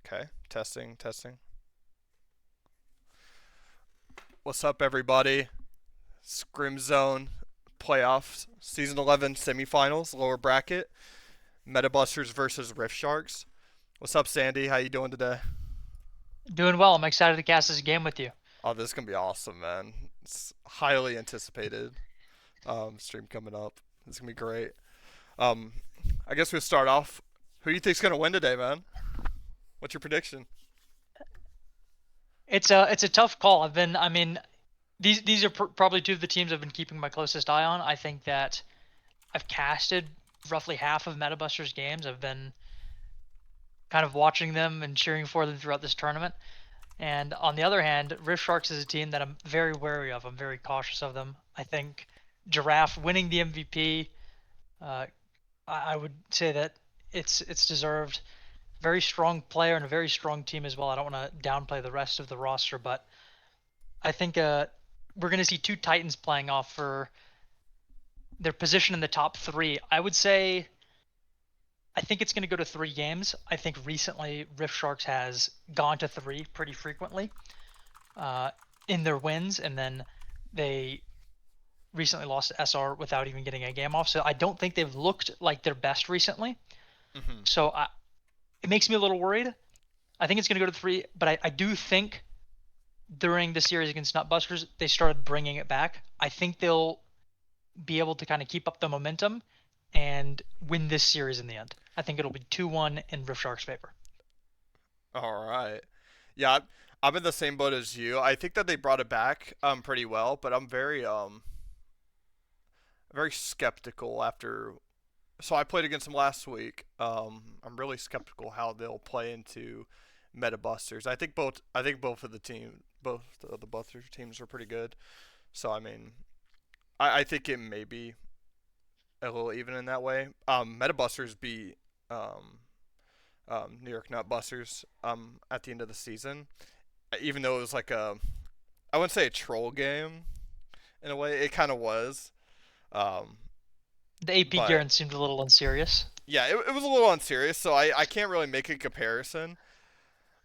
Okay, testing, testing. What's up, everybody? Scrim Zone playoffs, season 11 semifinals, lower bracket, Metabusters versus Rift Sharks. What's up, Sandy? How you doing today? Doing well. I'm excited to cast this game with you. Oh, this is gonna be awesome, man. It's highly anticipated stream coming up. It's gonna be great. Um, I guess we'll start off. Who do you think's gonna win today, man? What's your prediction? It's a tough call. These are probably two of the teams I've been keeping my closest eye on. I think that I've casted roughly half of Metabusters games. I've been kind of watching them and cheering for them throughout this tournament. And on the other hand, Rift Sharks is a team that I'm very wary of. I'm very cautious of them. I think Giraffe winning the MVP, uh, I would say that it's deserved. Very strong player and a very strong team as well. I don't want to downplay the rest of the roster, but I think we're going to see two Titans playing off for their position in the top three. I would say I think it's going to go to 3 games. I think recently Rift Sharks has gone to three pretty frequently uh, in their wins, and then they recently lost to SR without even getting a game off. So I don't think they've looked like their best recently. Mm-hmm. So it makes me a little worried. I think it's going to go to three, but I do think during the series against Nutbusters, they started bringing it back. I think they'll be able to kind of keep up the momentum and win this series in the end. I think it'll be 2-1 in Rift Sharks' favor. All right. Yeah, I'm in the same boat as you. I think that they brought it back pretty well, but I'm very skeptical after. So I played against them last week. I'm really skeptical how they'll play into Meta Busters. I think both of the Buster teams are pretty good. So I mean, I think it may be a little even in that way. Meta Busters beat um, New York Nut Busters at the end of the season, even though it was like I wouldn't say a troll game in a way. It kind of was. Um, The AP but Garen seemed a little unserious. yeah, it was a little unserious, so I can't really make a comparison.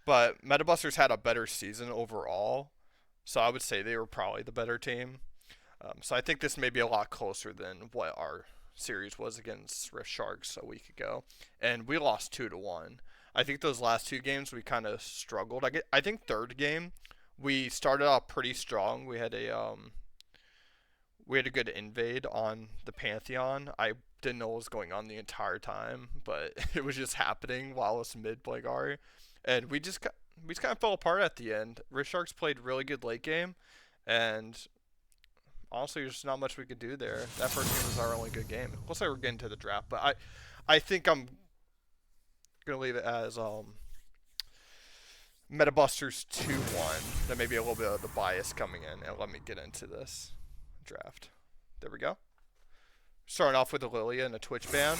But Metabusters had a better season overall, so I would say they were probably the better team. So I think this may be a lot closer than what our series was against Rift Sharks a week ago, and we lost 2-1. I think those last two games we kind of struggled. I think third game we started off pretty strong. We had a good invade on the Pantheon. I didn't know what was going on the entire time, but it was just happening while I was mid Blagari, and we just kind of fell apart at the end. Rift Sharks played really good late game, and honestly, there's not much we could do there. That first game was our only good game. Looks like we're getting to the draft, but I think I'm gonna leave it as Metabusters 2-1. There may be a little bit of the bias coming in, and let me get into this draft. There we go. Starting off with a Lilia and a Twitch ban.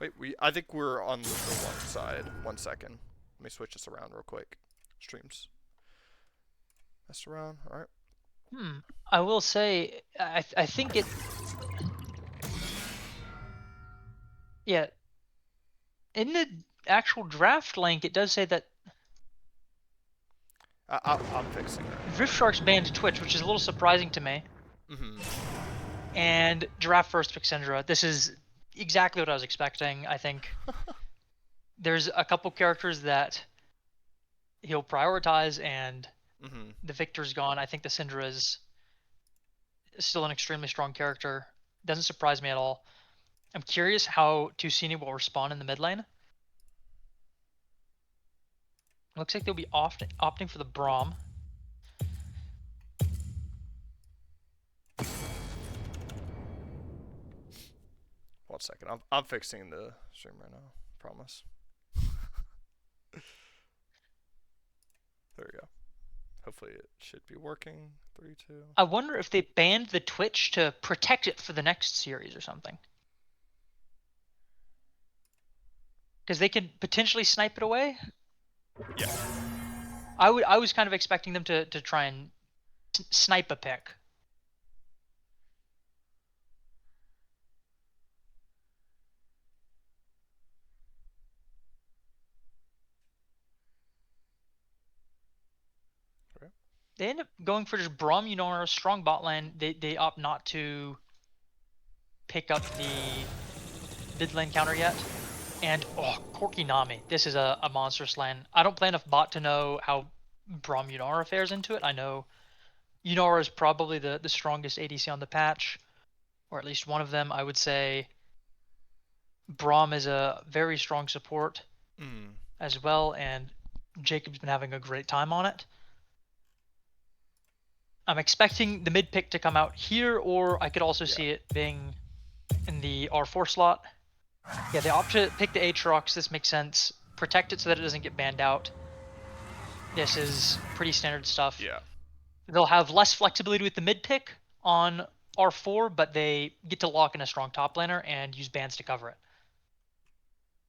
Wait, I think we're on the wrong side. 1 second. Let me switch this around real quick. Streams. Messed around. All right. I will say, I think it, yeah, in the actual draft link, it does say that I'm fixing it. Rift Sharks banned Twitch, which is a little surprising to me. Mm-hmm. And Giraffe first pick Syndra. This is exactly what I was expecting. I think there's a couple characters that he'll prioritize, and Mm-hmm. the Victor's gone. I think the Syndra is still an extremely strong character. Doesn't surprise me at all. I'm curious how Tusini will respond in the mid lane. Looks like they'll be opting for the Braum. 1 second. I'm fixing the stream right now. Promise. There we go. Hopefully it should be working. 3, 2. I wonder if they banned the Twitch to protect it for the next series or something. Because they could potentially snipe it away. Yeah. I was kind of expecting them to try and snipe a pick. They end up going for just Braum, a strong bot lane. They opt not to pick up the mid lane counter yet. And, Corki Nami. This is a monstrous lane. I don't play enough bot to know how Braum Yunara fares into it. I know Yunara is probably the strongest ADC on the patch, or at least one of them. I would say Braum is a very strong support as well, and Jacob's been having a great time on it. I'm expecting the mid pick to come out here, or I could also see it being in the R4 slot. Yeah, they opt to pick the Aatrox. This makes sense. Protect it so that it doesn't get banned out. This is pretty standard stuff. Yeah. They'll have less flexibility with the mid pick on R4, but they get to lock in a strong top laner and use bans to cover it.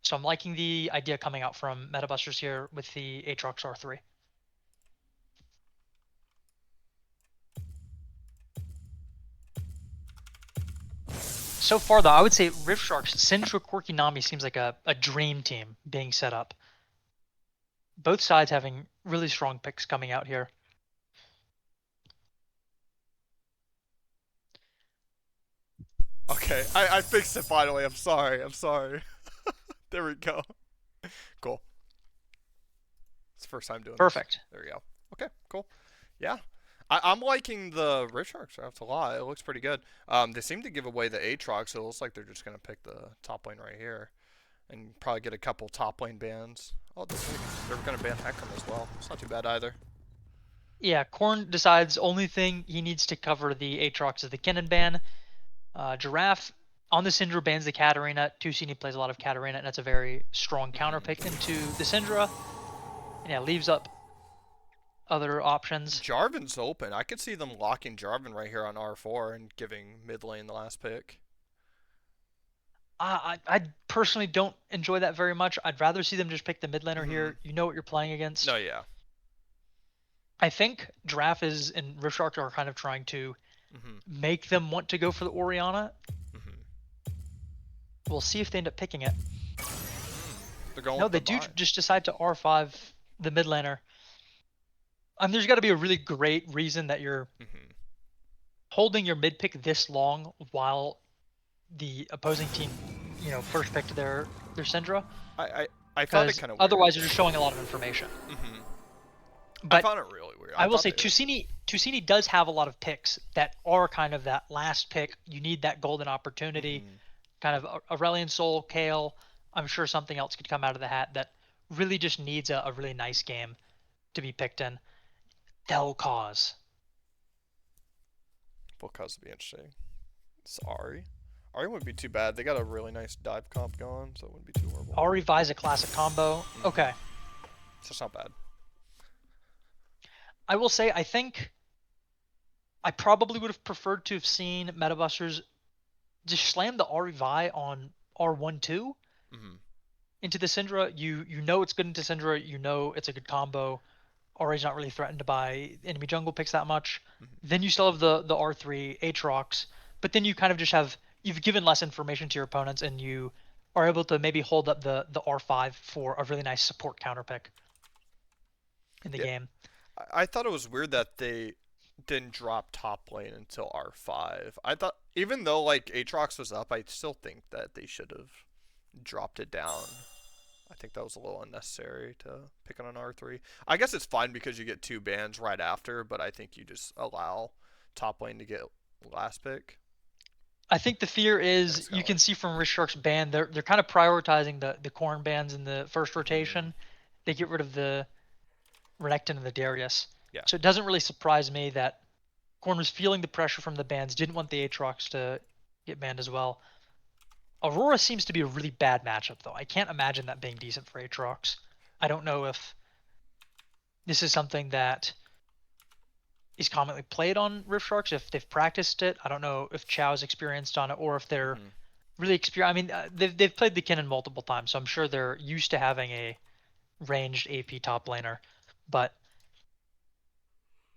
So I'm liking the idea coming out from Metabusters here with the Aatrox R3. So far, though, I would say Rift Sharks, Syndra, Corki, Nami seems like a dream team being set up. Both sides having really strong picks coming out here. Okay, I fixed it finally. I'm sorry. There we go. Cool. It's the first time doing Perfect. this. There we go. Okay, cool. Yeah. I'm liking the Rich Sharks draft a lot. It looks pretty good. They seem to give away the Aatrox, so it looks like they're just going to pick the top lane right here. And probably get a couple top lane bans. Oh, they're going to ban Hecarim as well. It's not too bad either. Yeah, Korn decides only thing he needs to cover the Aatrox is the Kennen ban. Giraffe on the Syndra bans the Katarina. Tusini plays a lot of Katarina, and that's a very strong counter pick into the Syndra. And yeah, leaves up other options. Jarvan's open. I could see them locking Jarvan right here on R4 and giving mid lane the last pick. I personally don't enjoy that very much. I'd rather see them just pick the mid laner here. You know what you're playing against. No, yeah. I think Giraffe is and Rift Shark are kind of trying to make them want to go for the Orianna. We'll see if they end up picking it. They're going No, they do just decide to R5 the mid laner. There's got to be a really great reason that you're holding your mid pick this long while the opposing team, first picked their Syndra. I found it kind of weird. Otherwise, you're just showing a lot of information. But I found it really weird. I will say Tusini does have a lot of picks that are kind of that last pick. You need that golden opportunity. Kind of Aurelion Soul, Kale. I'm sure something else could come out of the hat that really just needs a really nice game to be picked in. They'll cause. Will cause would be interesting. Sorry. Ahri wouldn't be too bad. They got a really nice dive comp going, so it wouldn't be too horrible. Ahri Vi's a classic combo. Okay. So it's not bad. I will say, I think I probably would have preferred to have seen Metabusters just slam the Ahri Vi on R1-2 into the Syndra. You know it's good into Syndra. You know it's a good combo. Ahri's not really threatened by enemy jungle picks that much. Then you still have the R3 Aatrox, but then you kind of just you've given less information to your opponents, and you are able to maybe hold up the R5 for a really nice support counter pick in the game. I thought it was weird that they didn't drop top lane until R5. I thought, even though like Aatrox was up, I still think that they should have dropped it down. I think that was a little unnecessary to pick on an R3. I guess it's fine because you get 2 bans right after, but I think you just allow top lane to get last pick. I think the fear is you can see from Rift Shark's ban, they're kind of prioritizing the Corn bans in the first rotation. They get rid of the Renekton and the Darius. Yeah. So it doesn't really surprise me that Corn was feeling the pressure from the bans, didn't want the Aatrox to get banned as well. Aurora seems to be a really bad matchup, though. I can't imagine that being decent for Aatrox. I don't know if this is something that is commonly played on Rift Sharks, if they've practiced it. I don't know if Chow's experienced on it, or if they're really experienced. I mean, they've played the Kennen multiple times, so I'm sure they're used to having a ranged AP top laner. But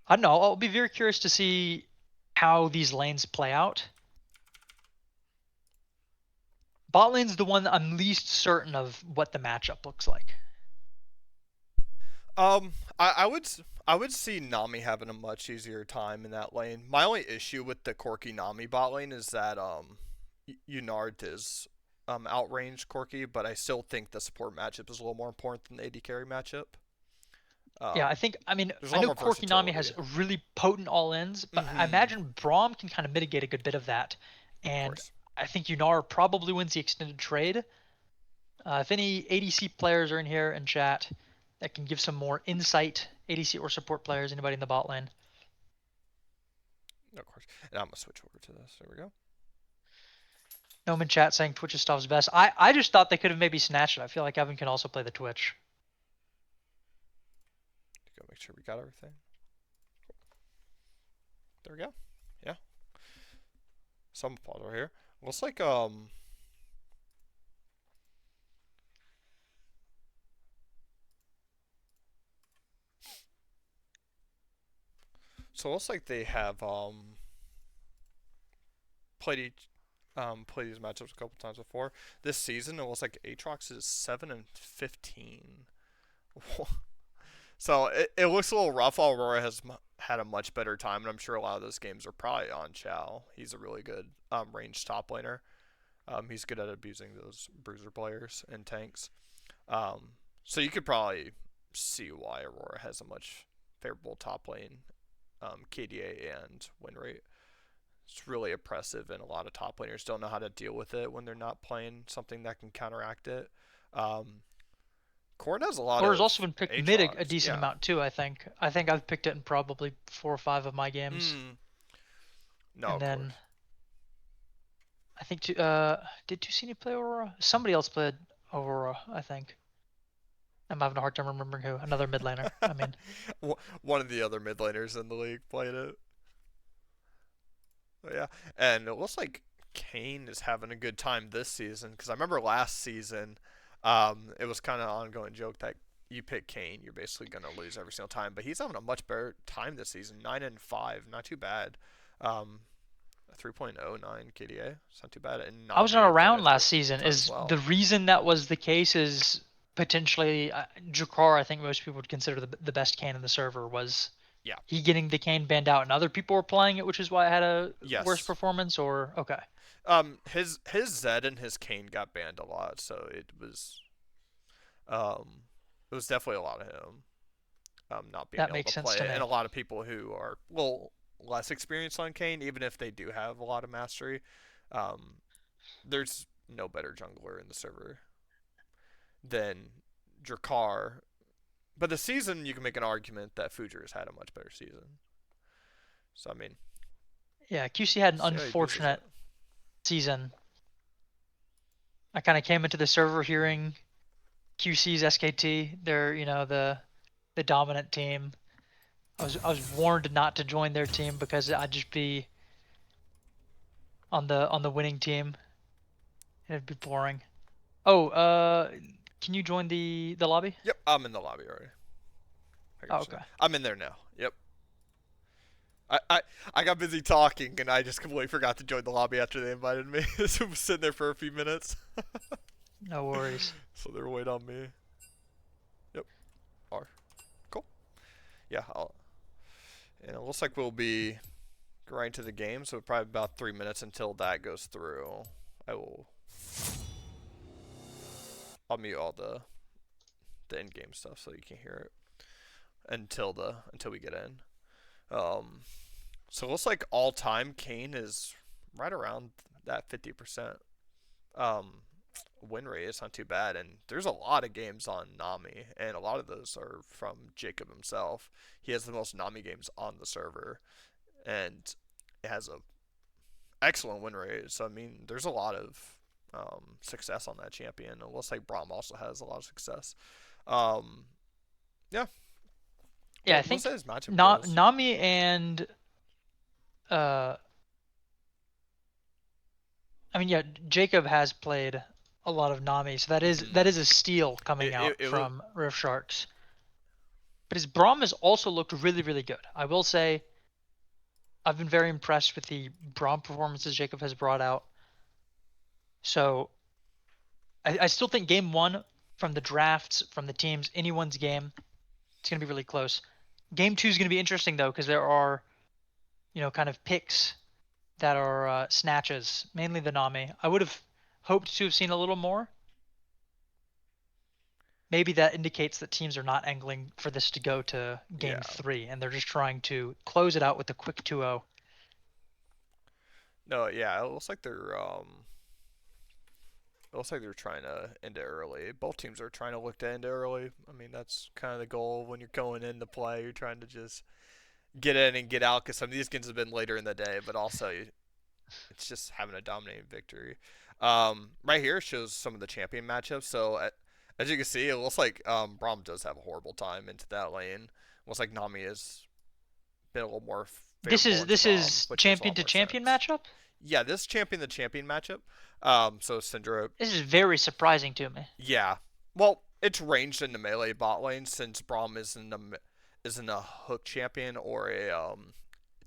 I don't know. I'll be very curious to see how these lanes play out. Bot lane's the one I'm least certain of what the matchup looks like. I would see Nami having a much easier time in that lane. My only issue with the Corki Nami bot lane is that Unard is outrange Corki, but I still think the support matchup is a little more important than the AD carry matchup. Yeah, Um, I mean, there's a I lot know more Corki Nami has versatility. really potent all-ins, but I Mm-hmm. imagine Braum can kind of mitigate a good bit of that. Of And course. I think Yunar probably wins the extended trade. If any ADC players are in here in chat that can give some more insight, ADC or support players, anybody in the bot lane. Of course. And I'm gonna switch over to this. There we go. Gnome in chat saying Twitch's stuff's best. I just thought they could have maybe snatched it. I feel like Evan can also play the Twitch. Go make sure we got everything. There we go. Yeah. Some pause over here. Looks like so it looks like they have played these matchups a couple times before. This season it looks like Aatrox is 7-15. So it looks a little rough. Aurora has had a much better time, and I'm sure a lot of those games are probably on Chow. He's a really good ranged top laner. He's good at abusing those bruiser players and tanks. So you could probably see why Aurora has a much favorable top lane KDA and win rate. It's really oppressive, and a lot of top laners don't know how to deal with it when they're not playing something that can counteract it. Um, Corn has a lot Or has also of been picked mid a Aatrox. decent Yeah. amount too. I think I've picked it in probably 4 or 5 of my games. Mm, no, And of then course. I think did Tusini play Aurora? Somebody else played Aurora, I think. I'm having a hard time remembering who. Another mid laner. I mean, One of the other mid laners in the league played it. But yeah, and it looks like Kane is having a good time this season because I remember last season, it was kind of an ongoing joke that you pick Kane, you're basically gonna lose every single time. But he's having a much better time this season. 9-5, not too bad. Um, 3.09 KDA, it's not too bad. And I was not Nami playing around a last good season. time as Is the well. reason that was the case is potentially Jakar? I think most people would consider the best Kane in the server was Yeah. he getting the Kane banned out, and other people were playing it, which is why it had a worse Yes. performance. Or okay, His Zed and his Kane got banned a lot, so um, it was definitely a lot of him not being that able makes to sense play to it, and me. a lot of people who are a little less experienced on Kane, even if they do have a lot of mastery, um, there's no better jungler in the server than Drakar. But the season, you can make an argument that Fujer has had a much better season. So I mean, Yeah, QC had an see how he abuses unfortunate it. season. I kind of came into the server hearing QC's SKT. They're the dominant team. I was warned not to join their team because I'd just be on the winning team. It'd be boring. Oh, can you join the lobby? Yep, I'm in the lobby already. I Oh, got you. okay. I'm in there now. Yep. I, I I got busy talking and I just completely forgot to join the lobby after they invited me. So I was sitting there for a few minutes. No worries. So they were waiting on me. Yep. R. Cool. Yeah. And it looks like we'll be right to the game. So probably about 3 minutes until that goes through. I will. I'll mute all the in game stuff so you can hear it until we get in. Um. So it looks like all time Kane is right around that 50%. Um, win rate is not too bad, and there's a lot of games on Nami, and a lot of those are from Jacob himself. He has the most Nami games on the server, and it has a excellent win rate. So I mean, there's a lot of success on that champion. It looks like Braum also has a lot of success. Um, yeah, Yeah, I let's say think his matchup goes. Nami and uh, I mean, yeah, Jacob has played a lot of Nami, so that is Mm-hmm. a steal coming out It from Rift Sharks. But his Braum has also looked really, really good. I will say I've been very impressed with the Braum performances Jacob has brought out. So I still think game one from the drafts, from the teams, anyone's game. It's going to be really close. Game 2 is going to be interesting though because there are, kind of picks that are snatches, mainly the Nami. I would have hoped to have seen a little more. Maybe that indicates that teams are not angling for this to go to game Yeah. 3 and they're just trying to close it out with a quick 2-0. No, yeah, it looks like they're trying to end it early. Both teams are trying to look to end it early. I mean, that's kind of the goal when you're going into play. You're trying to just get in and get out because some of these games have been later in the day, but also it's just having a dominating victory. Right here shows some of the champion matchups. So as you can see, it looks like Braum does have a horrible time into that lane. Looks like Nami has been a little more This favorable is into this Braum, is which makes a champion lot to more champion sense. matchup. Yeah, this champion the champion matchup. So Syndra, This is very surprising to me. yeah. Well, it's ranged in the melee bot lane since Braum isn't a hook champion or a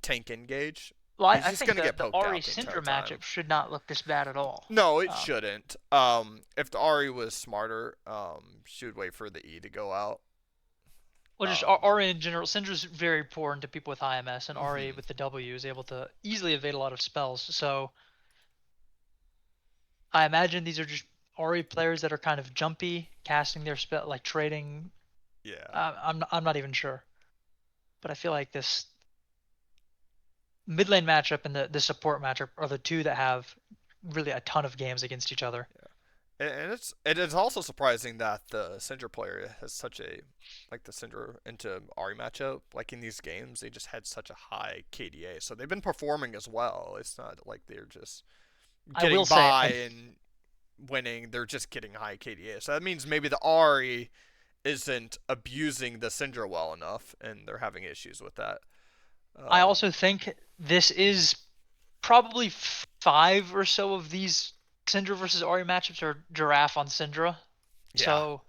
tank engage. Well, I, He's I just think gonna the get the poked Ari out the entire Syndra time. matchup should not look this bad at all. No, it Um, shouldn't. If the Ari was smarter, she would wait for the E to go out. well, just Um, Ari in general. Syndra's very important to people with high MS, and Ari mhm. with the W is able to easily evade a lot of spells. So I imagine these are just Ari players that are kind of jumpy, casting their spell, like trading. Yeah, I'm not even sure, but I feel like this mid lane matchup and the support matchup are the two that have really a ton of games against each other. and it is also surprising that the Syndra player has such a like the Syndra into Ari matchup. Like in these games, they just had such a high KDA, so they've been performing as well. It's not like they're just I getting will say, by and winning. They're just getting high KDA. So that means maybe the Ari isn't abusing the Syndra well enough, and they're having issues with that. I Um, also think this is probably five or so of these Syndra versus Ori matchups are Giraffe on Syndra. yeah. So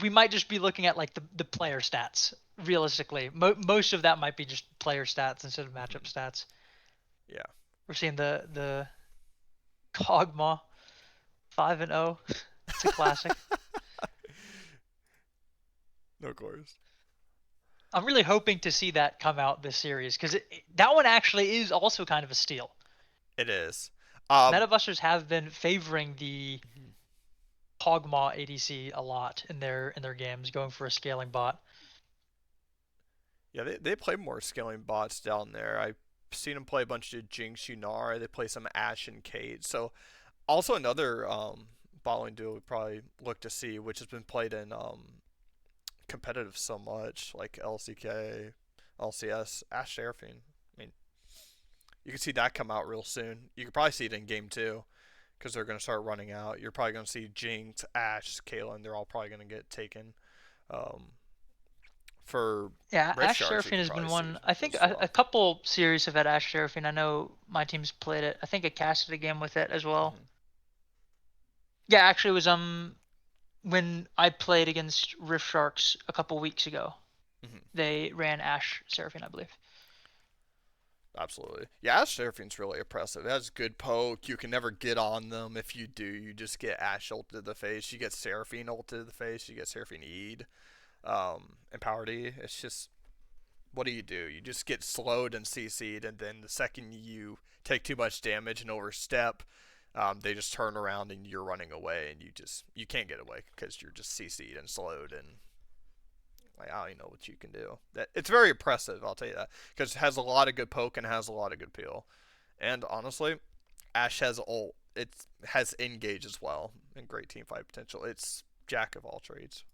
we might just be looking at like the player stats realistically. Most of that might be just player stats instead of matchup Hmm. stats. Yeah. We're seeing the Kog'Maw 5-0. It's a classic. No course. I'm really hoping to see that come out this series because that one actually is also kind of a steal. It is. Um, Metabusters have been favoring the mhm. Kog'Maw ADC a lot in their games, going for a scaling bot. Yeah, they play more scaling bots down there. I've seen them play a bunch of Jinx, Yunara. They play some Ashe and Kate. So also another bottling duo we probably look to see, which has been played in competitive so much, like LCK, LCS, Ashe Seraphine. I mean, you can see that come out real soon. You could probably see it in game two because they're going to start running out. You're probably going to see Jinx, Ashe, Caitlyn. They're all probably going to get taken. Um, for Yeah, Rift Ashe Shards, you Seraphine could has been probably see one. I think those a swap. couple series have had Ashe Seraphine. I know my team's played it. I think I casted a game with it as well. Hmm. Yeah, actually, it was when I played against Rift Sharks a couple weeks ago. Hmm. They ran Ashe Seraphine, I believe. Absolutely. Yeah, Ashe Seraphine's really impressive. It has good poke. You can never get on them. If you do, you just get Ashe ult to the face. You get Seraphine ult to the face. You get Seraphine E'd. Empowered E. It's just, what do? You just get slowed and CC'd, and then the second you take too much damage and overstep, they just turn around and you're running away, and you can't get away because you're just CC'd and slowed, and like, I don't even know what you can do. It's very impressive, I'll tell you that, because it has a lot of good poke and has a lot of good peel. And honestly, Ashe has ult. It has engage as well and great team fight potential. It's jack of all trades,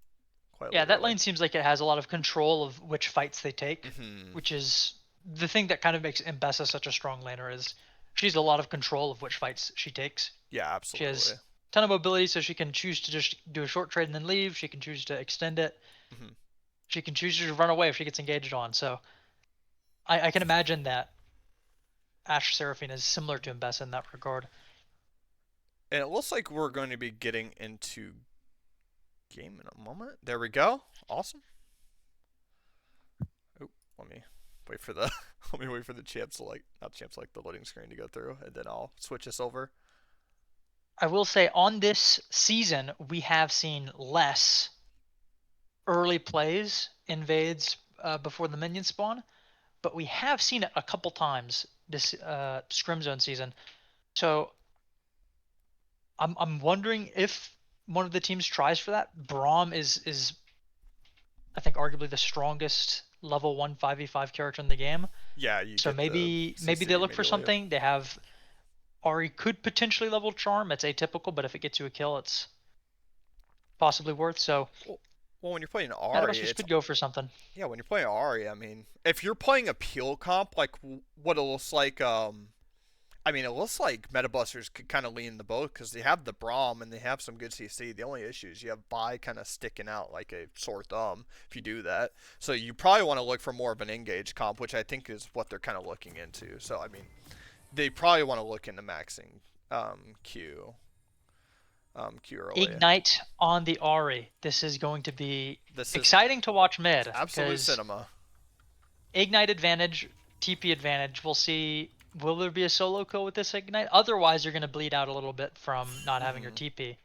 quite Yeah, that literally. lane seems like it has a lot of control of which fights they take, Hmm. which is the thing that kind of makes Mbessa such a strong laner is she's a lot of control of which fights she takes. Yeah, She has absolutely. a ton of mobility, so she can choose to just do a short trade and then leave. She can choose to extend it. Hmm. She can choose to run away if she gets engaged on. So I can imagine that Ashe Seraphine is similar to Mbessa in that regard. And it looks like we're going to be getting into game in a moment. There we go. Awesome. Oop, let me wait for the let me wait for the champ select, not champ select, the loading screen to go through, and then I'll switch this over. I will say on this season we have seen less early plays, invades before the minions spawn, but we have seen it a couple times this scrim zone season. So I'm wondering if one of the teams tries for that. Braum is I think arguably the strongest level 1 5v5 character in the game. Yeah, you So get the maybe they CC look for immediately. something. They have Ari could potentially level Charm. It's atypical, but if it gets you a kill, it's possibly worth. So Well, well, when you're playing Ari, Metabusters it's could go for something. yeah. When you're playing Ari, I mean, if you're playing a peel comp, like what it looks like, I mean, it looks like Metabusters could kind of lean the boat because they have the Braum and they have some good CC. The only issue is you have Bai kind of sticking out like a sore thumb if you do that. So you probably want to look for more of an engage comp, which I think is what they're kind of looking into. So I mean, they probably want to look into maxing Q early. Ignite on the Ari. This is going to be This is exciting to watch mid absolute because cinema. Ignite advantage, TP advantage. We'll see. Will there be a solo kill with this Ignite? Otherwise, you're going to bleed out a little bit from not having your Mm-hmm. TP.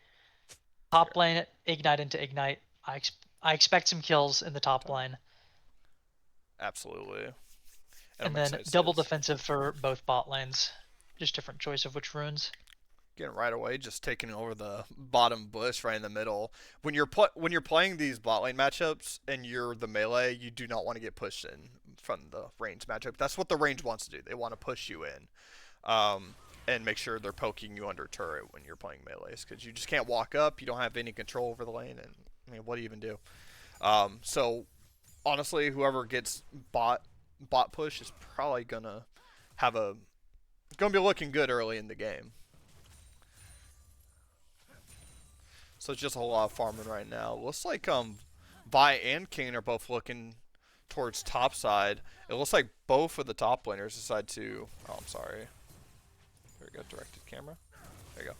Top lane, Ignite into Ignite. I expect some kills in the top lane. Absolutely. And And I'm then excited to see double this. defensive for both bot lanes. Just different choice of which runes. Getting right away, just taking over the bottom bush right in the middle. When you're playing these bot lane matchups and you're the melee, you do not want to get pushed in from the range matchup. That's what the range wants to do. They want to push you in, and make sure they're poking you under turret when you're playing melees because you just can't walk up. You don't have any control over the lane, and I mean, what do you even do? So honestly, whoever gets bot push is probably gonna be looking good early in the game. So it's just a lot of farming right now. Looks like Vi and Kane are both looking towards top side. It looks like both of the top laners decide to. Oh, I'm sorry. There we go, directed camera. There you go.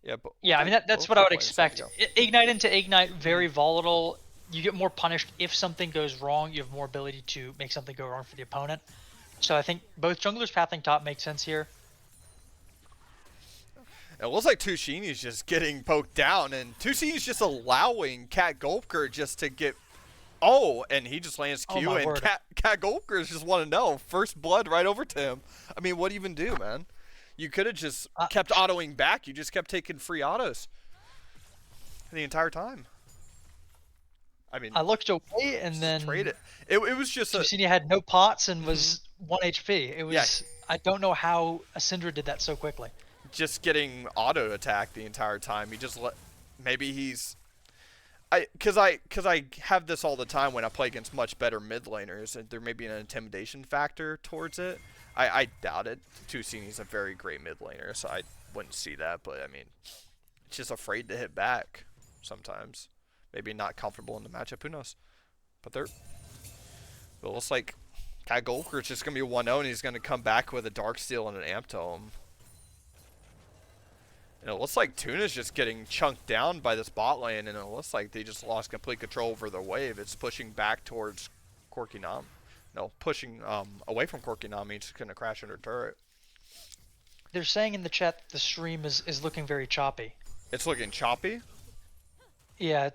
Yeah, but Yeah, I mean that's both what I top would laners decide to expect. go. Ignite into Ignite, Mm-hmm. very volatile. You get more punished if something goes wrong. You have more ability to make something go wrong for the opponent. So I think both junglers pathing top makes sense here. It looks like Tushini's just getting poked down, and Tushini's just allowing Cat Gulpker just to get. Oh, and he just lands Oh Q, my and word. Cat Gulpker just want to know. First blood right over to him. I mean, what do you even do, man? You could have just Uh, kept autoing back. You just kept taking free autos the entire time. I mean, I looked away and just trade then it. It was just a. Jusini had no pots and Mhm. was 1 HP. It Yeah, was I don't know how a Syndra did that so quickly. just getting auto attacked the entire time. He just let. Maybe he's. Cause I have this all the time when I play against much better mid laners, and there may be an intimidation factor towards it. I doubt it. Tusini's a very great mid laner, so I wouldn't see that. But I mean, it's just afraid to hit back sometimes. Maybe not comfortable in the matchup. Who knows? But they're. It looks like Cat Golker's just gonna be 1-0, and he's gonna come back with a Dark Steel and an Amp Tome. And it looks like Tuna's just getting chunked down by this bot lane, and it looks like they just lost complete control over the wave. It's pushing back towards Korkinam. No, pushing away from Korkinam. He's just going to crash under turret. They're saying in the chat the stream is looking very choppy. It's looking choppy. Yeah,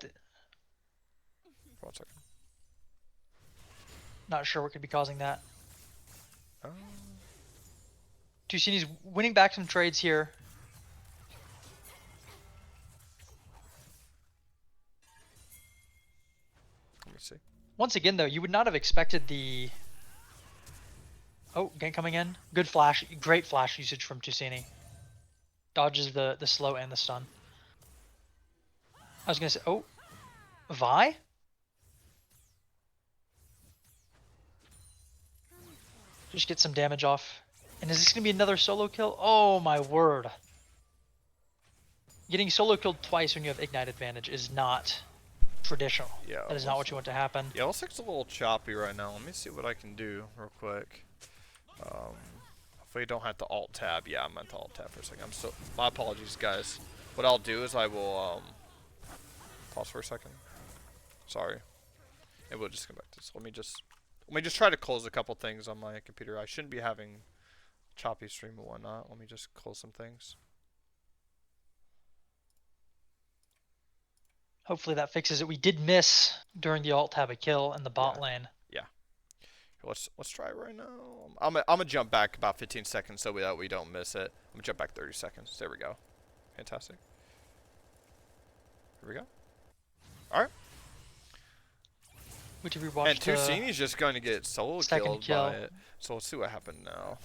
1 second. not sure what could be causing that. Uh, Tusini's winning back some trades here. let me see. Once again, though, you would not have expected the... Oh, gank coming in. Good flash. Great flash usage from Tusini. Dodges the slow and the stun. I was going to say... Oh, Vi? Just get some damage off. And is this going to be another solo kill? Oh my word. Getting solo killed twice when you have Ignite advantage is not traditional. Yeah, That is not what you want to happen. Yeah, it looks like it's a little choppy right now. Let me see what I can do real quick. Hopefully I don't have to alt tab. Yeah, I meant to alt tab for a second. My apologies, guys. What I'll do is I will pause for a second. Sorry. And we'll just come back to this. Let me just try to close a couple things on my computer. I shouldn't be having choppy stream and whatnot. Let me just close some things. Hopefully that fixes it. We did miss during the alt tab a kill in the bot lane. Yeah. Let's try it right now. I'm gonna jump back about 15 seconds so that we don't miss it. I'm gonna jump back 30 seconds. There we go. Fantastic. Here we go. All right. Which if we watch And Tusini's just going to get solo killed by it. So let's see what happened now.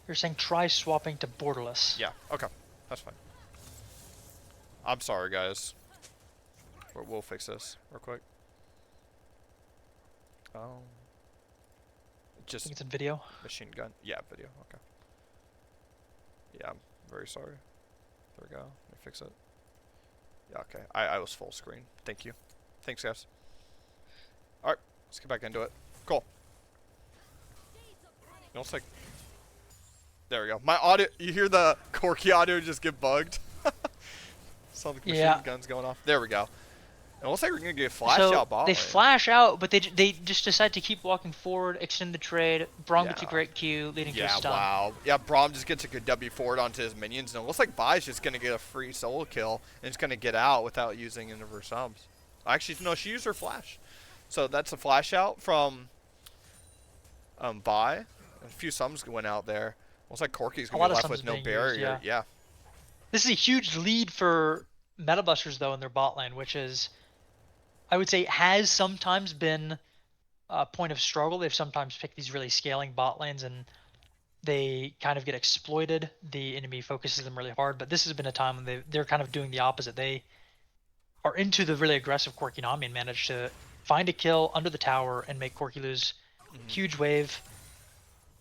You're saying try swapping to borderless. Yeah. Okay. That's fine. I'm sorry, guys. We'll fix this real quick. I think it's in video. Machine gun. Yeah, video. Okay. Yeah, I'm very sorry. There we go. Let me fix it. Yeah, okay. I was full screen. Thank you. Thanks, guys. Alright, let's get back into it. Cool. It looks like... There we go. My audio... You hear the Corky audio just get bugged? Saw the machine guns going off. There we go. It looks like we're going to get flashed out bot they lane. flash out, but they just decide to keep walking forward, extend the trade. Braum gets a great Q, leading to a stun. Wow. Yeah, Braum just gets a good W forward onto his minions, and it looks like Vi's just going to get a free solo kill, and it's going to get out without using any of her subs. Actually, no, she used her flash. So that's a flash out from Vi. A few subs went out there. Looks like Corky's going to be left with no barrier. Yeah. This is a huge lead for Metabusters, though, in their bot lane, which is... I would say has sometimes been a point of struggle. They've sometimes picked these really scaling bot lanes and they kind of get exploited. The enemy focuses them really hard, but this has been a time when they're kind of doing the opposite. They are into the really aggressive Corky Nami and manage to find a kill under the tower and make Corky lose. Huge wave.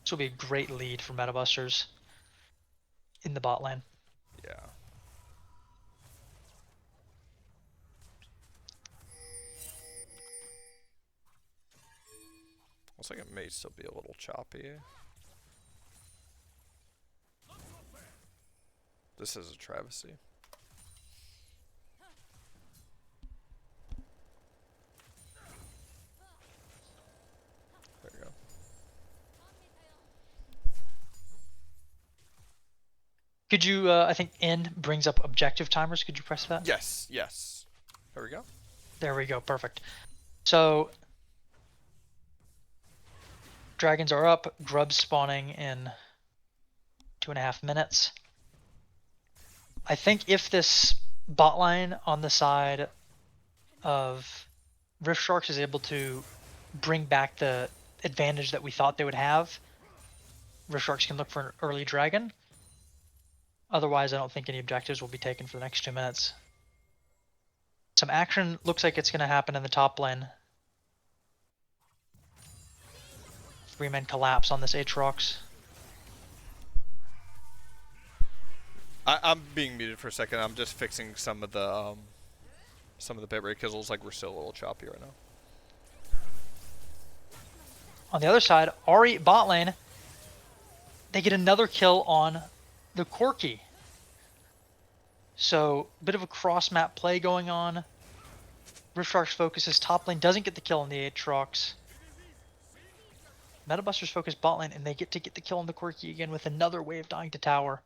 This will be a great lead for Metabusters in the bot lane. Yeah. Looks like it may still be a little choppy. This is a travesty. There you go. Could you, I think N brings up objective timers. Could you press that? Yes, yes. There we go. There we go, perfect. So... Dragons are up, grubs spawning in 2.5 minutes. I think if this bot line on the side of Rift Sharks is able to bring back the advantage that we thought they would have, Rift Sharks can look for an early dragon. Otherwise, I don't think any objectives will be taken for the next 2 minutes. Some action looks like it's going to happen in the top lane. 3-man collapse on this Aatrox. I'm being muted for a second. I'm just fixing some of the bit rate because it looks like we're still a little choppy right now. On the other side, Ahri bot lane. They get another kill on the Corky. So, a bit of a cross-map play going on. Rift Sharks focuses top lane, doesn't get the kill on the Aatrox. Metabusters focus bot lane, and they get to get the kill on the Corky again with another wave dying to tower.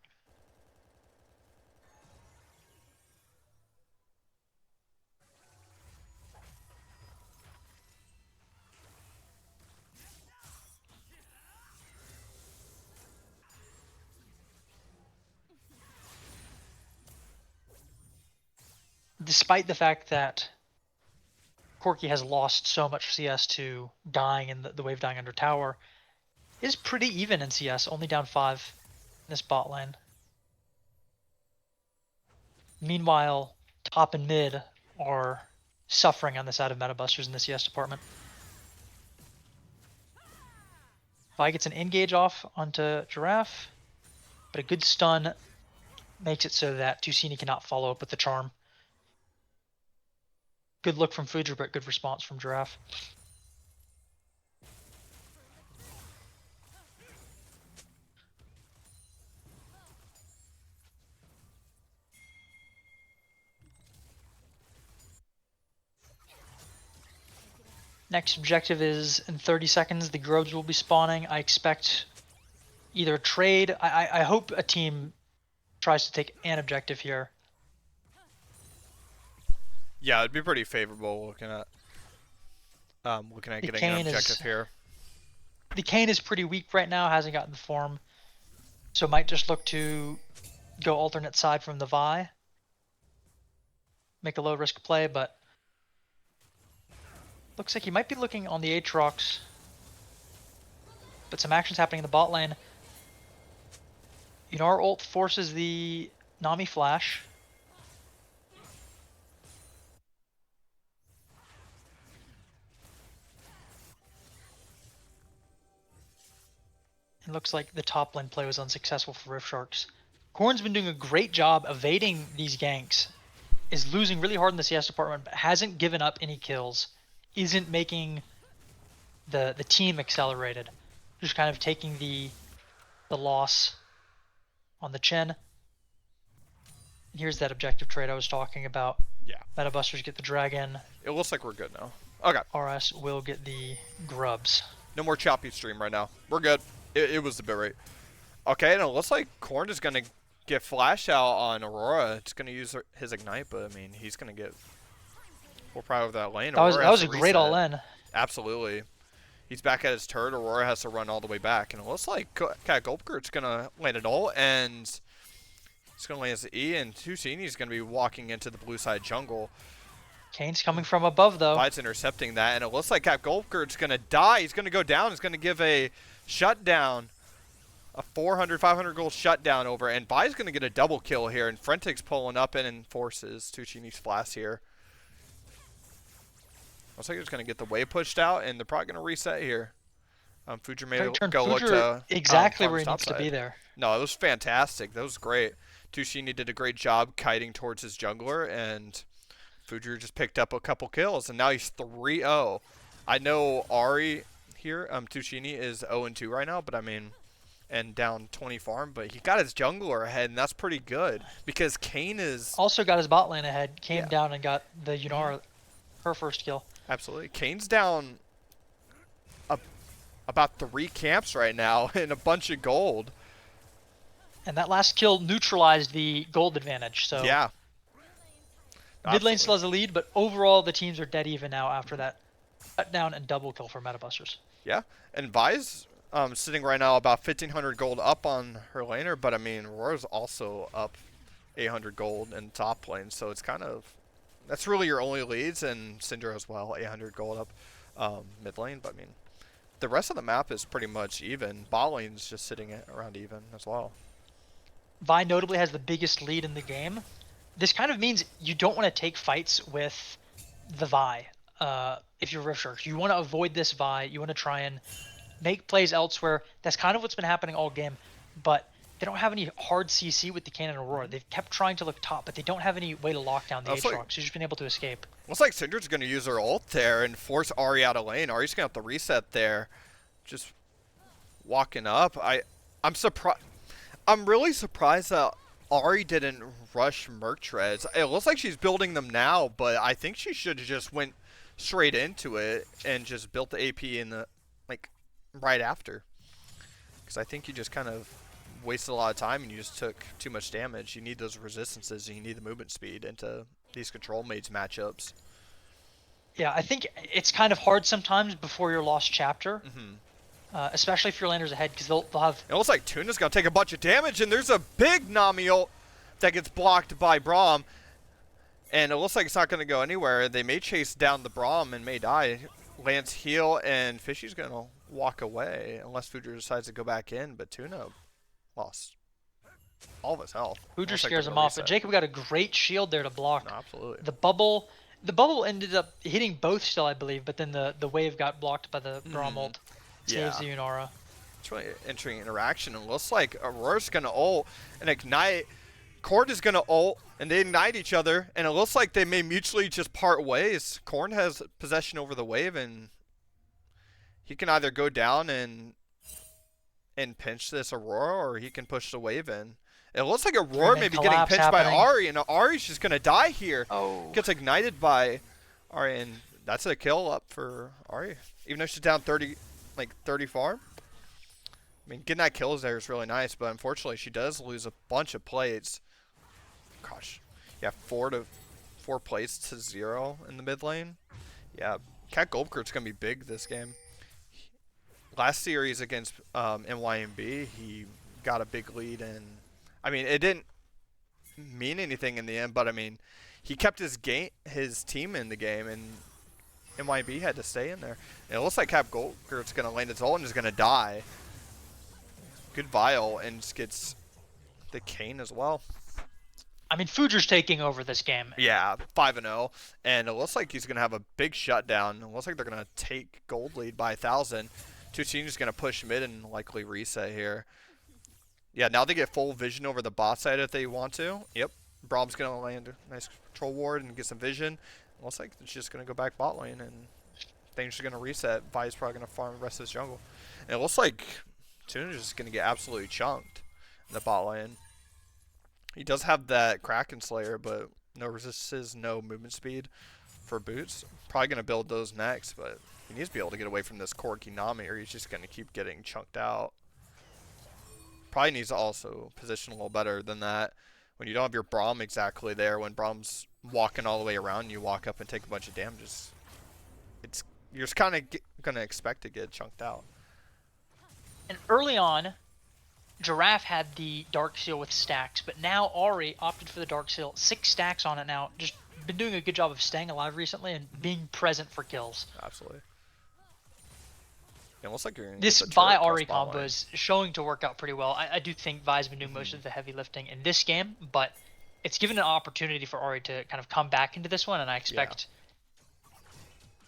Despite the fact that Corky has lost so much CS to dying and the wave dying under tower, is pretty even in CS, only down 5 in this bot lane. Meanwhile, top and mid are suffering on the side of Metabusters in the CS department. Vi gets an engage off onto Giraffe, but a good stun makes it so that Tusini cannot follow up with the charm. Good look from Fujer, but good response from Giraffe. Next objective is in 30 seconds, the grubs will be spawning. I expect either a trade. I hope a team tries to take an objective here. Yeah, it'd be pretty favorable looking at The getting an Kayn objective is here. the Kayn is pretty weak right now, hasn't gotten the form, so might just look to go alternate side from the Vi. Make a low risk play, but looks like he might be looking on the Aatrox. But some action's happening in the bot lane. Our ult forces the Nami flash. It looks like the top lane play was unsuccessful for Rift Sharks. Corn's been doing a great job evading these ganks. Is losing really hard in the CS department, but hasn't given up any kills. Isn't making the team accelerated. Just kind of taking the loss on the chin. And here's that objective trade I was talking about. Yeah. Metabusters get the dragon. It looks like we're good now. Okay. RS will get the grubs. No more choppy stream right now. We're good. It was the bit rate. Okay, and it looks like Corn is going to get flash out on Aurora. It's going to use his ignite, but I mean, he's going to get full power of that lane. That was a great all in. Absolutely. He's back at his turret. Aurora has to run all the way back. And it looks like Cat Gulpgert's going to land it all, and it's going to land his E, and Tusini's going to be walking into the blue side jungle. Kayn's coming from above, though. Vi's intercepting that, and it looks like Cat Gulpgert's going to die. He's going to go down. He's going to give a shutdown, a 400, 500 gold shutdown over, and Vi's going to get a double kill here, and Frentic's pulling up and enforces Tucini's flash here. Looks like he's going to get the wave pushed out, and they're probably going to reset here. Future may go look to exactly where he needs to be there. No, it was fantastic. That was great. Tucini did a great job kiting towards his jungler, and Fujer just picked up a couple kills, and now he's 3-0. I know Ari here, Tucini is 0-2 right now, but I mean, and down 20 farm, but he got his jungler ahead, and that's pretty good because Kayn is also got his bot lane ahead. Came down and got the Yunara, her first kill. Absolutely. Kayn's down about 3 camps right now and a bunch of gold. And that last kill neutralized the gold advantage. So yeah. Mid lane still has a lead, but overall the teams are dead even now after that cut down and double kill for Metabusters. Yeah, and Vi's sitting right now about 1,500 gold up on her laner, but I mean, Aurora's also up 800 gold in top lane, so it's kind of, that's really your only leads, and Syndra as well, 800 gold up mid lane, but I mean, the rest of the map is pretty much even. Bot lane's just sitting around even as well. Vi notably has the biggest lead in the game. This kind of means you don't want to take fights with the Vi if you're Rift Sharks. You want to avoid this Vi. You want to try and make plays elsewhere. That's kind of what's been happening all game, but they don't have any hard CC with the Kayn and Aurora. They've kept trying to look top, but they don't have any way to lock down the Aatrox. So you've just been able to escape. Looks like Syndra's going to use her ult there and force Ari out of lane. Ari's going to have to reset there. Just walking up. I'm surprised. I'm really surprised that Ari didn't rush Merc Treads. It looks like she's building them now, but I think she should have just went straight into it and just built the AP in the right after. Because I think you just kind of wasted a lot of time and you just took too much damage. You need those resistances and you need the movement speed into these control mates matchups. Yeah, I think it's kind of hard sometimes before your lost chapter. Especially if your laner's ahead, because they'll have... It looks like Tuna's going to take a bunch of damage, and there's a big Nami ult that gets blocked by Braum. And it looks like it's not going to go anywhere. They may chase down the Braum and may die. Lance heal, and Fishy's going to walk away, unless Fujer decides to go back in. But Tuna lost all of his health. Fujer scares him off, but Jacob got a great shield there to block. No, absolutely. The bubble ended up hitting both still, I believe, but then the wave got blocked by the Braum ult. Saves the Yunara. It's really interesting interaction. It looks like Aurora's going to ult and ignite. Korn is going to ult, and they ignite each other, and it looks like they may mutually just part ways. Korn has possession over the wave, and he can either go down and pinch this Aurora, or he can push the wave in. It looks like Aurora may be getting pinched by Ari, and Ari's just going to die here. Oh. Gets ignited by Ari, and that's a kill up for Ari. Even though she's down 30 farm. I mean, getting that kills there is really nice, but unfortunately she does lose a bunch of plates. Gosh. Yeah, 4 to 4 plays to 0 in the mid lane. Yeah, Cat Goldkert's going to be big this game. Last series against NYMB, he got a big lead, and I mean, it didn't mean anything in the end, but I mean, he kept his team in the game, and NYB had to stay in there. And it looks like Cap Goldkert's going to land his ult and is going to die. Good Vile, and just gets the Kane as well. I mean, Fujer's taking over this game. Yeah, 5-0, and it looks like he's going to have a big shutdown. It looks like they're going to take gold lead by 1,000. Two teams going to push mid and likely reset here. Yeah, now they get full vision over the bot side if they want to. Yep, Brom's going to land a nice control ward and get some vision. It looks like it's just going to go back bot lane, and things are going to reset. Vi's probably going to farm the rest of his jungle. And it looks like Tuna's just going to get absolutely chunked in the bot lane. He does have that Kraken Slayer, but no resistances, no movement speed for boots. Probably going to build those next, but he needs to be able to get away from this Corki Nami, or he's just going to keep getting chunked out. Probably needs to also position a little better than that. When you don't have your Braum exactly there, when Braum's walking all the way around, you walk up and take a bunch of damages. You're just kind of going to expect to get chunked out. And early on, Giraffe had the Dark Seal with stacks, but now Ari opted for the Dark Seal. 6 stacks on it now. Just been doing a good job of staying alive recently and being present for kills. Absolutely. It looks like you're this Vi Ari combo is showing to work out pretty well. I do think Vi's been doing most of the heavy lifting in this game, but it's given an opportunity for Ari to kind of come back into this one, and I expect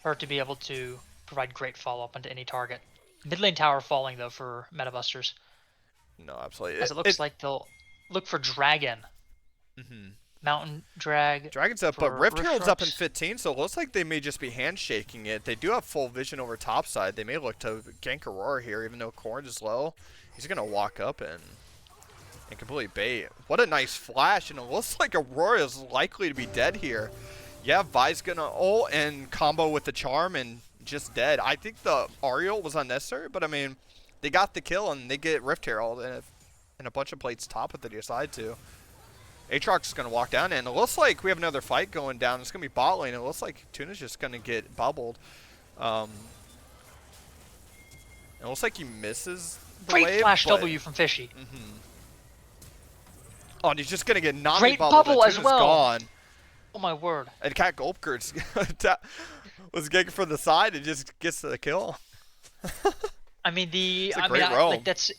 her to be able to provide great follow-up onto any target. Mid lane tower falling, though, for Metabusters. No, absolutely. As it looks like they'll look for Dragon. Mountain Drag. Dragon's up, but Rift Herald's up in 15, so it looks like they may just be handshaking it. They do have full vision over topside. They may look to gank Aurora here, even though Corn is low. He's going to walk up and completely bait. What a nice flash, and it looks like Aurora is likely to be dead here. Yeah, Vi's going to ult and combo with the Charm and just dead. I think the Ariel was unnecessary, but I mean, they got the kill and they get Rift Herald and a bunch of plates top if they decide to. Aatrox is going to walk down, and it looks like we have another fight going down. It's going to be bot lane. It looks like Tuna's just going to get bubbled. It looks like he misses the Great wave, flash W from Fishy. Oh, and he's just going to get Nami Great bubbled. bubble as well. Gone. Oh my word. And Cat Goldkert's was getting from the side and just gets the kill. I mean, like that's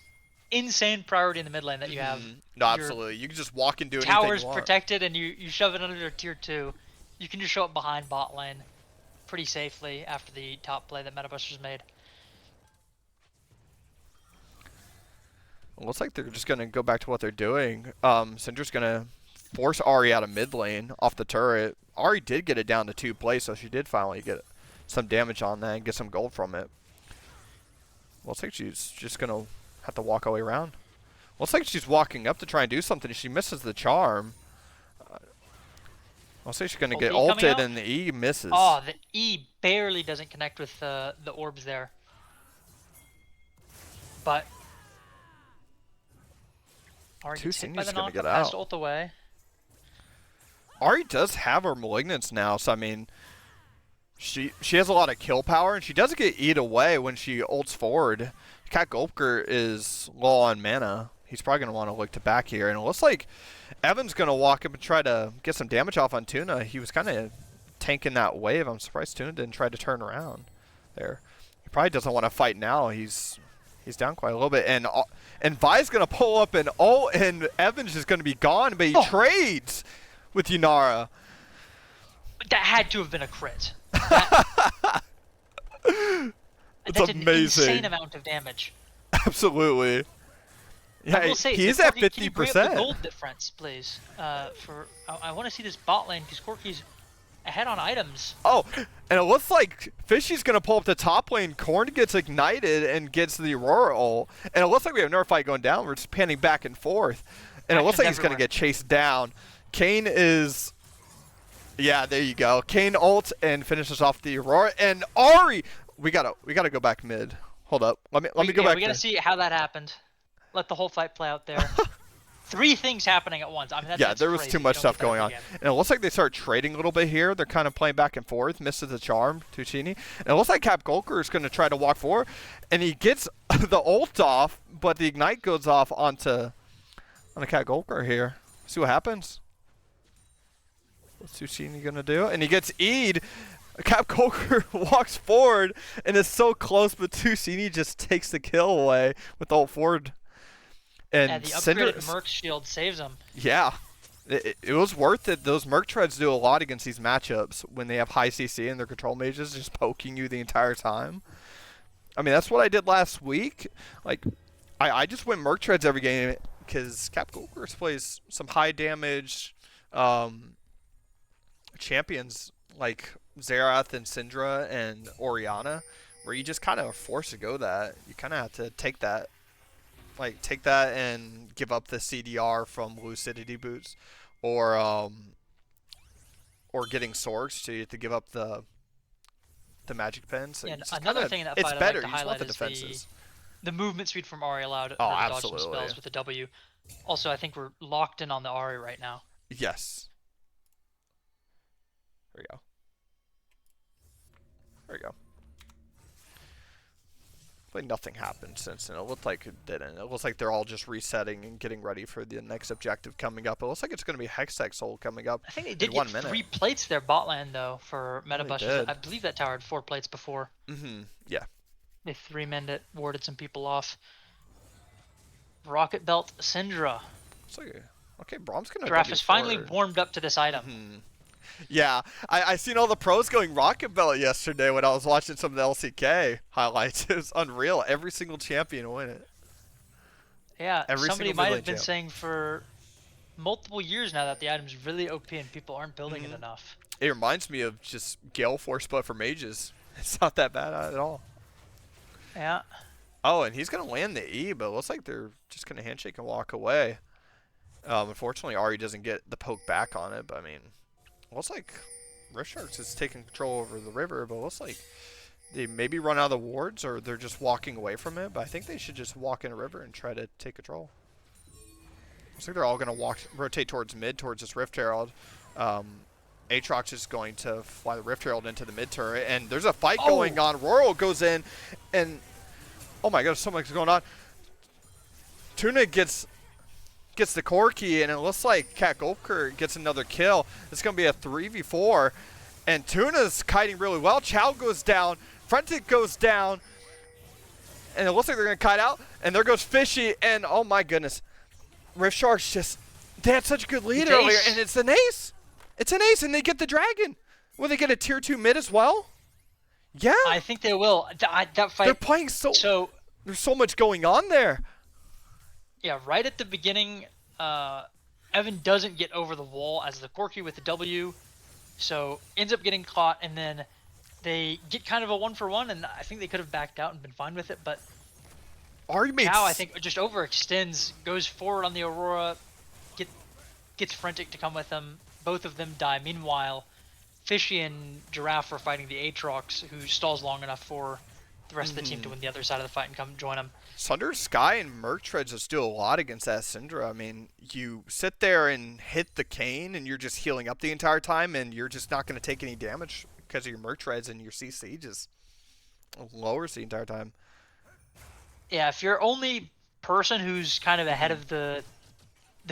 insane priority in the mid lane that you have. No, absolutely. You can just walk and do anything Tower's you want. protected, and you shove it under tier 2. You can just show up behind bot lane pretty safely after the top play that Metabusters made. It looks like they're just going to go back to what they're doing. Syndra's going to force Ari out of mid lane off the turret. Ari did get it down to 2 plays, so she did finally get some damage on that and get some gold from it. Looks like she's just going to have to walk all the way around. Looks like she's walking up to try and do something. She misses the charm. Looks like she's going to get ulted, and the E misses. Oh, the E barely doesn't connect with the orbs there. But Ari gets hit by the knock, fast ult away. Ari does have her Malignance now, so I mean, she has a lot of kill power, and she does get eat away when she ults forward. Cat Goldkert is low on mana. He's probably going to want to look to back here, and it looks like Evan's going to walk up and try to get some damage off on Tuna. He was kind of tanking that wave. I'm surprised Tuna didn't try to turn around there. He probably doesn't want to fight now. He's down quite a little bit, and Vi's going to pull up an ult, and Evan's just going to be gone, but he trades with Yunara. That had to have been a crit. That's amazing. An insane amount of damage. Absolutely. Yeah, he's at 50%. Can you bring up the gold difference, please? I want to see this bot lane because Corki's ahead on items. Oh, and it looks like Fishy's going to pull up the top lane. Korn gets ignited and gets the Aurora ult. And it looks like we have another fight going down. We're just panning back and forth. And it looks like he's going to get chased down. Kane is... Yeah, there you go. Kane ults and finishes off the Aurora. And Ari... We gotta go back mid. Hold up. Let me go back. We gotta see how that happened. Let the whole fight play out there. 3 things happening at once. I mean, Yeah, that's there was crazy. too You much don't stuff get that going every on. game. And it looks like they start trading a little bit here. They're kind of playing back and forth. Misses the charm, Tuccini. And it looks like Cap Golker is going to try to walk forward. And he gets the ult off, but the Ignite goes off on a Cap Golker here. See what happens. What's Tuccini going to do? And he gets E'd. Cap Golker walks forward and is so close, but Tuccini just takes the kill away with the ult forward. And The Cinder, upgraded Merc shield saves him. yeah. It was worth it. Those Merc Treads do a lot against these matchups when they have high CC and their control mages just poking you the entire time. I mean, that's what I did last week. Like, I just went Merc Treads every game because Cap Golker plays some high damage champions like Xerath and Syndra and Orianna, where you just kind of are forced to go that. You kind of have to take that. Like, take that and give up the CDR from Lucidity Boots, or getting Swords, so you have to give up the magic pen. So And another thing in that it's fight better. I'd like You to just want highlight the is defenses. the movement speed from Ahri allowed her to Oh, dodge some absolutely. spells with the W. Also, I think we're locked in on the Ahri right now. Yes. There you go. There you go. Like nothing happened since, and it looked like it didn't. It looks like they're all just resetting and getting ready for the next objective coming up. It looks like it's going to be Hextech Soul coming up. I think they did in get 1 minute. 3 plates there bot lane though for they Metabusters. did. I believe that tower had 4 plates before. Yeah. They 3-manned it, warded some people off. Rocket Belt Syndra. It's like, okay, Braum's going to Giraffe is finally warmed up to this item. Yeah, I seen all the pros going Rocket Belt yesterday when I was watching some of the LCK highlights. It was unreal. Every single champion win it. Yeah, Every somebody single might mid have been lane champ. saying for multiple years now that the item's really OP and people aren't building it enough. It reminds me of just Gale Force, but for mages. It's not that bad at all. Yeah. Oh, and he's going to land the E, but it looks like they're just going to handshake and walk away. Unfortunately, Ahri doesn't get the poke back on it, but I mean, it looks like Rift Sharks is taking control over the river, but it looks like they maybe run out of the wards or they're just walking away from it, but I think they should just walk in a river and try to take control. Looks like they're all going to rotate towards mid, towards this Rift Herald. Aatrox is going to fly the Rift Herald into the mid turret, and there's a fight going on. Royal goes in, and oh my god, so much going on. Tuna gets the Corki, and it looks like Cat Golker gets another kill. It's going to be a 3v4, and Tuna's kiting really well. Chow goes down, Frentic goes down, and it looks like they're going to kite out, and there goes Fishy, and oh my goodness. Rift Sharks just, they had such a good lead earlier, and it's an ace. It's an ace, and they get the dragon. Will they get a tier 2 mid as well? Yeah. I think they will. That fight. They're playing so there's so much going on there. Yeah, right at the beginning, Evan doesn't get over the wall as the Corki with the W, so ends up getting caught, and then they get kind of a 1-for-1, and I think they could have backed out and been fine with it, but Chow, I think, just overextends, goes forward on the Aurora, gets Frentic to come with them. Both of them die. Meanwhile, Fishy and Giraffe are fighting the Aatrox, who stalls long enough for the rest of the team to win the other side of the fight and come join them. Sunder Sky and Merc Treads just do a lot against that Syndra. I mean, you sit there and hit the cane, and you're just healing up the entire time, and you're just not going to take any damage because of your Merc Treads, and your CC just lowers the entire time. Yeah, if your only person who's kind of ahead of the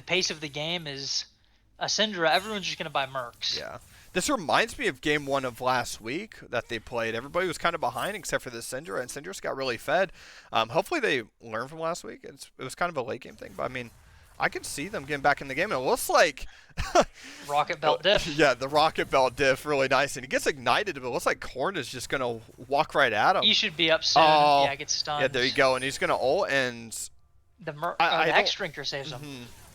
pace of the game is a Syndra, everyone's just going to buy Mercs. Yeah. This reminds me of game 1 of last week that they played. Everybody was kind of behind except for the Syndra, and Syndra's got really fed. Hopefully they learn from last week. It was kind of a late game thing, but I mean, I could see them getting back in the game. And it looks like Rocket Belt diff. Yeah, the Rocket Belt diff, really nice. And he gets ignited, but it looks like Korn is just going to walk right at him. He should be up soon. Oh, yeah, gets stunned. Yeah, there you go. And he's going to ult, and the Hex Drinker saves him.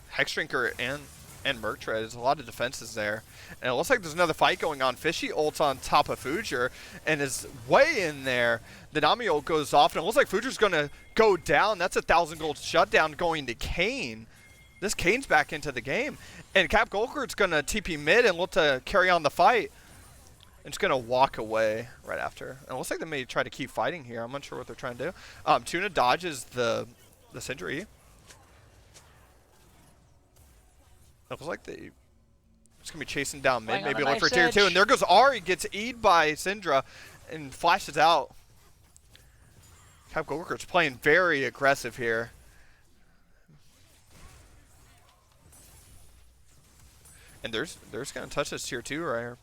Hex Drinker and Merc Tread. There's a lot of defenses there. And it looks like there's another fight going on. Fishy ults on top of Fujer and is way in there. The Nami ult goes off, and it looks like Fujer's going to go down. That's a 1,000 gold shutdown going to Kane. This Kane's back into the game. And Cap Golker's going to TP mid and look to carry on the fight. And it's going to walk away right after. And it looks like they may try to keep fighting here. I'm not sure what they're trying to do. Tuna dodges the Syndra E. looks like they it's gonna be chasing down mid, Playing on the maybe look for knife's tier 2, and edge. there goes Ari, gets E'd by Syndra, and flashes out. Cap Golker's playing very aggressive here. And they're just gonna touch this tier 2 right here.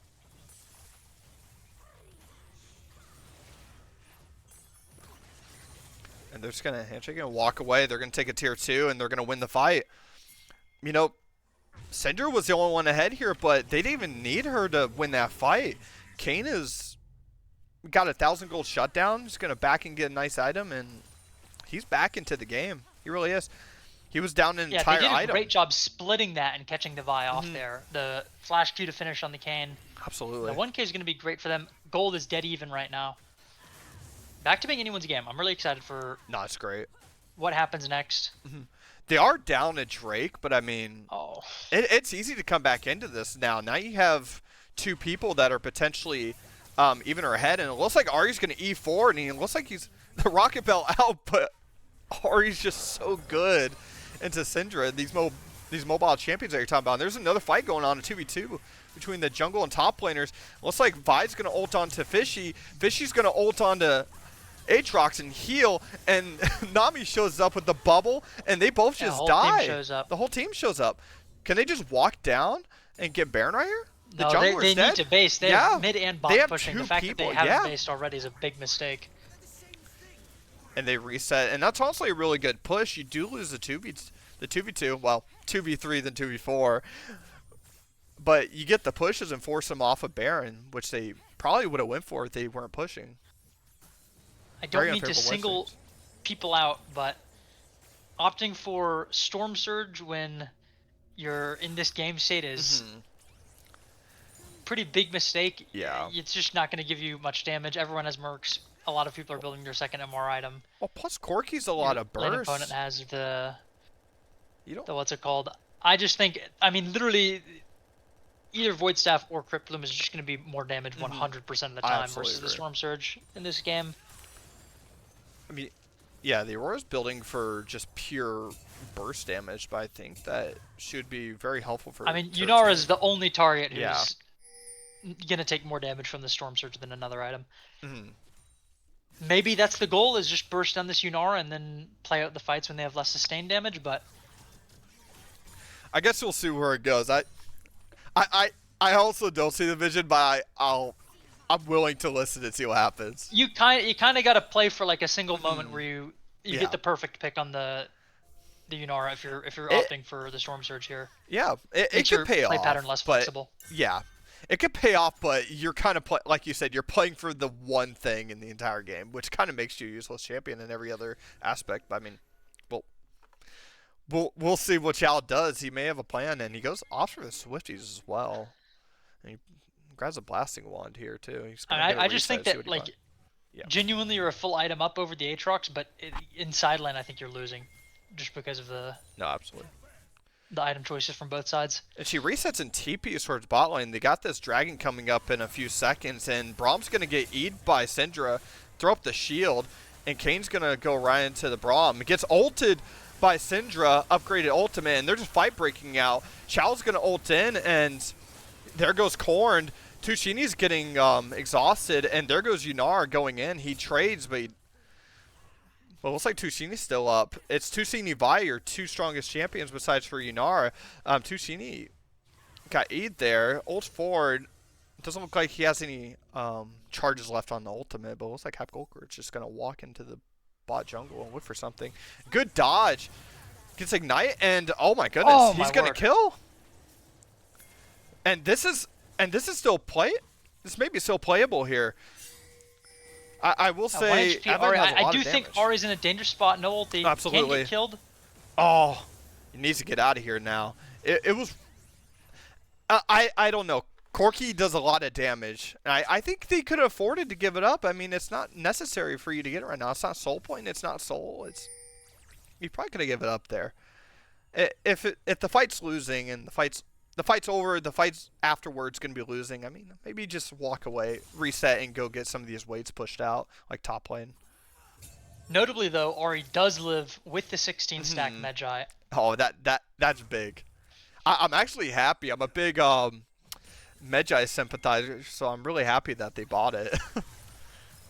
And they're just gonna handshake and walk away. They're gonna take a tier 2 and they're gonna win the fight. You know, Syndra was the only one ahead here, but they didn't even need her to win that fight. Kane has got 1,000 gold shutdown. He's gonna back and get a nice item, and he's back into the game. He really is. He was down an entire item. Yeah, they did a great job splitting that and catching the Vi off there. The flash Q to finish on the Kane. Absolutely. The 1K is going to be great for them. Gold is dead even right now. Back to being anyone's game. I'm really excited for it's great. what happens next. They are down a Drake, but I mean, Oh, it's easy to come back into this now. Now you have 2 people that are potentially even or ahead, and it looks like Ari's going to E4, and he looks like he's the Rocket Bell out, but Ari's just so good into Syndra. These mobile champions that you're talking about. And there's another fight going on, a 2v2 between the jungle and top laners. Looks like Vi's going to ult onto Fishy. Fishy's going to ult onto Aatrox and heal, and Nami shows up with the bubble, and they both just die. The whole team shows up. Can they just walk down and get Baron right here? No, they need to base. They have mid and bot pushing. The fact that they haven't based already is a big mistake. And they reset, and that's honestly a really good push. You do lose the 2v2, well, 2v3 then 2v4, but you get the pushes and force them off of Baron, which they probably would have went for if they weren't pushing. I don't mean to single people out, but opting for Storm Surge when you're in this game state is pretty big mistake. Yeah. It's just not going to give you much damage. Everyone has mercs. A lot of people are building their second MR item. Well, plus Corki's a lot of burst. Lane opponent has the what's it called? I just think, I mean, literally, either Void Staff or Crypt Bloom is just going to be more damage 100% of the time versus the Storm Surge in this game. I mean, yeah, the Aurora's building for just pure burst damage, but I think that should be very helpful for. I mean, Yunara is the only target who's going to take more damage from the Storm Surge than another item. Maybe that's the goal, is just burst down this Yunara and then play out the fights when they have less sustained damage, but I guess we'll see where it goes. I also don't see the vision, but I'm willing to listen and see what happens. You kind of got to play for like a single moment where you get the perfect pick on the Yunara if you're opting for the Storm Surge here. Yeah, it could pay off. Play pattern less flexible. Yeah. It could pay off, but you're kind of like you said, you're playing for the one thing in the entire game, which kind of makes you a useless champion in every other aspect. But I mean, we'll see what Chao does. He may have a plan, and he goes off for the Swifties as well. And he grabs a blasting wand here too. I just think that like genuinely you're a full item up over the Aatrox, but in side lane I think you're losing, just because of the absolutely. The item choices from both sides. And she resets in TP towards bot lane. They got this dragon coming up in a few seconds, and Braum's going to get E'd by Syndra, throw up the shield, and Kane's going to go right into the Braum. It gets ulted by Syndra, upgraded ultimate, and they're just fight breaking out. Chao's going to ult in, and there goes Korn. Tushini's getting exhausted, and there goes Yunar going in. He trades, but well, it looks like Tushini's still up. It's Tushini Vi, your 2 strongest champions besides for Yunar. Tushini got E'd there. Ult forward. It doesn't look like he has any charges left on the ultimate, but it looks like Hapgolker is just going to walk into the bot jungle and look for something. Good dodge. Gets Ignite, and oh my goodness, he's going to kill. And this is still this may be still playable here. I will say, I do think Ari's in a dangerous spot. No ulti. Absolutely. Can't get killed. Oh, he needs to get out of here now. It was. I don't know. Corki does a lot of damage. I think they could have afforded to give it up. I mean, it's not necessary for you to get it right now. It's not soul point. It's not soul. You probably could have given it up there. If the fight's losing and the fight's over, the fight's afterwards going to be losing, I mean, maybe just walk away, reset, and go get some of these weights pushed out, like top lane. Notably, though, Ari does live with the 16 stack Magi. Oh, that's big. I'm actually happy. I'm a big Magi sympathizer, so I'm really happy that they bought it.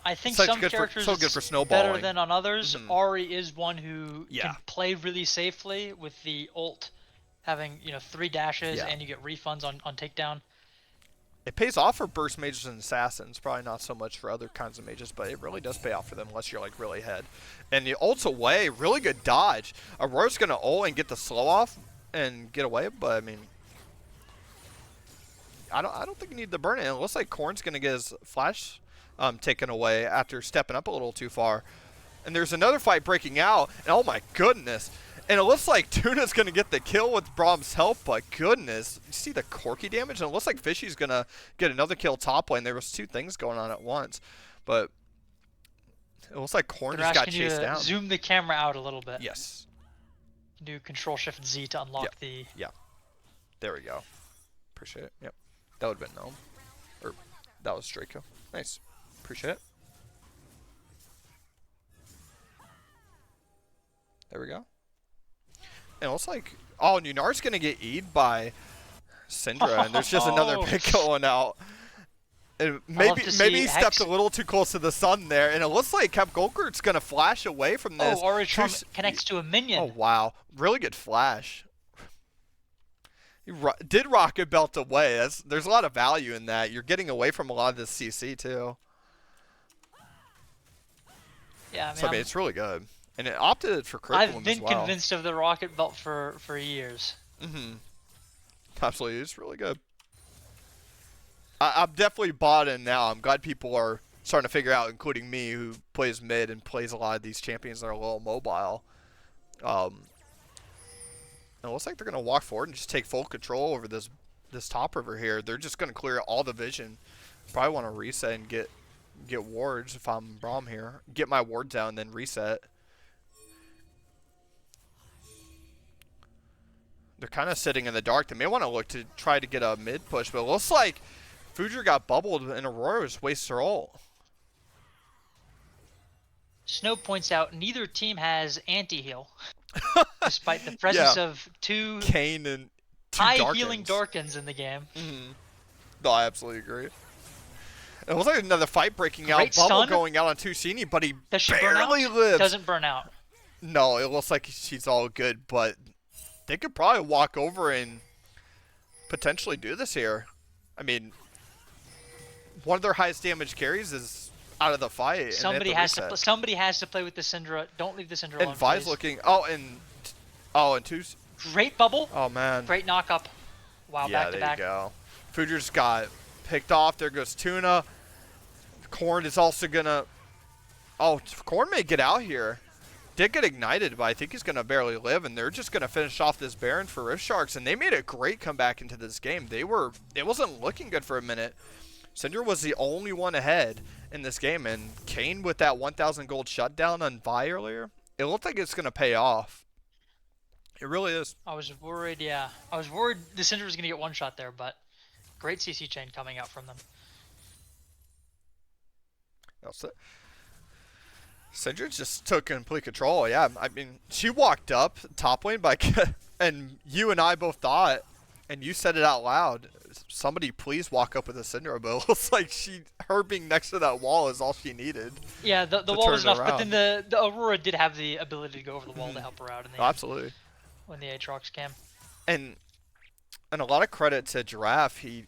I think Such some good for characters so good it's for better snowballing. than on others. Hmm. Ari is one who Yeah, can play really safely with the ult having, 3 dashes yeah. and you get refunds on takedown. It pays off for burst mages and assassins. Probably not so much for other kinds of mages, but it really does pay off for them unless you're like really ahead. And the ult's away, really good dodge. Aurora's gonna ult and get the slow off and get away, but I mean, I don't think you need the burn it. It looks like Korn's gonna get his flash taken away after stepping up a little too far. And there's another fight breaking out, and oh my goodness. And it looks like Tuna's going to get the kill with Brahm's help, but goodness. You see the Corky damage? And it looks like Fishy's going to get another kill top lane. There was two things going on at once. But it looks like Korn just got chased down. Zoom the camera out a little bit. Yes. Do Control-Shift-Z to unlock the... Yeah. There we go. Appreciate it. Yep. That would have been Gnome. Or that was Draco. Nice. Appreciate it. There we go. And it looks like, oh, Nunar's going to get E'd by Syndra, and there's just another pick going out. And maybe he stepped a little too close to the sun there, and it looks like Cap Golkert's going to flash away from this. Oh, Orange connects to a minion. Oh, wow. Really good flash. He did rocket belt away. There's a lot of value in that. You're getting away from a lot of this CC, too. Yeah, I mean it's really good. And it opted for critical I've been as well. convinced of the rocket belt for years. Mm-hmm. Absolutely, it's really good. I'm definitely bought in now. I'm glad people are starting to figure out, including me, who plays mid and plays a lot of these champions that are a little mobile. And it looks like they're going to walk forward and just take full control over this top river here. They're just going to clear all the vision. Probably want to reset and get wards if I'm Braum here. Get my ward down, then reset. They're kind of sitting in the dark. They may want to look to try to get a mid push, but it looks like Fujer got bubbled and Aurora just wastes her ult. Snow points out neither team has anti-heal, despite the presence of two Kayn and two high-healing Darkins in the game. Mm-hmm. No, I absolutely agree. It looks like another fight breaking out. Bubble stun. going out on Tusini, but he Does she barely burn out? lives. Doesn't burn out. No, it looks like she's all good, but they could probably walk over and potentially do this here. I mean, one of their highest damage carries is out of the fight. Somebody has to play with the Syndra. Don't leave the Syndra alone. And Vi's please. looking. And Tus. Great bubble. Oh man. Great knock up. Wow, yeah, back to back. There you go. Fujer's got picked off. There goes Tuna. Korn is also gonna. Oh, Korn may get out here. Did get ignited, but I think he's gonna barely live, and they're just gonna finish off this Baron for Rift Sharks, and they made a great comeback into this game. It wasn't looking good for a minute. Syndra was the only one ahead in this game, and Kayn with that 1,000 gold shutdown on Vi earlier, it looked like it's gonna pay off. It really is. I was worried, yeah. I was worried the Syndra was gonna get one shot there, but great CC chain coming out from them. That's it. Syndra just took complete control. Yeah, I mean, she walked up top lane, and you and I both thought, and you said it out loud, somebody please walk up with a Syndra, but it looks like her being next to that wall is all she needed. Yeah, the wall was enough, but then the Aurora did have the ability to go over the wall to help her out in the end, absolutely. When the Aatrox came. And a lot of credit to Giraffe. He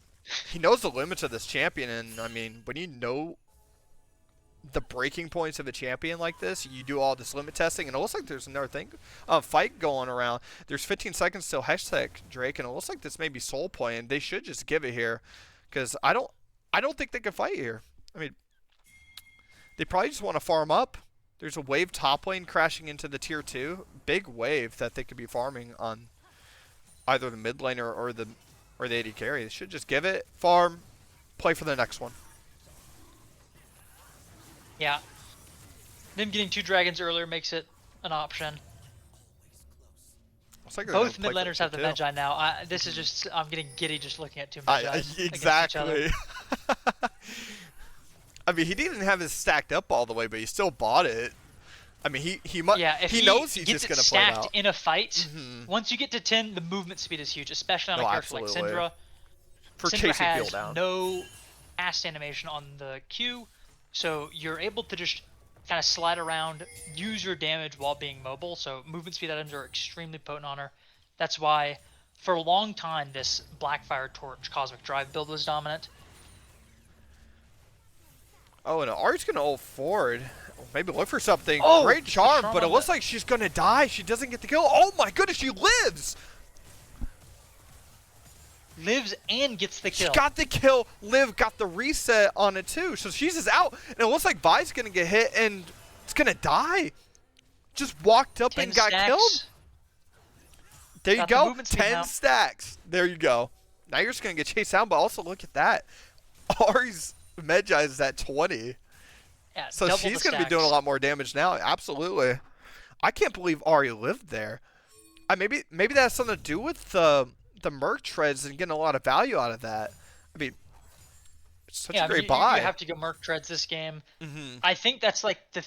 knows the limits of this champion, and I mean, when you know the breaking points of a champion like this, you do all this limit testing, and it looks like there's another fight going around. There's 15 seconds till hashtag Drake, and it looks like this may be soul play, and they should just give it here, because I don't think they can fight here. I mean, they probably just want to farm up. There's a wave top lane crashing into the tier 2, big wave that they could be farming on either the mid lane or the AD carry. They should just give it, farm, play for the next one. Yeah. Them getting 2 dragons earlier makes it an option. Like both mid laners have the Magi now. This is just, I'm getting giddy just looking at 2 Magi. Exactly. I mean, he didn't have his stacked up all the way, but he still bought it. I mean, Yeah, if he knows he's gets just it gonna play it stacked out. in a fight, Mm-hmm. once you get to 10, the movement speed is huge, especially on a No, character like absolutely. Syndra. For Syndra chasing people has down. no cast animation on the Q, so you're able to just kind of slide around, use your damage while being mobile. So movement speed items are extremely potent on her. That's why, for a long time, this Blackfire Torch Cosmic Drive build was dominant. Oh, and Ari's gonna ult forward. Maybe look for something. Oh, Great gets the charm, charm but it on looks the like she's gonna die. She doesn't get the kill. Oh my goodness, she lives! lives and gets the She kill. got the kill. Liv got the reset on it too. So she's just out. And it looks like Vi's gonna get hit and it's gonna die. Just walked up 10 and got stacks. killed. There you Got the go. movement speed 10 now. stacks. There you go. Now you're just gonna get chased down, but also look at that. Ari's Medjai is at 20. Yeah, So double she's the going to be doing a stacks. lot more damage now. Absolutely. I can't believe Ari lived there. Maybe that has something to do with the Merc treads and getting a lot of value out of that. I mean, it's such a great buy. You have to go Merc treads this game. Mm-hmm. I think that's like the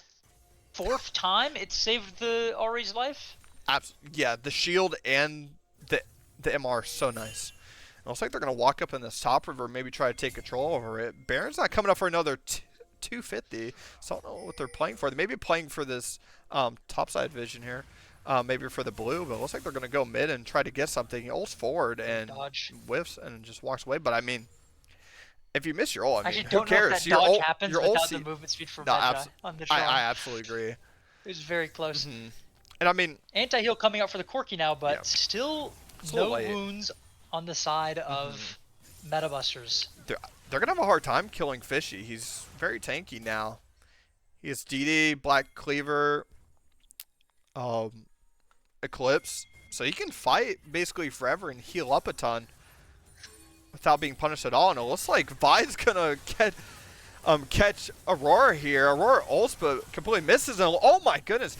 4th time it saved the Ari's life. Yeah, the shield and the MR are so nice. It looks like they're going to walk up in this top river, maybe try to take control over it. Baron's not coming up for another 250, so I don't know what they're playing for. They may be playing for this topside vision here, maybe for the blue, but it looks like they're going to go mid and try to get something. He ults forward and Dodge. whiffs and just walks away. But I mean, if you miss your ult, I mean, Actually, who don't know cares? if that dodge happens your without ult the movement speed for no, Medjai on the charm. I absolutely agree. It was very close. Mm-hmm. And I mean, Anti-heal coming out for the Corki now, but Yeah. still It's a no little late. wounds on the side of Metabusters. they're going to have a hard time killing Fishy. He's very tanky now. He has DD, Black Cleaver, Eclipse. So he can fight basically forever and heal up a ton without being punished at all. And it looks like Vi's going to catch Aurora here. Aurora ults but completely misses. And oh my goodness.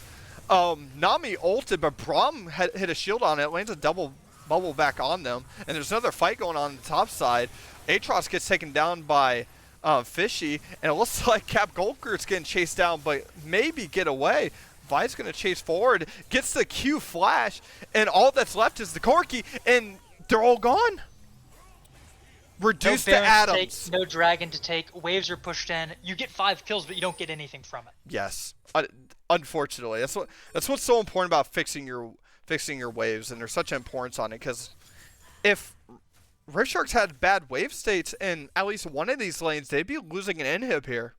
Nami ulted, but Braum hit a shield on it. Lands a double bubble back on them. And there's another fight going on the top side. Atros gets taken down by Fishy. And it looks like Cap Golker's getting chased down, but maybe get away. Vi's going to chase forward, gets the Q flash, and all that's left is the Corki, and they're all gone. Reduced No to Baron to atoms. take, no Dragon to take. Waves are pushed in. You get 5 kills, but you don't get anything from it. Yes, unfortunately, that's what's so important about fixing your waves, and there's such importance on it, because if Rift Sharks had bad wave states in at least one of these lanes, they'd be losing an inhib here.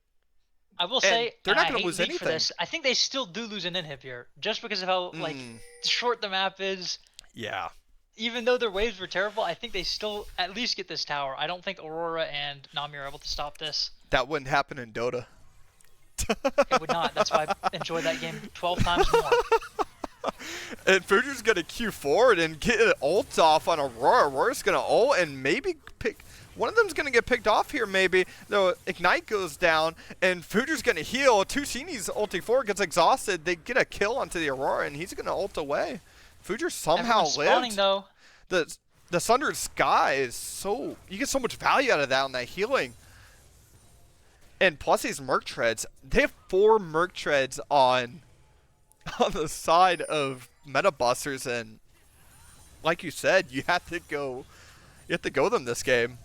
I will say, they're not going to lose For anything. this, I think they still do lose an inhib here, just because of how like short the map is. Yeah. Even though their waves were terrible, I think they still at least get this tower. I don't think Aurora and Nami are able to stop this. That wouldn't happen in Dota. It would not. That's why I enjoyed that game 12 times more. And Fuju's going to Q forward and get an ult off on Aurora. Aurora's going to ult and maybe pick... One of them's going to get picked off here, maybe. Though Ignite goes down, and Fuju's going to heal. Tusini's ulting forward, gets exhausted. They get a kill onto the Aurora, and he's going to ult away. Fuju somehow Everyone's spawning, lived. though. The Sundered Sky is so... You get so much value out of that on that healing. And plus these Merc Treads. They have 4 Merc Treads on the side of Metabusters, and like you said, you have to go them this game.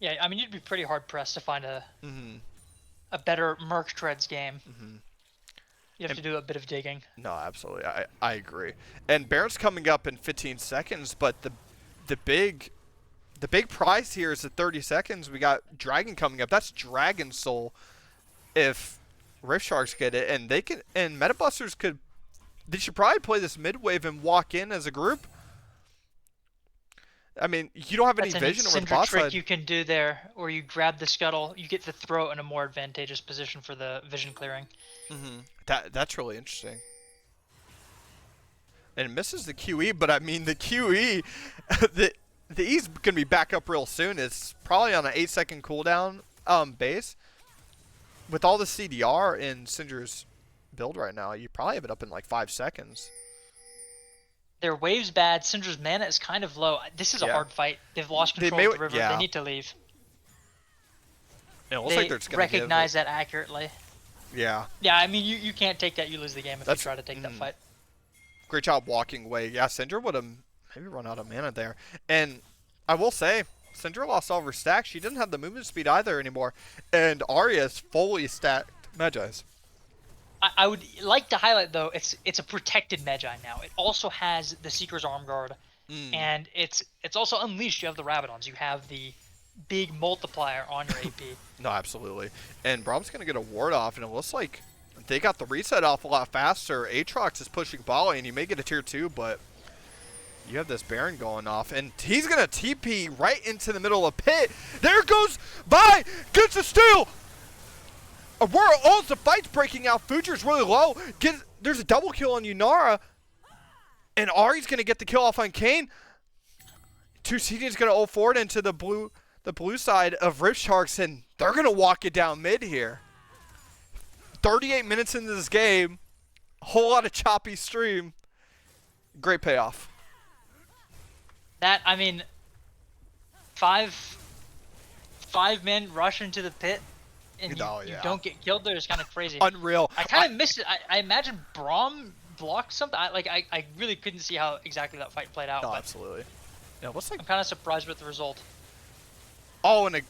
Yeah, I mean, you'd be pretty hard-pressed to find a better Merc Treads game. You have to do a bit of digging. No, absolutely. I agree. And Baron's coming up in 15 seconds, but the big prize here is at 30 seconds. We got Dragon coming up. That's Dragon Soul if Rift Sharks get it, and they can, and Metabusters could. They should probably play this mid wave and walk in as a group. I mean, you don't have any vision over the Syndra bot trick side. you can do there, where you grab the scuttle, you get to throw it in a more advantageous position for the vision clearing. That's really interesting. And it misses the QE, but I mean the QE, the E's gonna be back up real soon. It's probably on an 8-second cooldown base. With all the CDR in Syndra's build right now, you probably have it up in like 5 seconds. Their wave's bad. Syndra's mana is kind of low. This is a hard fight. They've lost control of the river. They need to leave. It looks like They they're just gonna give it. recognize that accurately. Yeah, Yeah, I mean, you can't take that. You lose the game if you that's try to take that fight. great job walking away. Yeah, Syndra would have maybe run out of mana there. And I will say, Syndra lost all of her stacks. She didn't have the movement speed either anymore. And Arya's fully stacked Magi's. I would like to highlight though, it's a protected Magi now. It also has the Seeker's Arm Guard, Mm. and it's also unleashed. You have the Rabadons. You have the big multiplier on your AP. No, absolutely. And Brom's going to get a ward off, and it looks like they got the reset off a lot faster. Aatrox is pushing Bali, and you may get a tier 2, but you have this Baron going off, and he's going to TP right into the middle of pit. There goes by, gets a steal. Aurora ults, the fight's breaking out. Future's really low. There's a double kill on Yunara, and Ari's going to get the kill off on Kayn. Tusini's going to ult forward into the blue side of Rift Sharks, and they're going to walk it down mid here. 38 minutes into this game, a whole lot of choppy stream. Great payoff. That, I mean, five men rush into the pit and you don't get killed there is kind of crazy. Unreal. I kind of missed it. I imagine Braum blocked something. I really couldn't see how exactly that fight played out. No, but absolutely. Yeah, looks like. I'm kind of surprised with the result. Oh, and a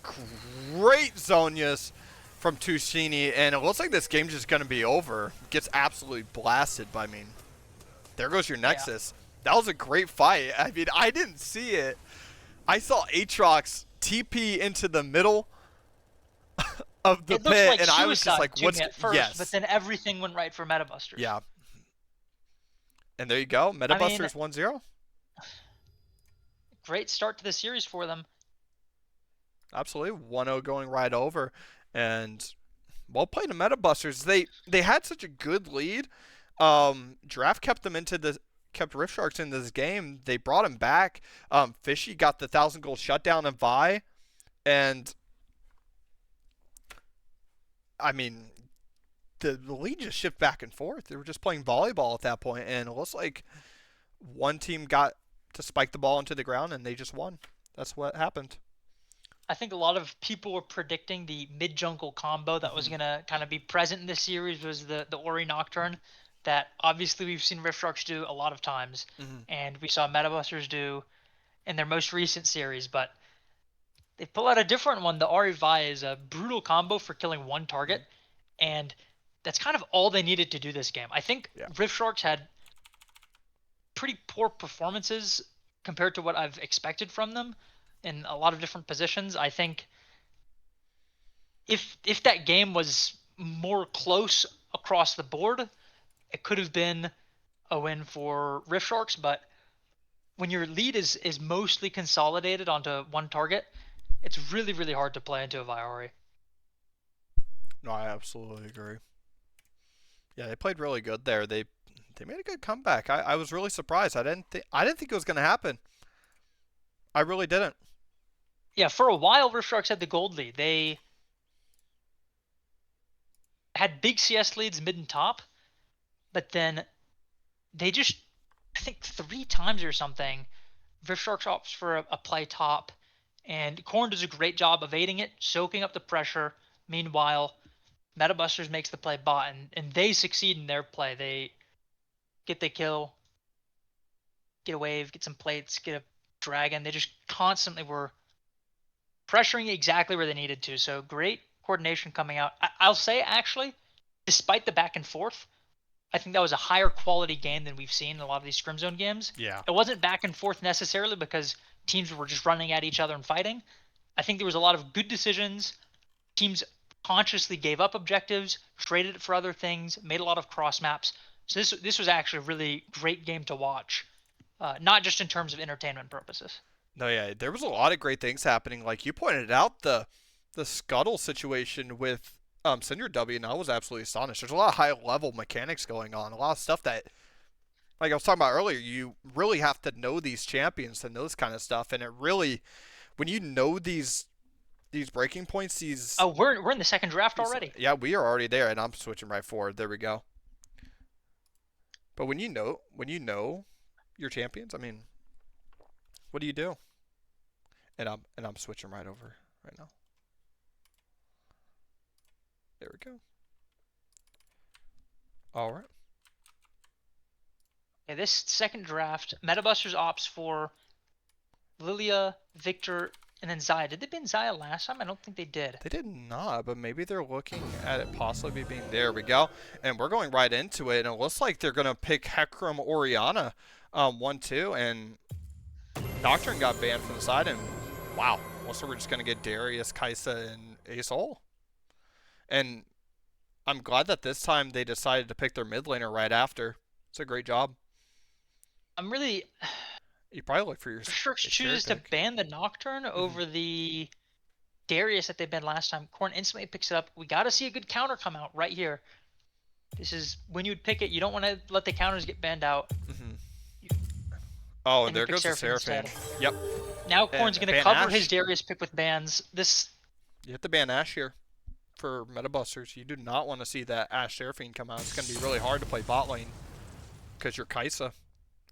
great Zonius from Tusini, and it looks like this game's just going to be over. Gets absolutely blasted by me. There goes your Nexus. Yeah. That was a great fight. I mean, I didn't see it. I saw Aatrox TP into the middle of the pit, like and I was just like, "What's?" At first, yes. But then everything went right for Metabusters. Yeah. And there you go. Metabusters 1-0. Great start to the series for them. Absolutely. 1-0 going right over. And well played to Metabusters. They had such a good lead. Draft kept Rift Sharks in this game. They brought him back. Fishy got the 1,000 gold shutdown of Vi. And I mean, the lead just shifted back and forth. They were just playing volleyball at that point, and it looks like one team got to spike the ball into the ground, and they just won. That's what happened. I think a lot of people were predicting the mid-jungle combo that was going to kind of be present in this series was the Ori Nocturne that obviously we've seen Rift Sharks do a lot of times, and we saw Metabusters do in their most recent series, but they pull out a different one. The Ori Vi is a brutal combo for killing one target, and that's kind of all they needed to do this game. I think Rift Sharks had pretty poor performances compared to what I've expected from them in a lot of different positions. I think if that game was more close across the board, it could have been a win for Rift Sharks, but when your lead is mostly consolidated onto one target, it's really, really hard to play into a Viori. No, I absolutely agree. Yeah, they played really good there. They made a good comeback. I was really surprised. I didn't think it was going to happen. I really didn't. Yeah, for a while, Rift Sharks had the gold lead. They had big CS leads mid and top, but then they just, I think 3 times or something, Rift Sharks opts for a play top, and Korn does a great job evading it, soaking up the pressure. Meanwhile, Metabusters makes the play bot, and they succeed in their play. They get the kill, get a wave, get some plates, get a dragon. They just constantly were pressuring exactly where they needed to. So great coordination coming out. I'll say, actually, despite the back and forth, I think that was a higher quality game than we've seen in a lot of these Scrim Zone games. Yeah. It wasn't back and forth necessarily because teams were just running at each other and fighting. I think there was a lot of good decisions. Teams consciously gave up objectives, traded it for other things, made a lot of cross maps. So this was actually a really great game to watch, not just in terms of entertainment purposes. No, yeah, there was a lot of great things happening. Like you pointed out, the scuttle situation with Senior W, and I was absolutely astonished. There's a lot of high level mechanics going on, a lot of stuff that, like I was talking about earlier, you really have to know these champions to know this kind of stuff, and it really, when you know these breaking points, these. Oh, we're in the second draft already. Yeah, we are already there, and I'm switching right forward. There we go. But when you know your champions, I mean, what do you do? And I'm switching right over right now. There we go. All right. Okay, this second draft, Metabusters opts for Lilia, Victor, and then Zaya. Did they ban Zaya last time? I don't think they did. They did not, but maybe they're looking at it possibly being. There we go. And we're going right into it. And it looks like they're going to pick Hecarim Oriana 1-2. And Doctrine got banned from the side. And wow. Looks like we're just going to get Darius, Kaisa, and Ace And I'm glad that this time they decided to pick their mid laner right after. It's a great job. I'm really. You probably look for your Strix chooses to pick. ban the Nocturne over the Darius that they banned last time. Corn instantly picks it up. We got to see a good counter come out right here. This is when you would pick it. You don't want to let the counters get banned out. Oh, and there goes the Seraphine. Yep. Now Corn's going to cover his Darius pick with bans. You have to ban Ashe here for Metabusters. You do not want to see that Ashe Seraphine come out. It's going to be really hard to play bot lane because you're Kaisa.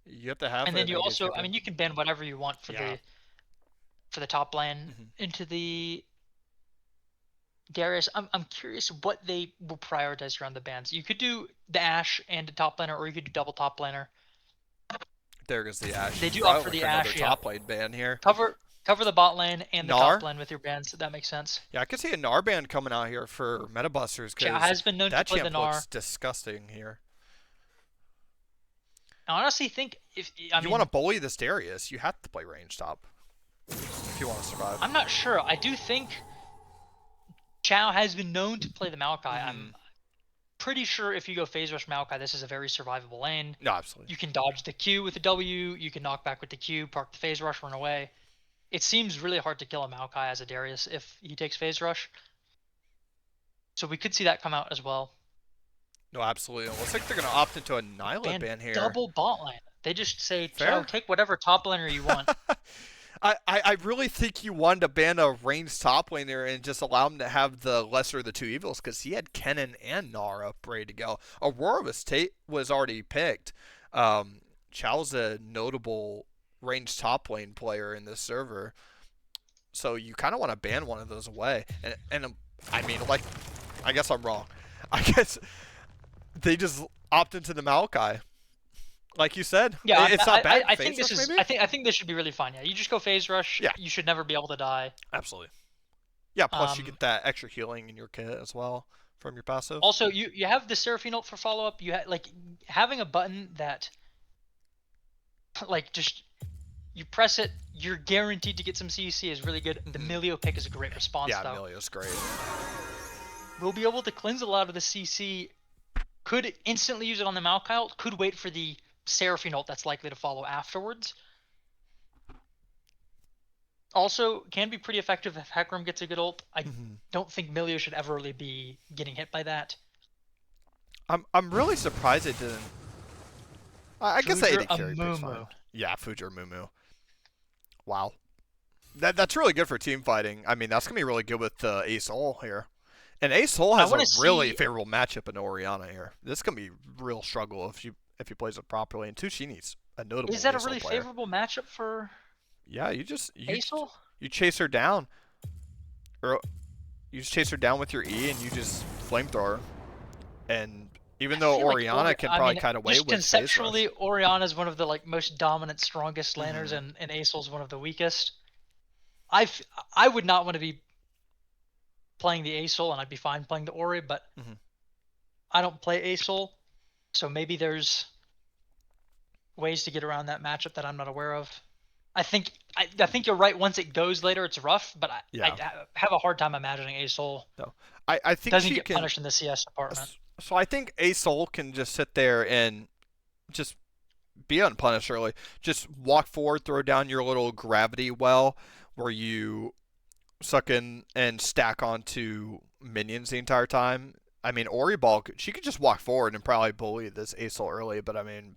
You have to have. And then you also, I mean, you can ban whatever you want for the top lane into the Darius. I'm curious what they will prioritize around the bans. You could do the Ashe and the top laner, or you could do double top laner. There goes the Ashe. They do opt for the Ashe. Top lane ban here. Cover the bot lane and the top lane with your bans. That makes sense. Yeah, I could see a Gnar ban coming out here for Metabusters because has been known to play the Gnar. Looks disgusting here. I honestly think if you want to bully this Darius, you have to play range top if you want to survive. I'm not sure. I do think Chow has been known to play the Maokai. I'm pretty sure if you go phase rush Maokai, this is a very survivable lane. No, absolutely. You can dodge the Q with the W. You can knock back with the Q, park the phase rush, run away. It seems really hard to kill a Maokai as a Darius if he takes phase rush. So we could see that come out as well. No, absolutely. It looks like they're going to opt into a Nyla ban here. Double bot lane. They just say, Chow, take whatever top laner you want. I really think you wanted to ban a ranged top laner and just allow him to have the lesser of the two evils because he had Kennen and Gnar up ready to go. Aurora was already picked. Chow's a notable ranged top lane player in this server. So you kind of want to ban one of those away. And I mean, like, I guess I'm wrong. I guess they just opt into the Maokai. Like you said, yeah, it's not bad. I think this is. I think this should be really fun. Yeah, you just go phase rush. Yeah, you should never be able to die. Absolutely. Yeah. Plus, you get that extra healing in your kit as well from your passive. Also, you have the Seraphine ult for follow up. You like having a button that, like, just you press it, you're guaranteed to get some CC is really good. And the Milio pick is a great response. Yeah, Milio's great. We'll be able to cleanse a lot of the CC. Could instantly use it on the Maokai ult. Could wait for the Seraphine ult that's likely to follow afterwards. Also, can be pretty effective if Hecarim gets a good ult. I don't think Milio should ever really be getting hit by that. I'm really surprised it didn't. I guess the AD carry pick's fine. Mumu. Yeah, Fujer Mumu. Wow. That's really good for team fighting. I mean, that's going to be really good with Ace Ol here. And Ace Ol has a really favorable matchup in Oriana here. This is going to be a real struggle if he plays it properly. And two, she needs a notable Is that Ace a really player. favorable matchup for Yeah, you Ace Ol? You chase her down. Or you just chase her down with your E and you just flamethrower her. And even though Oriana can probably kind of wait with conceptually, Oriana is one of the most dominant, strongest laners, and Ace Ol's one of the weakest. I would not want to be playing the Ace Ol, and I'd be fine playing the Ori, but I don't play Ace Ol, so maybe there's ways to get around that matchup that I'm not aware of. I think you're right. Once it goes later, it's rough, but I have a hard time imagining Ace Ol. No, I think doesn't get punished in the CS department. So I think Ace Ol can just sit there and just be unpunished early. Just walk forward, throw down your little gravity well where you suck in and stack onto minions the entire time. I mean, Ori Ball, she could just walk forward and probably bully this Ace Ol early, but I mean,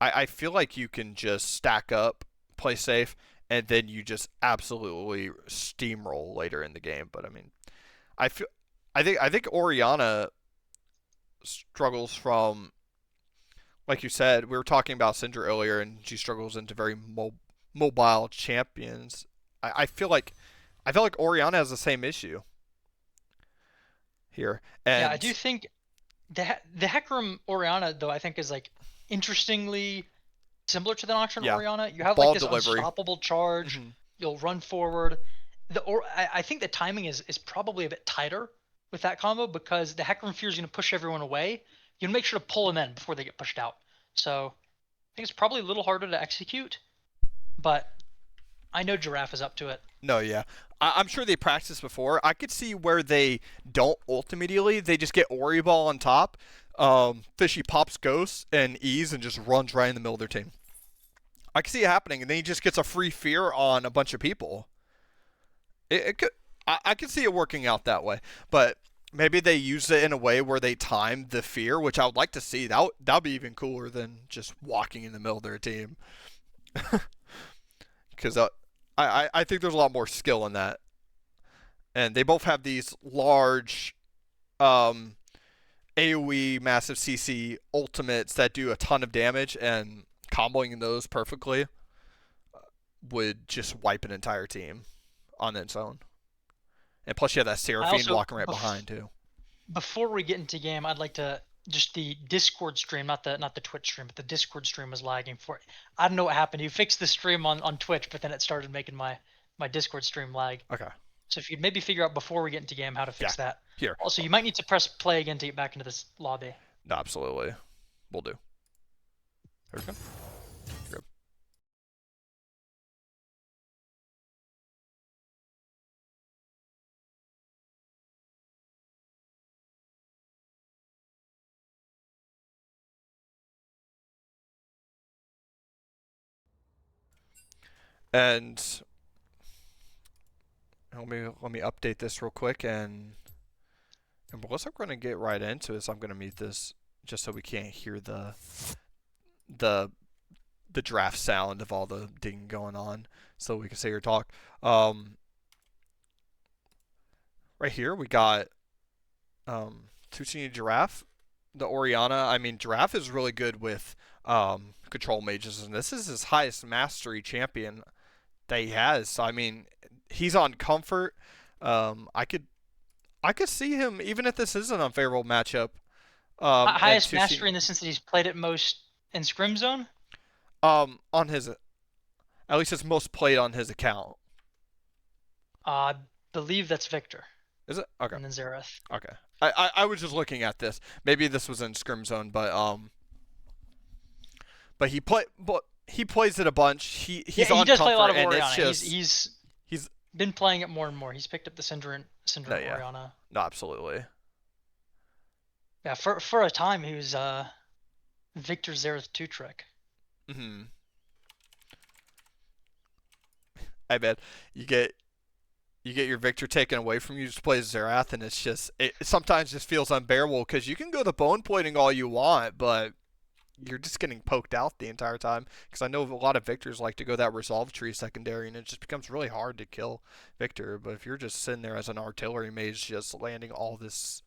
I feel like you can just stack up, play safe, and then you just absolutely steamroll later in the game. But I mean, I think Oriana struggles from, like you said, we were talking about Syndra earlier, and she struggles into very mobile champions. I feel like Oriana has the same issue. here. Yeah, I And do think the Hecarim Oriana though I think is like interestingly similar to the Nocturne yeah, Oriana. You have like ball this delivery. unstoppable charge. Hmm. You'll run forward. I think the timing is probably a bit tighter with that combo because the Hecarim Fear is going to push everyone away. You make sure to pull them in before they get pushed out. So I think it's probably a little harder to execute, but I know Giraffe is up to it. No, yeah. I'm sure they practiced before. I could see where they don't ult immediately. They just get Ori Ball on top. Fishy pops Ghost and Ease and just runs right in the middle of their team. I can see it happening, and then he just gets a free fear on a bunch of people. It could. I could see it working out that way, but maybe they use it in a way where they time the fear, which I would like to see. That'd be even cooler than just walking in the middle of their team. Because I think there's a lot more skill in that, and they both have these large um, AOE massive CC ultimates that do a ton of damage, and comboing those perfectly would just wipe an entire team on its own. And plus, you have that I Seraphine also walking right behind too. before we get into game, I'd like to just the Discord stream, not the Twitch stream, but the Discord stream was lagging for. I don't know what happened. You fixed the stream on Twitch, but then it started making my Discord stream lag. Okay. So if you'd maybe figure out before we get into game how to Yeah. fix that. Here. Also, you might need to press play again to get back into this lobby. No, absolutely. We'll do. Here we go. Here we go. And let me update this real quick, and because I'm going to get right into it, so I'm going to mute this just so we can't hear the the draft sound of all the ding going on, so we can say your talk. Right here we got Tucini Giraffe, the Oriana. I mean, Giraffe is really good with control mages, and this is his highest mastery champion that he has. So I mean, he's on comfort. I could see him even if this is an unfavorable matchup. And Highest Tucini mastery in the sense that he's played it most in Scrim Zone. on his at least it's most played on his account. I believe that's Victor, Is it? Okay. and then Xerath. Okay. I was just looking at this. Maybe this was in Scrim Zone, but he plays it a bunch. He's Yeah, he on does play a lot comfort, of and it's Oriana. just He's he's been playing it more and more. He's picked up the Syndrome no, yeah, Oriana. no, absolutely. Yeah, for a time he was Victor Xerath 2 trick. Hmm. I bet you get your Victor taken away from you, just play Xerath, and it sometimes just feels unbearable because you can go the bone plating all you want, but you're just getting poked out the entire time. Because I know a lot of Victors like to go that resolve tree secondary, and it just becomes really hard to kill Victor. But if you're just sitting there as an artillery mage, just landing all these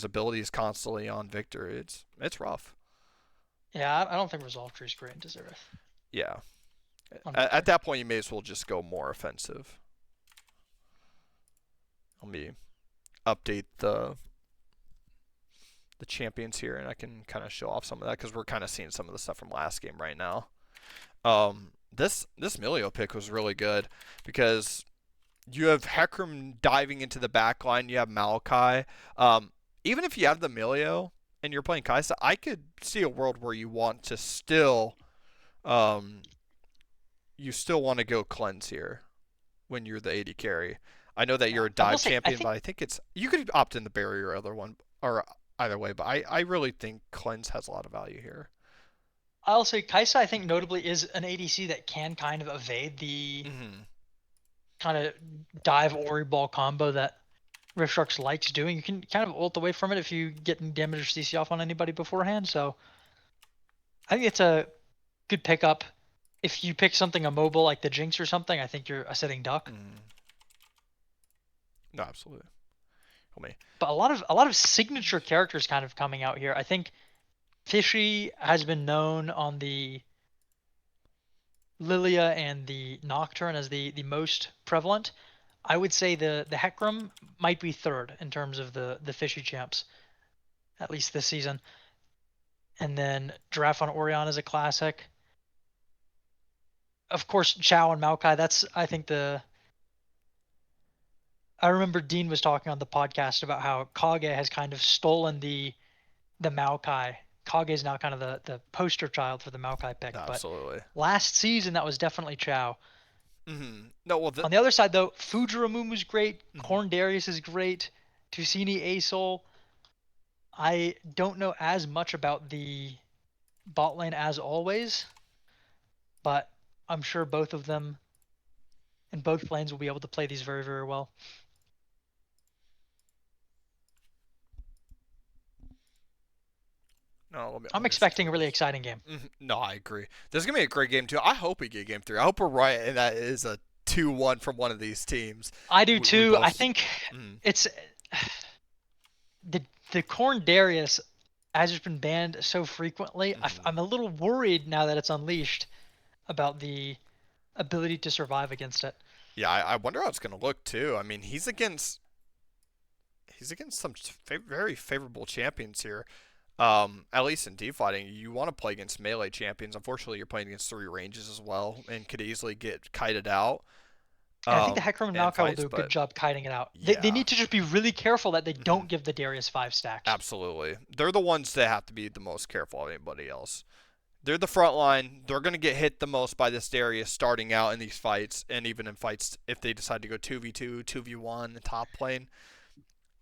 abilities constantly on Victor, it's rough. Yeah, I don't think Resolve Tree is great into Xerath. Yeah. On At Victor. that point, you may as well just go more offensive. Let me update the champions here, and I can kind of show off some of that because we're kind of seeing some of the stuff from last game right now. This Milio pick was really good because you have Hecarim diving into the back line. You have Malachi. Even if you have the Milio and you're playing Kaisa, I could see a world where um, you still want to go cleanse here when you're the AD carry. I know that Yeah, you're a I will dive say I champion, but think I think you could opt in the barrier or other one or either way. But I really think cleanse has a lot of value here. I'll say Kaisa I think notably is an ADC that can kind of evade the Hmm. kind of dive Ori ball combo that Rift Sharks likes doing. You can kind of ult away from it if you get damage or CC off on anybody beforehand. So I think it's a good pickup. If you pick something immobile like the Jinx or something, I think you're a sitting duck. Mm. No, absolutely. Hold me. But a lot of signature characters kind of coming out here. I think Fishy has been known on the Lilia and the Nocturne as the most prevalent. I would say the Hecarim might be third in terms of the fishy champs, at least this season. And then Giraffe on Orion is a classic. Of course, Chow and Maokai. That's I think the. I remember Dean was talking on the podcast about how Kage has kind of stolen the Maokai. Kage is now kind of the poster child for the Maokai pick, but Absolutely. last season that was definitely Chow. No, well, On the other side, though, Fujiramu's great. mhm. Corn Darius is great. Tusini Asol. I don't know as much about the bot lane as always, but I'm sure both of them in both lanes will be able to play these very, very well. No, I'm let me see expecting a through really this. exciting game. No, I agree. This is gonna be a great game too. I hope we get game 3. I hope we're right, and that is a 2-1 from one of these teams. I do We too. I both. think Mm, it's the Corn Darius has just been banned so frequently. mhm. I'm a little worried now that it's unleashed about the ability to survive against it. Yeah, I wonder how it's gonna look too. I mean, he's against some very favorable champions here. At least in deep fighting, you want to play against melee champions. Unfortunately, you're playing against 3 ranges as well, and could easily get kited out. And I think the Hecarim and In Maokai will fights, do a good but job kiting it out. They yeah, need to just be really careful that they hmm don't give the Darius 5 stacks. absolutely, they're the ones that have to be the most careful of anybody else. They're the front line. They're going to get hit the most by this Darius starting out in these fights, and even in fights if they decide to go 2v2, 2v1, top lane.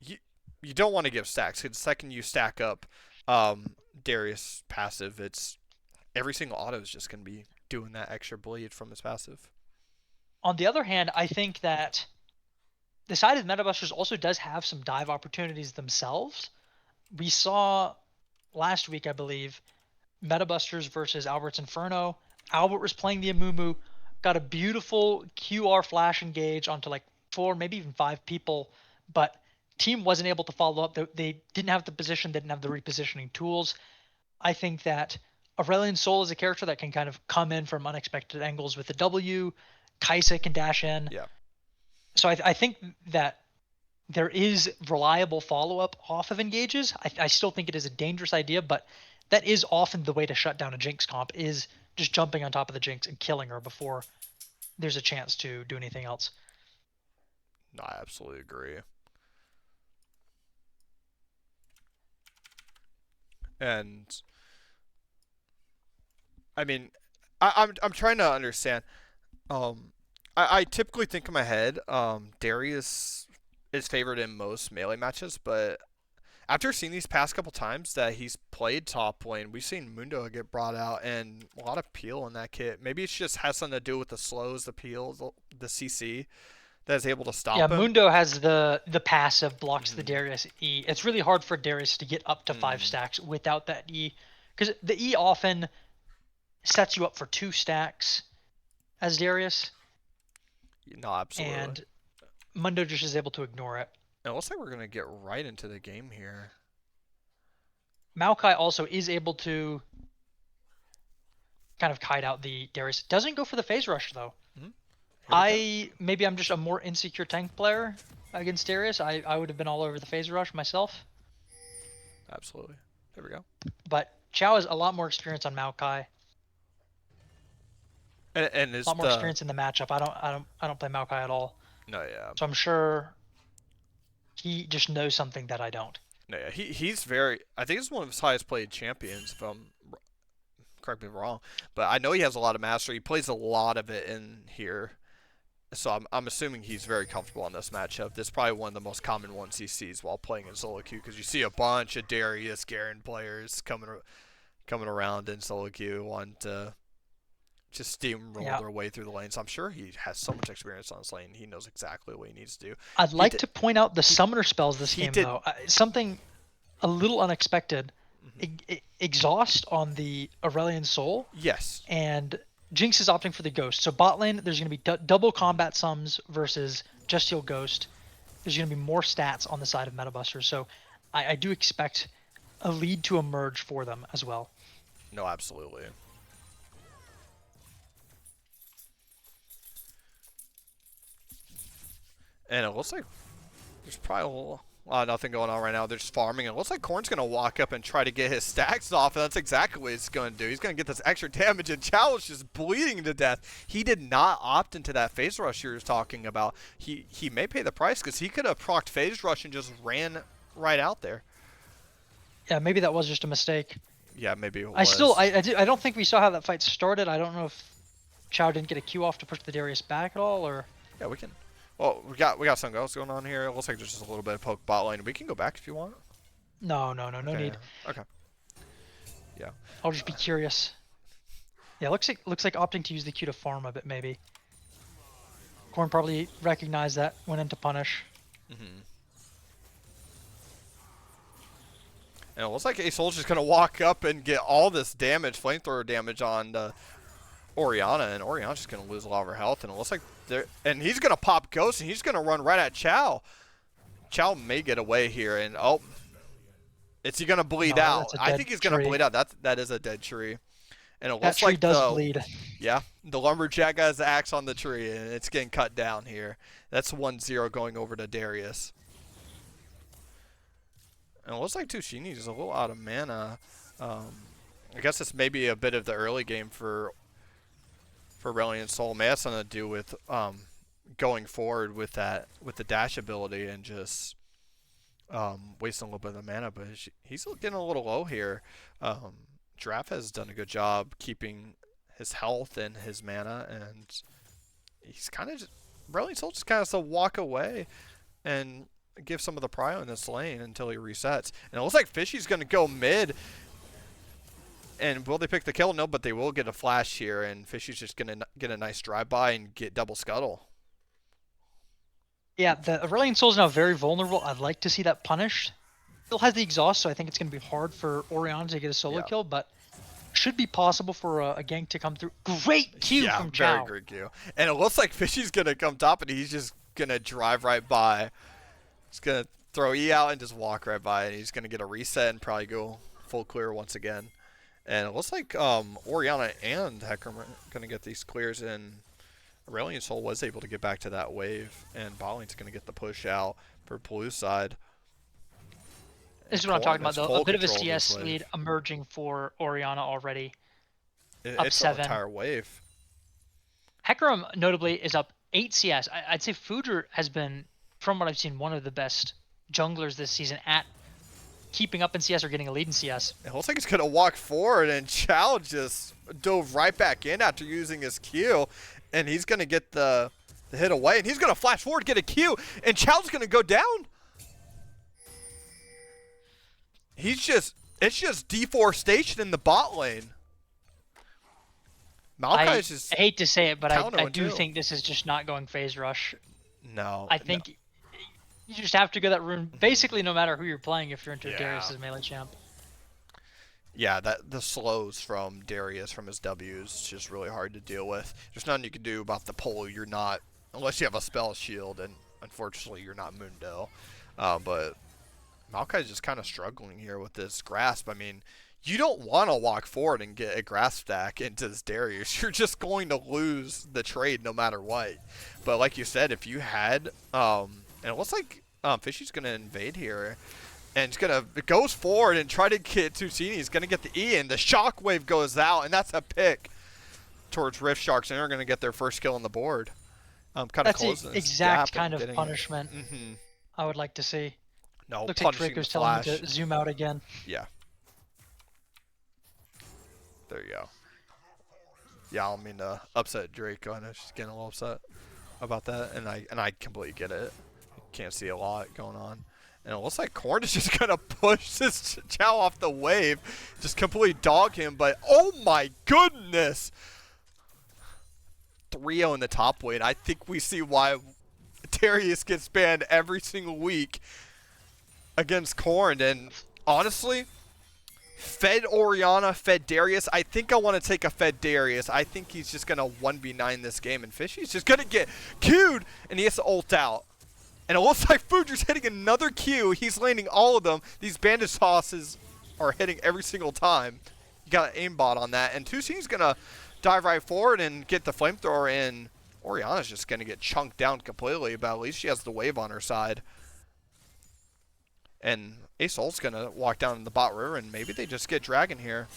You, you don't want to give stacks because the second you stack up Darius passive, it's every single auto is just going to be doing that extra bleed from his passive. On the other hand, I think that the side of Metabusters also does have some dive opportunities themselves. We saw last week, I believe, Metabusters versus Albert's Inferno. Albert was playing the Amumu, got a beautiful QR flash engage onto like 4, maybe even 5 people, but team wasn't able to follow up. They didn't have the position, they didn't have the repositioning tools. I think that Aurelion Sol is a character that can kind of come in from unexpected angles with the W. Kaisa can dash in. Yeah, So I think that there is reliable follow up off of engages. I still think it is a dangerous idea, but that is often the way to shut down a Jinx comp is just jumping on top of the Jinx and killing her before there's a chance to do anything else. no, I absolutely agree. And I mean, I'm trying to understand. Um, I typically think in my head, Darius is favored in most melee matches, but after seeing these past couple times that he's played top lane, we've seen Mundo get brought out and a lot of peel in that kit. Maybe it just has something to do with the slows, the peels, the CC that is able to Yeah, stop him. Mundo has the passive blocks the Mm-hmm. Darius E. It's really hard for Darius to get up to 5 stacks Mm. without that E, because the E often sets you up for 2 stacks as Darius, No, absolutely. and Mundo just is able to ignore it. It looks like we're gonna get right into the game here. Maokai also is able to kind of kite out the Darius. Doesn't go for the phase rush though. Mm-hmm. Here we go. Maybe I'm just a more insecure tank player against Darius. I would have been all over the phase rush myself. Absolutely. Here we go. But Chow has a lot more experience on Maokai. And A is lot more the experience in the matchup. I don't play Maokai at all. no yeah So I'm sure he just knows something that I don't. no yeah he's very. I think it's one of his highest played champions. If I'm correct me if I'm wrong, but I know he has a lot of mastery. He plays a lot of it in here. So I'm assuming he's very comfortable in this matchup. This is probably one of the most common ones he sees while playing in solo queue because you see a bunch of Darius Garen players coming around in solo queue wanting to just steamroll Yeah. their way through the lane. So I'm sure he has so much experience on this lane. He knows exactly what he needs to do. I'd He like did. to point out the He summoner spells this he game did. though. Something a little unexpected. Mhm. Exhaust on the Aurelion Soul, Yes. and Jinx is opting for the Ghost. So bot lane, there's going to be double Mhm. combat sums versus just heal Ghost. There's going to be more stats on the side of Metabusters. So I do expect a lead to emerge for them as well. No, absolutely. And it looks like there's probably a little, nothing going on right now. They're just farming. It looks like Korn's going to walk up and try to get his stacks off, and that's exactly what he's going to do. He's going to get this extra damage, and Chow is just bleeding to death. He did not opt into that phase rush you were talking about. He may pay the price because he could have procced phase rush and just ran right out there. Yeah, maybe that was just a mistake. Yeah, maybe it I was. I don't think we saw how that fight started. I don't know if Chow didn't get a Q off to push the Darius back at all, or... Yeah, we can. Well, we got something else going on here. It looks like there's just a little bit of poke bot lane. We can go back if you want. No need. Okay. Yeah. I'll just be curious. Yeah, looks like opting to use the Q to farm a bit maybe. Korn probably recognized that, went into punish. And it looks like A-Soul's just going to walk up and get all this damage, flamethrower damage on Orianna, and Orianna's just going to lose a lot of her health, and it looks like and he's going to pop Ghost, and he's going to run right at Chow. Chow may get away here, and is he going to bleed out? I think he's going to bleed out. That is a dead tree. And it looks like does bleed. Yeah, the Lumberjack has the axe on the tree, and it's getting cut down here. That's 1-0 going over to Darius. And it looks like Tushini is a little out of mana. I guess it's maybe a bit of the early game for Reliant Soul. May have something to do with going forward with the dash ability and just wasting a little bit of the mana. But he's getting a little low here. Giraffe has done a good job keeping his health and his mana, and he's kind of Reliant Soul just kind of walk away and give some of the prio in this lane until he resets. And it looks like Fishy's going to go mid. And will they pick the kill? No, but they will get a flash here, and Fishy's just going to get a nice drive-by and get double scuttle. Yeah, the Aurelion Soul's now very vulnerable. I'd like to see that punished. Still has the exhaust, so I think it's going to be hard for Orianna to get a solo kill, but should be possible for a gank to come through. Great Q from Chow. Yeah, very good Q. And it looks like Fishy's going to come top, and he's just going to drive right by. He's going to throw E out and just walk right by, and he's going to get a reset and probably go full clear once again. And it looks like Orianna and Hecarim are going to get these clears, and Aurelion Soul was able to get back to that wave, and Balling's going to get the push out for blue side. This is what I'm talking about, though. A bit of a CS lead emerging for Orianna already. Up 7. An entire wave. Hecarim, notably, is up 8 CS. I'd say Fujer has been, from what I've seen, one of the best junglers this season at keeping up in CS or getting a lead in CS. It looks like he's going to walk forward, and Chow just dove right back in after using his Q, and he's going to get the hit away, and he's going to flash forward, get a Q, and Chow's going to go down. It's just deforestation in the bot lane. I hate to say it, but I do think this is just not going phase rush. No. I think you just have to go that rune basically no matter who you're playing if you're into Darius' melee champ. Yeah, the slows from Darius from his W is just really hard to deal with. There's nothing you can do about the pole. You're not, unless you have a spell shield, and unfortunately you're not Mundo. But Maokai's just kind of struggling here with this grasp. I mean, you don't want to walk forward and get a grasp stack into this Darius. You're just going to lose the trade no matter what. But like you said, if you had, and it looks like Fishy's going to invade here. And it goes forward and try to get Tusini. He's going to get the E, and the shockwave goes out, and that's a pick towards Rift Sharks, and they're going to get their first kill on the board. That's the exact kind of punishment I would like to see. No, looks like Draco's telling me to zoom out again. Yeah. There you go. Yeah, I don't mean to upset Draco. I know she's getting a little upset about that, and I completely get it. Can't see a lot going on. And it looks like Korn is just going to push this Chow off the wave. Just completely dog him. But, oh my goodness. 3-0 in the top lane. I think we see why Darius gets banned every single week against Korn. And honestly, fed Orianna, fed Darius. I think I want to take a fed Darius. I think he's just going to 1v9 this game. And Fishy's just going to get queued. And he has to ult out. And it looks like Fujer's hitting another Q. He's landing all of them. These bandage tosses are hitting every single time. You got an aimbot on that. And Tusini's going to dive right forward and get the flamethrower in Oriana's just going to get chunked down completely, but at least she has the wave on her side. And Asol's going to walk down in the bot river, and maybe they just get Dragon here.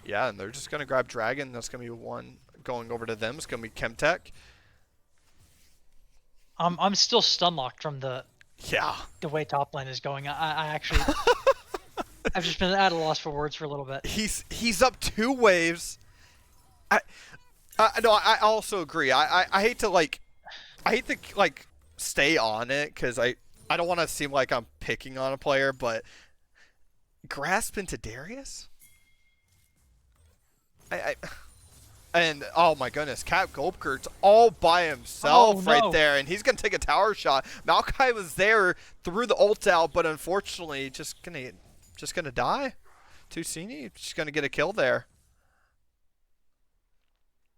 Yeah, and they're just going to grab Dragon. That's going to be one going over to them. It's going to be Chemtech. I'm still stun locked from the way top lane is going. I actually I've just been at a loss for words for a little bit. He's up 2 waves. No, I also agree. I hate to stay on it because I don't want to seem like I'm picking on a player, but grasp into Darius. And oh my goodness, Cap Golbkert's all by himself right there, and he's gonna take a tower shot. Maokai was there, threw the ult out, but unfortunately, just gonna die. Tusini just gonna get a kill there.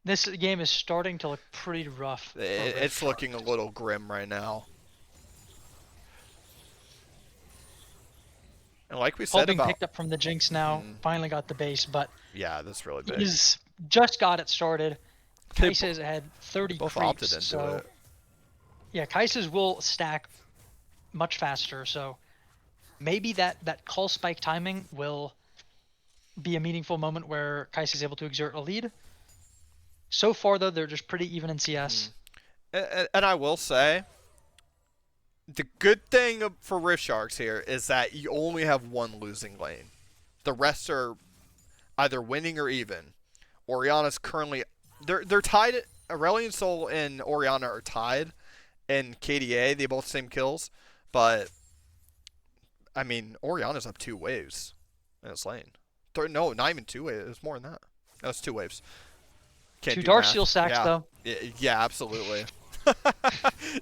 This game is starting to look pretty rough. It's looking a little grim right now. And like we said being picked up from the Jinx now, finally got the base, but yeah, that's really big. He's just got it started. Kai'Sa's had 30 both creeps, opted into so it. Yeah, Kai'Sa's will stack much faster, so maybe that call spike timing will be a meaningful moment where Kai'Sa's able to exert a lead. So far, though, they're just pretty even in CS. And I will say, the good thing for Rift Sharks here is that you only have one losing lane. The rest are either winning or even. Oriana's currently they're tied. Aurelion Sol and Oriana are tied in KDA. They both same kills, but I mean Oriana's up 2 waves in this lane. No, not even 2 waves. It was more than that. No, it's 2 waves. Can't 2 do Dark math. Seal stacks though. Yeah, absolutely.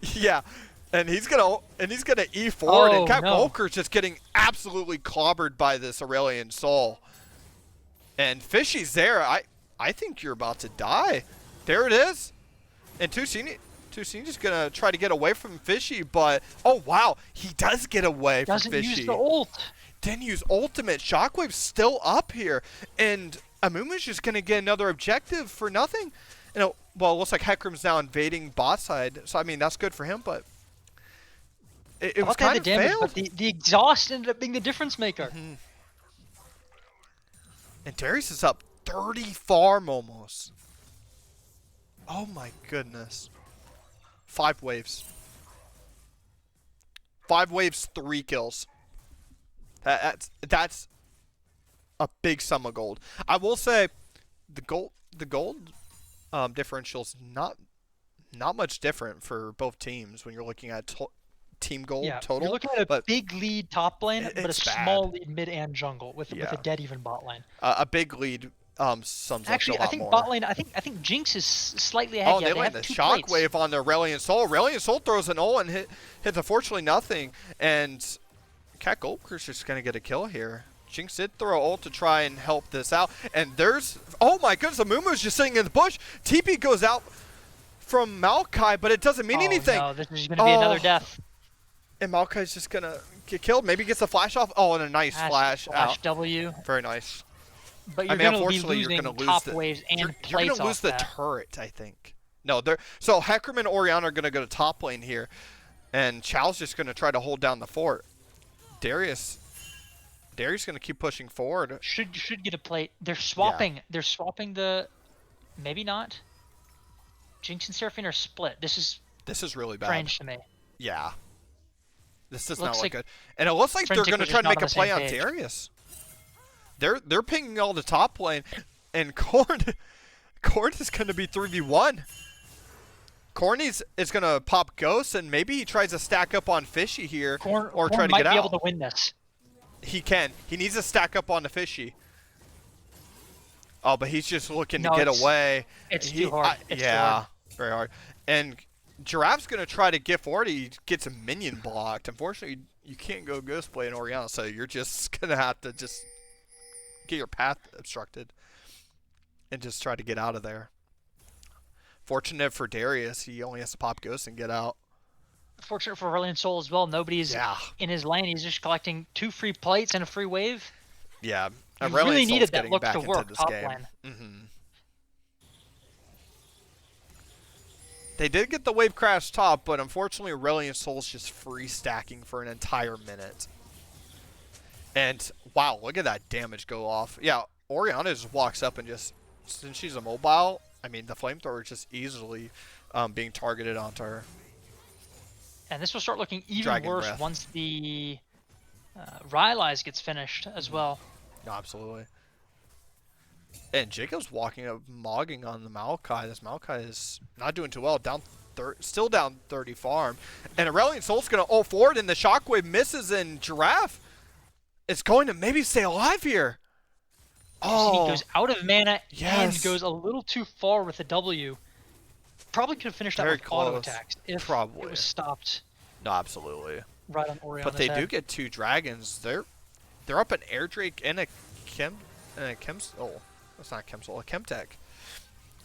Yeah. And he's gonna E forward, and Cap Golbkert's just getting absolutely clobbered by this Aurelion Sol. And Fishy's there. I think you're about to die. There it is. And Tusini's gonna try to get away from Fishy, but oh wow, he does get away from Fishy. Doesn't use the ult. Didn't use ultimate. Shockwave's still up here, and Amumu's just gonna get another objective for nothing. You know, well, it looks like Hecarim's now invading bot side, so I mean that's good for him, but it was kind of failed. But the exhaust ended up being the difference maker. And Darius is up 30 farm almost. Oh my goodness. 5 waves. 5 waves, 3 kills. That's a big sum of gold. I will say the gold differential's not much different for both teams when you're looking at team gold total. You're looking at a big lead top lane, but a small lead mid and jungle with a dead even bot lane. A big lead sums up to a lot I think more. bot lane. I think Jinx is slightly ahead. Oh, they land the shockwave on the Aurelion Sol. Aurelion Sol throws an ult and hits unfortunately nothing. And Cat Golbkert's just gonna get a kill here. Jinx did throw ult to try and help this out. And there's, oh my goodness, Amumu's just sitting in the bush. TP goes out from Maokai, but it doesn't mean anything. No, this is gonna be another death. And Maokai's just gonna get killed. Maybe gets a flash off. Oh, and a nice flash out. W. Very nice. But you're gonna be losing top waves and plates off that. You're gonna lose the turret, I think. No, so Hecarim and Oriana are gonna go to top lane here, and Chao's just gonna try to hold down the fort. Darius gonna keep pushing forward. Should get a plate. They're swapping. Yeah. They're swapping the. Maybe not. Jinx and Seraphine are split. This is really bad. Strange to me. Yeah. This does not look good. And it looks like they're gonna try to make a play on Darius. They're pinging all the top lane, and Korn is gonna be 3v1. Korn is gonna pop Ghost, and maybe he tries to stack up on Fishy here, or try to get out. Korn might be able to win this. He can. He needs to stack up on the Fishy. Oh, but he's just looking to get away. It's too hard. It's too hard. Very hard. And Giraffe's going to try to get forward. He gets a minion blocked. Unfortunately, you can't go Ghost Play in Oriana, so you're just going to have to just get your path obstructed and just try to get out of there. Fortunate for Darius, he only has to pop Ghost and get out. fortunate for Aurelion Sol as well. Nobody's in his lane. He's just collecting 2 free plates and a free wave. Yeah. You Aurelion really Sol's needed that getting look to back into work this top game. lane. They did get the wave crash top, but unfortunately Aurelion Sol's just free stacking for an entire minute. And wow, look at that damage go off. Yeah, Oriana just walks up and just, since she's a mobile, I mean, the flamethrower is just easily being targeted onto her. And this will start looking even Dragon worse Breath. once the Rylai's gets finished as well. No, absolutely. And Jacob's walking up, mogging on the Maokai. This Maokai is not doing too well. Still down 30 farm. And Aurelion Sol's going to ult forward, and the Shockwave misses, and Giraffe is going to maybe stay alive here. Oh, he goes out of mana yes. and goes a little too far with the W. Probably could have finished that with auto attacks if it was stopped. No, absolutely. Right on Oriana's But they head. do get 2 dragons. They're up an Air Drake and a oh, that's not Chemsoul, a Chemtech.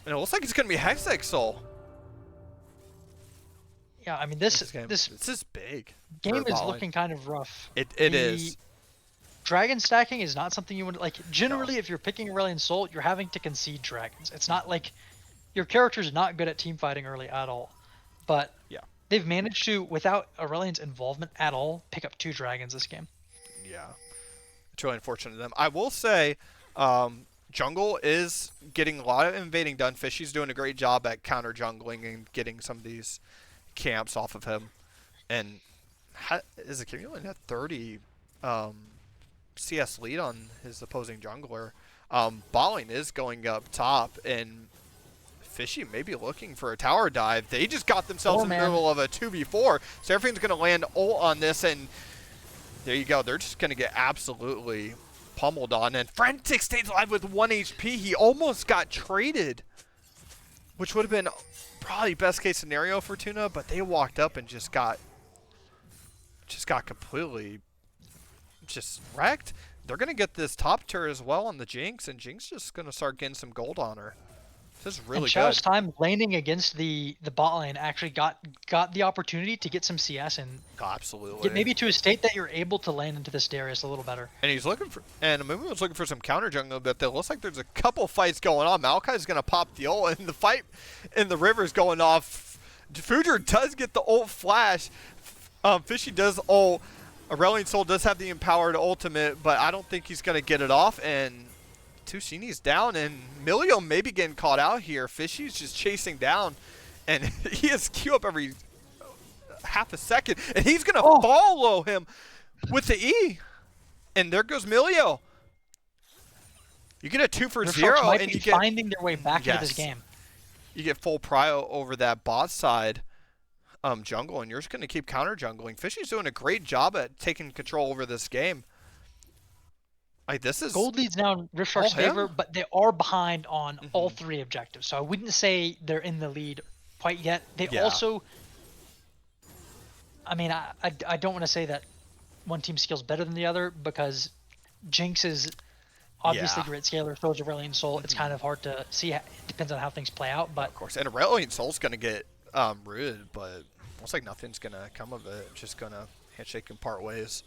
And it looks like it's gonna be Hextech Soul. Yeah, I mean this is big. Game is looking kind of rough. It is. Dragon stacking is not something you would like. Generally, if you're picking Aurelion Sol, you're having to concede dragons. It's not like your character's not good at team fighting early at all. But yeah, they've managed to, without Aurelion's involvement at all, pick up 2 dragons this game. Yeah, it's really unfortunate to them. I will say, jungle is getting a lot of invading done. Fishy's doing a great job at counter jungling and getting some of these camps off of him. And is accumulating a 30 CS lead on his opposing jungler. Balling is going up top, and Fishy may be looking for a tower dive. They just got themselves in the middle of a 2v4. Seraphine's going to land ult on this, and there you go. They're just going to get absolutely pummeled on. And Frantic stays alive with 1 HP. He almost got traded, which would have been probably best case scenario for Tuna, but they walked up and just got completely just wrecked. They're going to get this top tier as well on the Jinx, and Jinx just going to start getting some gold on her. This is really good. Chao's Time laning against the bot lane actually got the opportunity to get some CS and absolutely get maybe to a state that you're able to lane into this Darius a little better. And he's looking for, and Amumu was looking for some counter jungle, but it looks like there's a couple fights going on. Maokai's going to pop the ult, and the fight in the river is going off. Fuger does get the ult flash. Fishy does ult. Aurelion Sol does have the empowered ultimate, but I don't think he's going to get it off, and Tushini's down, and Milio may be getting caught out here. Fishy's just chasing down, and he has Q up every half a second, and he's going to follow him with the E. And there goes Milio. You get a 2 for 0, and you get finding their way back into this game. You get full prio over that bot side jungle, and you're just going to keep counter jungling. Fishy's doing a great job at taking control over this game. Like, this is Gold leads now in Riftshark's favor, but they are behind on all 3 objectives. So I wouldn't say they're in the lead quite yet. They also, I mean, I don't want to say that one team skills better than the other, because Jinx is obviously great scaler, so is Aurelion Sol. It's kind of hard to see. It depends on how things play out, but of course, and Aurelion Sol's going to get rooted, but looks like nothing's going to come of it. Just going to handshake and part ways.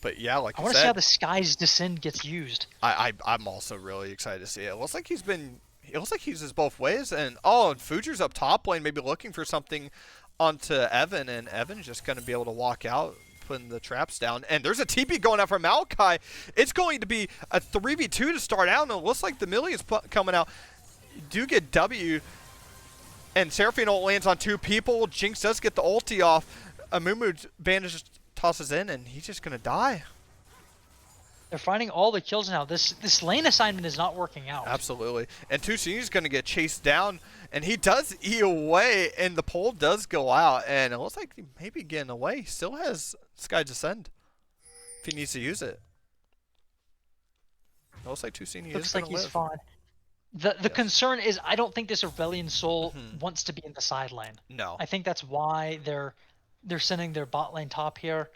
But yeah, like I want to see how the Sky's Descend gets used. I'm also really excited to see it. It looks like he uses both ways, and and Fuger's up top lane, maybe looking for something onto Evan, and Evan's just going to be able to walk out, putting the traps down. And there's a TP going out for Maokai. It's going to be a 3v2 to start out, and it looks like the Million's coming out. You do get W, and Seraphine ult lands on 2 people. Jinx does get the ulti off. Amumu bandage tosses in, and he's just going to die. They're finding all the kills now. This lane assignment is not working out. Absolutely. And Tushini's going to get chased down, and he does E away, and the pole does go out, and it looks like he may be getting away. He still has Sky Descend if he needs to use it. It looks like Tushini looks is like going to live. He's fine. The concern is I don't think this Aurelion Sol wants to be in the side lane. No. I think that's why they're sending their bot lane top here.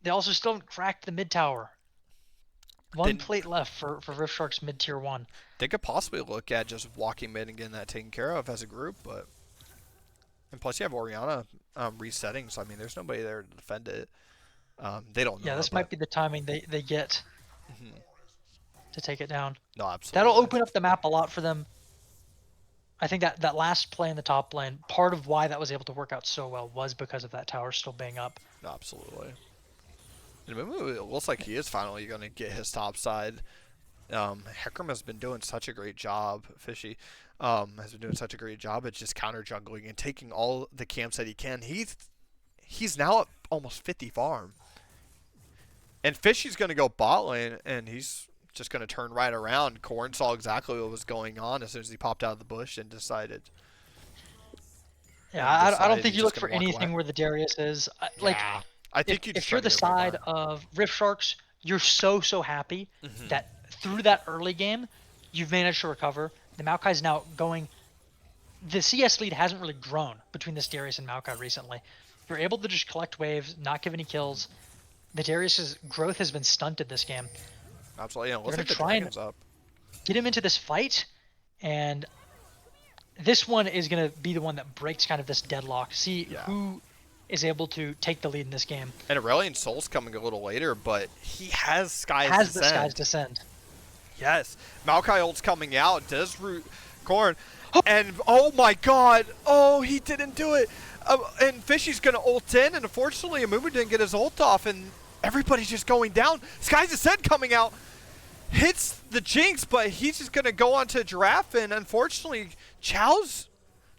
They also still haven't cracked the mid tower. One plate left for Riftshark's mid tier 1. They could possibly look at just walking mid and getting that taken care of as a group, but And plus, you have Oriana resetting, so I mean, there's nobody there to defend it. They don't know Yeah, her, this but might be the timing they get mhm. to take it down. No, That'll absolutely. open up the map a lot for them. I think that last play in the top lane, part of why that was able to work out so well was because of that tower still being up. No, absolutely. And it looks like he is finally going to get his top side. Hecarim has been doing such a great job. Fishy has been doing such a great job at just counter jungling and taking all the camps that he can. He's now at almost 50 farm. And Fishy's going to go bot lane, and he's just going to turn right around. Corn saw exactly what was going on as soon as he popped out of the bush and decided. Yeah, I don't think He's you just look going for to walk away. anything where the Darius is. Like, Yeah, I think you just if try you're to the get rid of side her. of Rift Sharks, you're so happy Mm-hmm. that through that early game, you've managed to recover. The Maokai's now going. The CS lead hasn't really grown between this Darius and Maokai recently. You're able to just collect waves, not give any kills. The Darius's growth has been stunted this game. Absolutely. Yeah, They're looks going like to the try and dragon's up. get him into this fight, and this one is going to be the one that breaks kind of this deadlock. See who is able to take the lead in this game. And Aurelion Sol's coming a little later, but he has Sky's Has Descent. the Sky's Descent. Yes. Maokai ult's coming out, does root Corn. And, oh my god, oh, he didn't do it. And Fishy's going to ult in, and unfortunately, Amumu didn't get his ult off, and everybody's just going down. Sky's Descent coming out, hits the Jinx, but he's just going to go onto Giraffe, and unfortunately, Chow's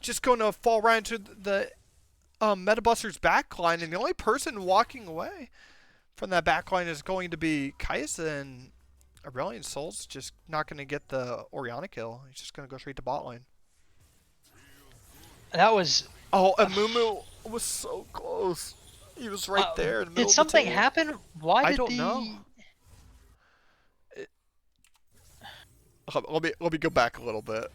just going to fall right into the Metabuster's backline, and the only person walking away from that backline is going to be Kai'Sa, and Aurelion Sol's just not going to get the Oriana kill. He's just going to go straight to bot lane. That was... Oh, Amumu was so close. He was right there in the middle Did something of the table. happen? Why did I don't know. Let me go back a little bit.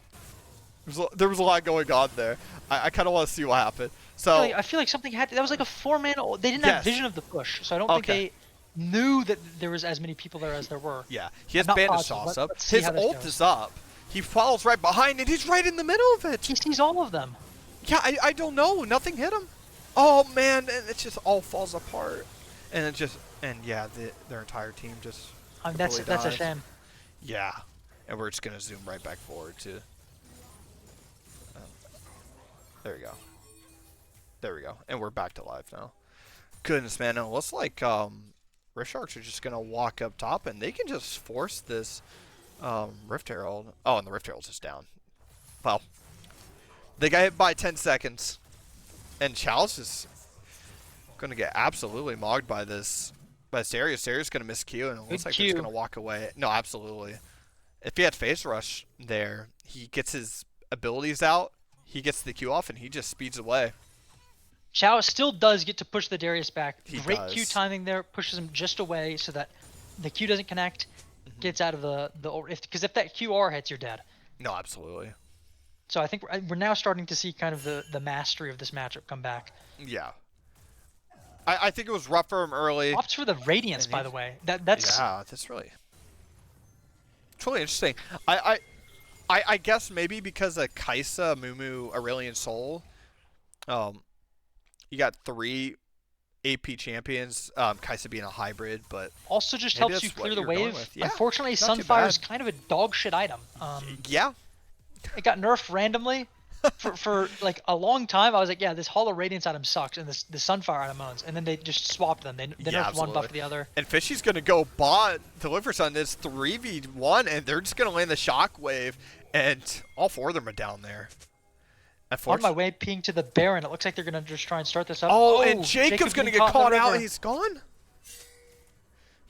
There was a lot going on there. I kind of want to see what happened. So I feel like something had... That was like a 4-man... They didn't have vision of the push, so I don't think they knew that there was as many people there as there were. Yeah, he has Bandit Sauce up. His ult is up. He follows right behind it. He's right in the middle of it. He sees all of them. Yeah, I don't know. Nothing hit him. Oh, man. And it just all falls apart. And it just... And, yeah, their entire team just... That's a shame. Yeah. And we're just going to zoom right back forward to... there we go. There we go. And we're back to live now. Goodness, man. It looks like Rift Sharks are just going to walk up top, and they can just force this Rift Herald. Oh, and the Rift Herald's just down. Well, they got hit by 10 seconds. And Chalice is going to get absolutely mogged by this. By Darius. Darius is going to miss Q, and it looks like he's going to walk away. No, absolutely. If he had Phase Rush there, he gets his abilities out, he gets the Q off, and he just speeds away. Chao still does get to push the Darius back. Great does. Q timing there, pushes him just away so that the Q doesn't connect, gets out of the because if that QR hits, you're dead. No, absolutely. So I think we're now starting to see kind of the mastery of this matchup come back. Yeah. I think it was rough for him early. Opts for the Radiance, by the way. That's it's really interesting. I guess maybe because of Kai'Sa, Mumu, Aurelion Sol, you got 3 AP champions, Kai'Sa being a hybrid, but also just helps you clear the wave. Yeah, unfortunately, Sunfire is kind of a dog shit item. Yeah. It got nerfed randomly. for like a long time, I was like, yeah, this Hollow Radiance item sucks, and the Sunfire item owns. And then they just swapped them. They nerfed one buff for the other. And Fishy's going to go bot to live for something. It's 3v1, and they're just going to land the Shockwave, and all 4 of them are down there. On my way peeing to the Baron, it looks like they're going to just try and start this up. Oh, and Jacob's going to get caught out, and he's gone.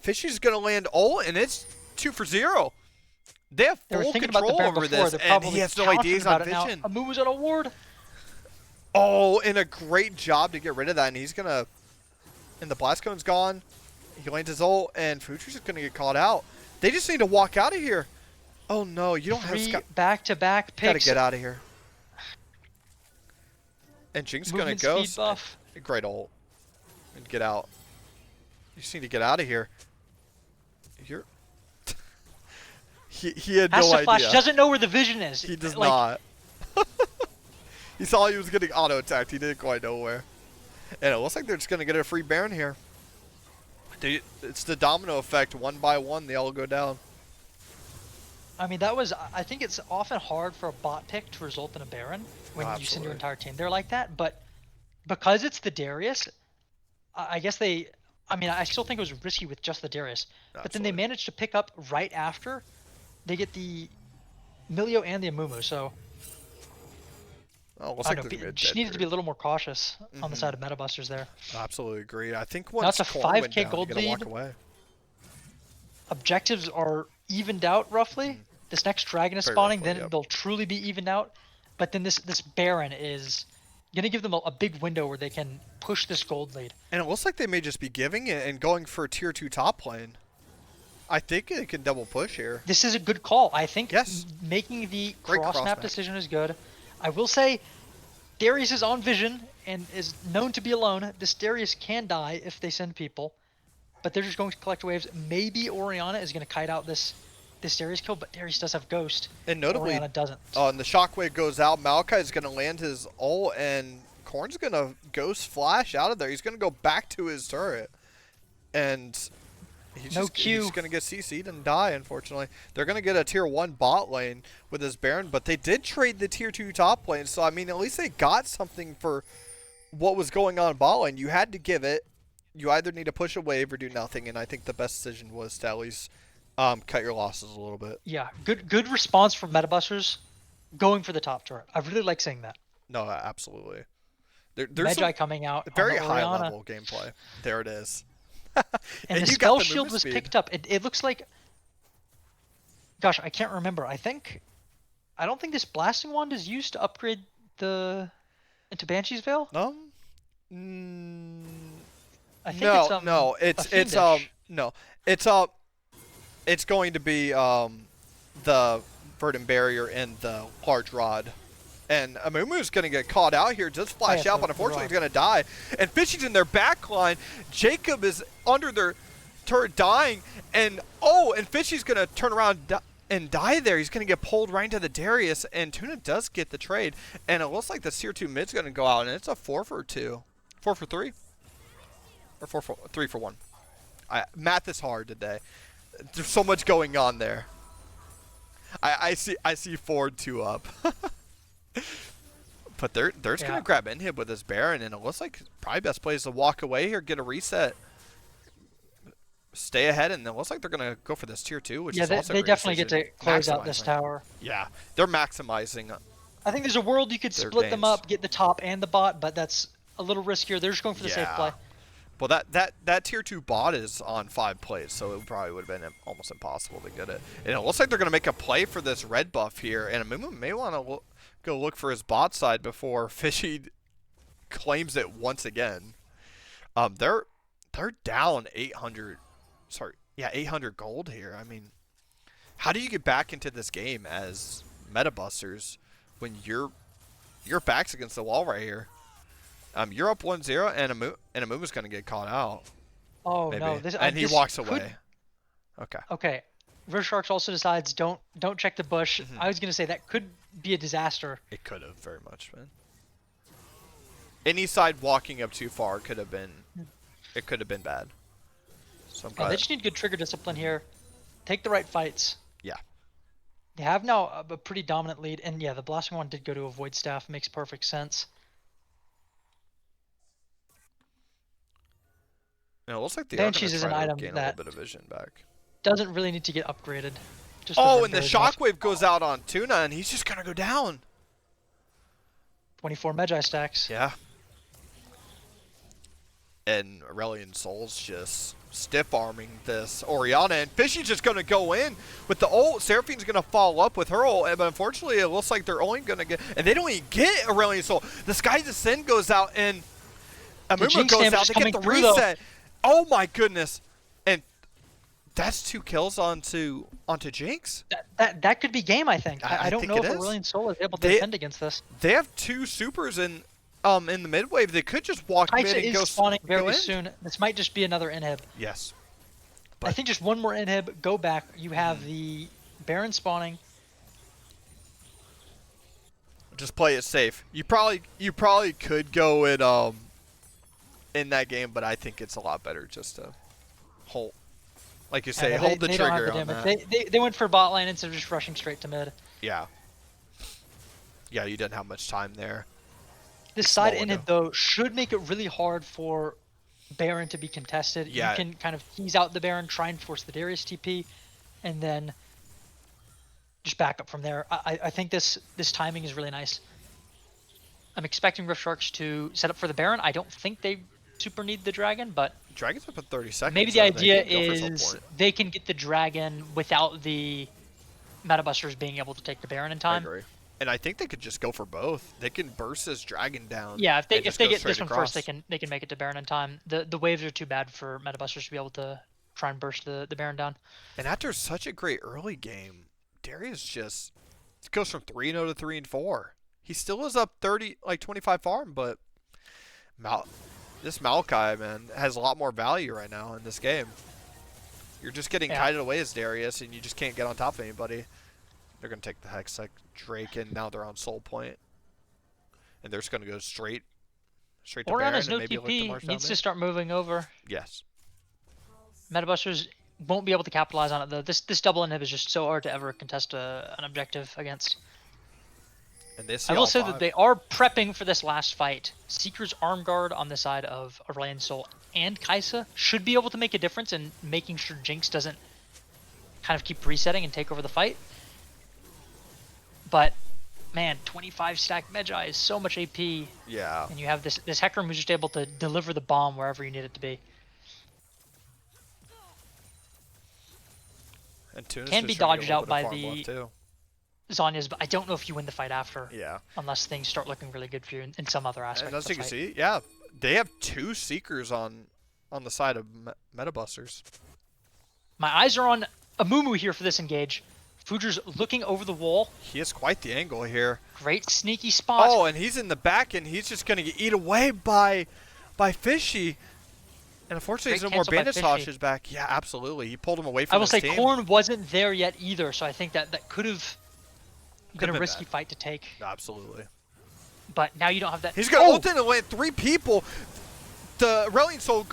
Fishy's going to land ult, and it's 2 for 0. They have full control over this, and he has no idea he's on vision. Amumu's on a ward. Oh, and a great job to get rid of that, and he's going to... And the Blast Cone's gone. He lands his ult, and Future's going to get caught out. They just need to walk out of here. Oh, no, you don't have... 3 back-to-back picks. Gotta get out of here. And Jinx is going to go. Buff. Great ult. And get out. You just need to get out of here. You're... He had no idea. Flash, doesn't know where the vision is. He does not. He saw he was getting auto-attacked. He didn't quite know where. And it looks like they're just going to get a free Baron here. It's the domino effect. One by one, they all go down. I mean, I think it's often hard for a bot pick to result in a Baron when you send your entire team there like that. But because it's the Darius, I guess I mean, I still think it was risky with just the Darius. But then they managed to pick up right after. They get the Milio and the Amumu, so... Oh, I don't know, just needed to be a little more cautious on the side of Metabusters there. I absolutely agree. I think once that's a Corn 5k down, gold lead. walk away. Objectives are evened out roughly. This next dragon is spawning, roughly, then they'll truly be evened out. But then this Baron is gonna give them a big window where they can push this gold lead. And it looks like they may just be giving it and going for a tier 2 top lane. I think they can double push here. This is a good call. I think yes. Making the cross-map decision is good. I will say, Darius is on vision and is known to be alone. This Darius can die if they send people, but they're just going to collect waves. Maybe Orianna is going to kite out this Darius kill, but Darius does have Ghost. And notably, Orianna doesn't. And the Shockwave goes out. Maokai is going to land his ult, and Korn's going to Ghost Flash out of there. He's going to go back to his turret. And... He's just going to get CC'd and die, unfortunately. They're going to get a tier 1 bot lane with this Baron, but they did trade the tier 2 top lane, so I mean, at least they got something for what was going on bot lane. You had to give it. You either need to push a wave or do nothing, and I think the best decision was to at least cut your losses a little bit. Yeah, good response from Metabusters going for the top turret. I really like seeing that. No, absolutely. There's Magi coming out. Very high-level gameplay. There it is. And the spell shield was picked up. It looks like... Gosh, I can't remember. I don't think this blasting wand is used to upgrade into Banshee's Veil. I think it's going to be the Verdant Barrier and the large rod. And Amumu's going to get caught out here, just flash out, but unfortunately he's going to die. And Fishy's in their back line. Jacob is under their turret dying. And Fishy's going to turn around and die there. He's going to get pulled right into the Darius. And Tuna does get the trade. And it looks like the tier 2 mid's going to go out. And it's a 4 for 2. 4 for 3? Or 3 for 1. Math is hard today. There's so much going on there. I see Ford 2 up. But they're just going to grab inhib with this Baron, and it looks like probably best play is to walk away here, get a reset, stay ahead, and it looks like they're going to go for this tier 2, which is also they definitely get to close out this tower. Yeah, they're maximizing. I think there's a world you could split them up, get the top and the bot, but that's a little riskier. They're just going for the safe play. Well, that tier 2 bot is on 5 plays, so it probably would have been almost impossible to get it. And it looks like they're going to make a play for this red buff here, and Amumu may want to go look for his bot side before Fishy claims it once again. They're down 800. Sorry, yeah, 800 gold here. I mean, how do you get back into this game as Metabusters when your back's against the wall right here? You're up 1-0, and Amumu's going to get caught out. Oh maybe. No! He walks away. Okay. Okay. Versharks also decides don't check the bush. I was gonna say that could be a disaster. It could have very much been. Any side walking up too far could have been. It could have been bad. So they just need good trigger discipline here. Take the right fights. Yeah. They have now a pretty dominant lead, and yeah, the blasting one did go to a void staff. Makes perfect sense. And it looks like the Banshees is an item gain that a little bit of vision back. Doesn't really need to get upgraded. Just and the Shockwave goes out on Tuna, and he's just gonna go down. 24 Magi stacks. Yeah. And Aurelion Soul's just stiff-arming this Orianna, and Fishy's just gonna go in with the ult. Seraphine's gonna follow up with her ult, but unfortunately it looks like they're only gonna get, and they don't even get Aurelion Soul. The Sky's Ascend goes out, and Amumu goes out to get the reset. Oh my goodness. And that's 2 kills onto Jinx. That could be game, I think. I don't know if Aurelion Soul is able to defend against this. They have 2 supers in the mid wave. They could just walk mid and go spawning very soon. This might just be another inhib. Yes. I think just one more inhib, go back. You have the Baron spawning. Just play it safe. You probably could go in that game, but I think it's a lot better just to hold, like you Yeah, say, no, hold the they don't have trigger the on damage. that. They went for bot lane instead of just rushing straight to mid. Yeah, yeah, you didn't have much time there. This side Small window. inhib though should make it really hard for Baron to be contested. You Yeah, can kind of tease out the Baron, try and force the Darius TP, and then just back up from there. I think this timing is really nice. I'm expecting Rift Sharks to set up for the Baron. I don't think they super need the Dragon, but Dragon's up in 30 maybe seconds, the so they idea can go for soul is point. they can get the Dragon without the Metabusters being able to take the Baron in I time. agree. And I think they could just go for both. They can burst this dragon down Yeah, and if just they go get straight this one first, across. they can make it to Baron in time. The waves are too bad for Metabusters to be able to try and burst the Baron down. And after such a great early game, Darius just goes from 3-0 to 3-4. He still is up 30, like 25 farm, but this Maokai, man, has a lot more value right now in this game. You're just getting Yeah. kited away as Darius, and you just can't get on top of anybody. They're going to take the Hextech Drake, and now they're on Soul Point. And they're just going to go straight to Orion Baron has and no maybe look to TP, march down needs to mid. start moving over. Yes. Metabusters won't be able to capitalize on it though. This double inhib is just so hard to ever contest an objective against. And they see I will all say that five. they are prepping for this last fight. Seeker's Arm Guard on the side of Aurelion Sol and Kaisa should be able to make a difference in making sure Jinx doesn't kind of keep resetting and take over the fight. But man, 25 stack Magi is so much AP, Yeah. and you have this Hecarim who's just able to deliver the bomb wherever you need it to be. And Tuna's Can be just trying to dodged get a out little bit by of farm the left too. Zhonya's, but I don't know if you win the fight after. Yeah. Unless things start looking really good for you in some other aspect And of as the you can fight. see, yeah, they have two Seekers on the side of Metabusters. My eyes are on Amumu here for this engage. Fujer's looking over the wall. He has quite the angle here. Great sneaky spot. Oh, and he's in the back, and he's just going to get eat away by Fishy. And unfortunately, Great there's no more cancel by Bandit Fishy. Sashes back. Yeah, absolutely. He pulled him away from I will his say team. Korn wasn't there yet either, so I think that could have been a been risky bad. fight to take. Absolutely. But now you don't have that. He's going to ult in and land 3 people. The Aurelion Sol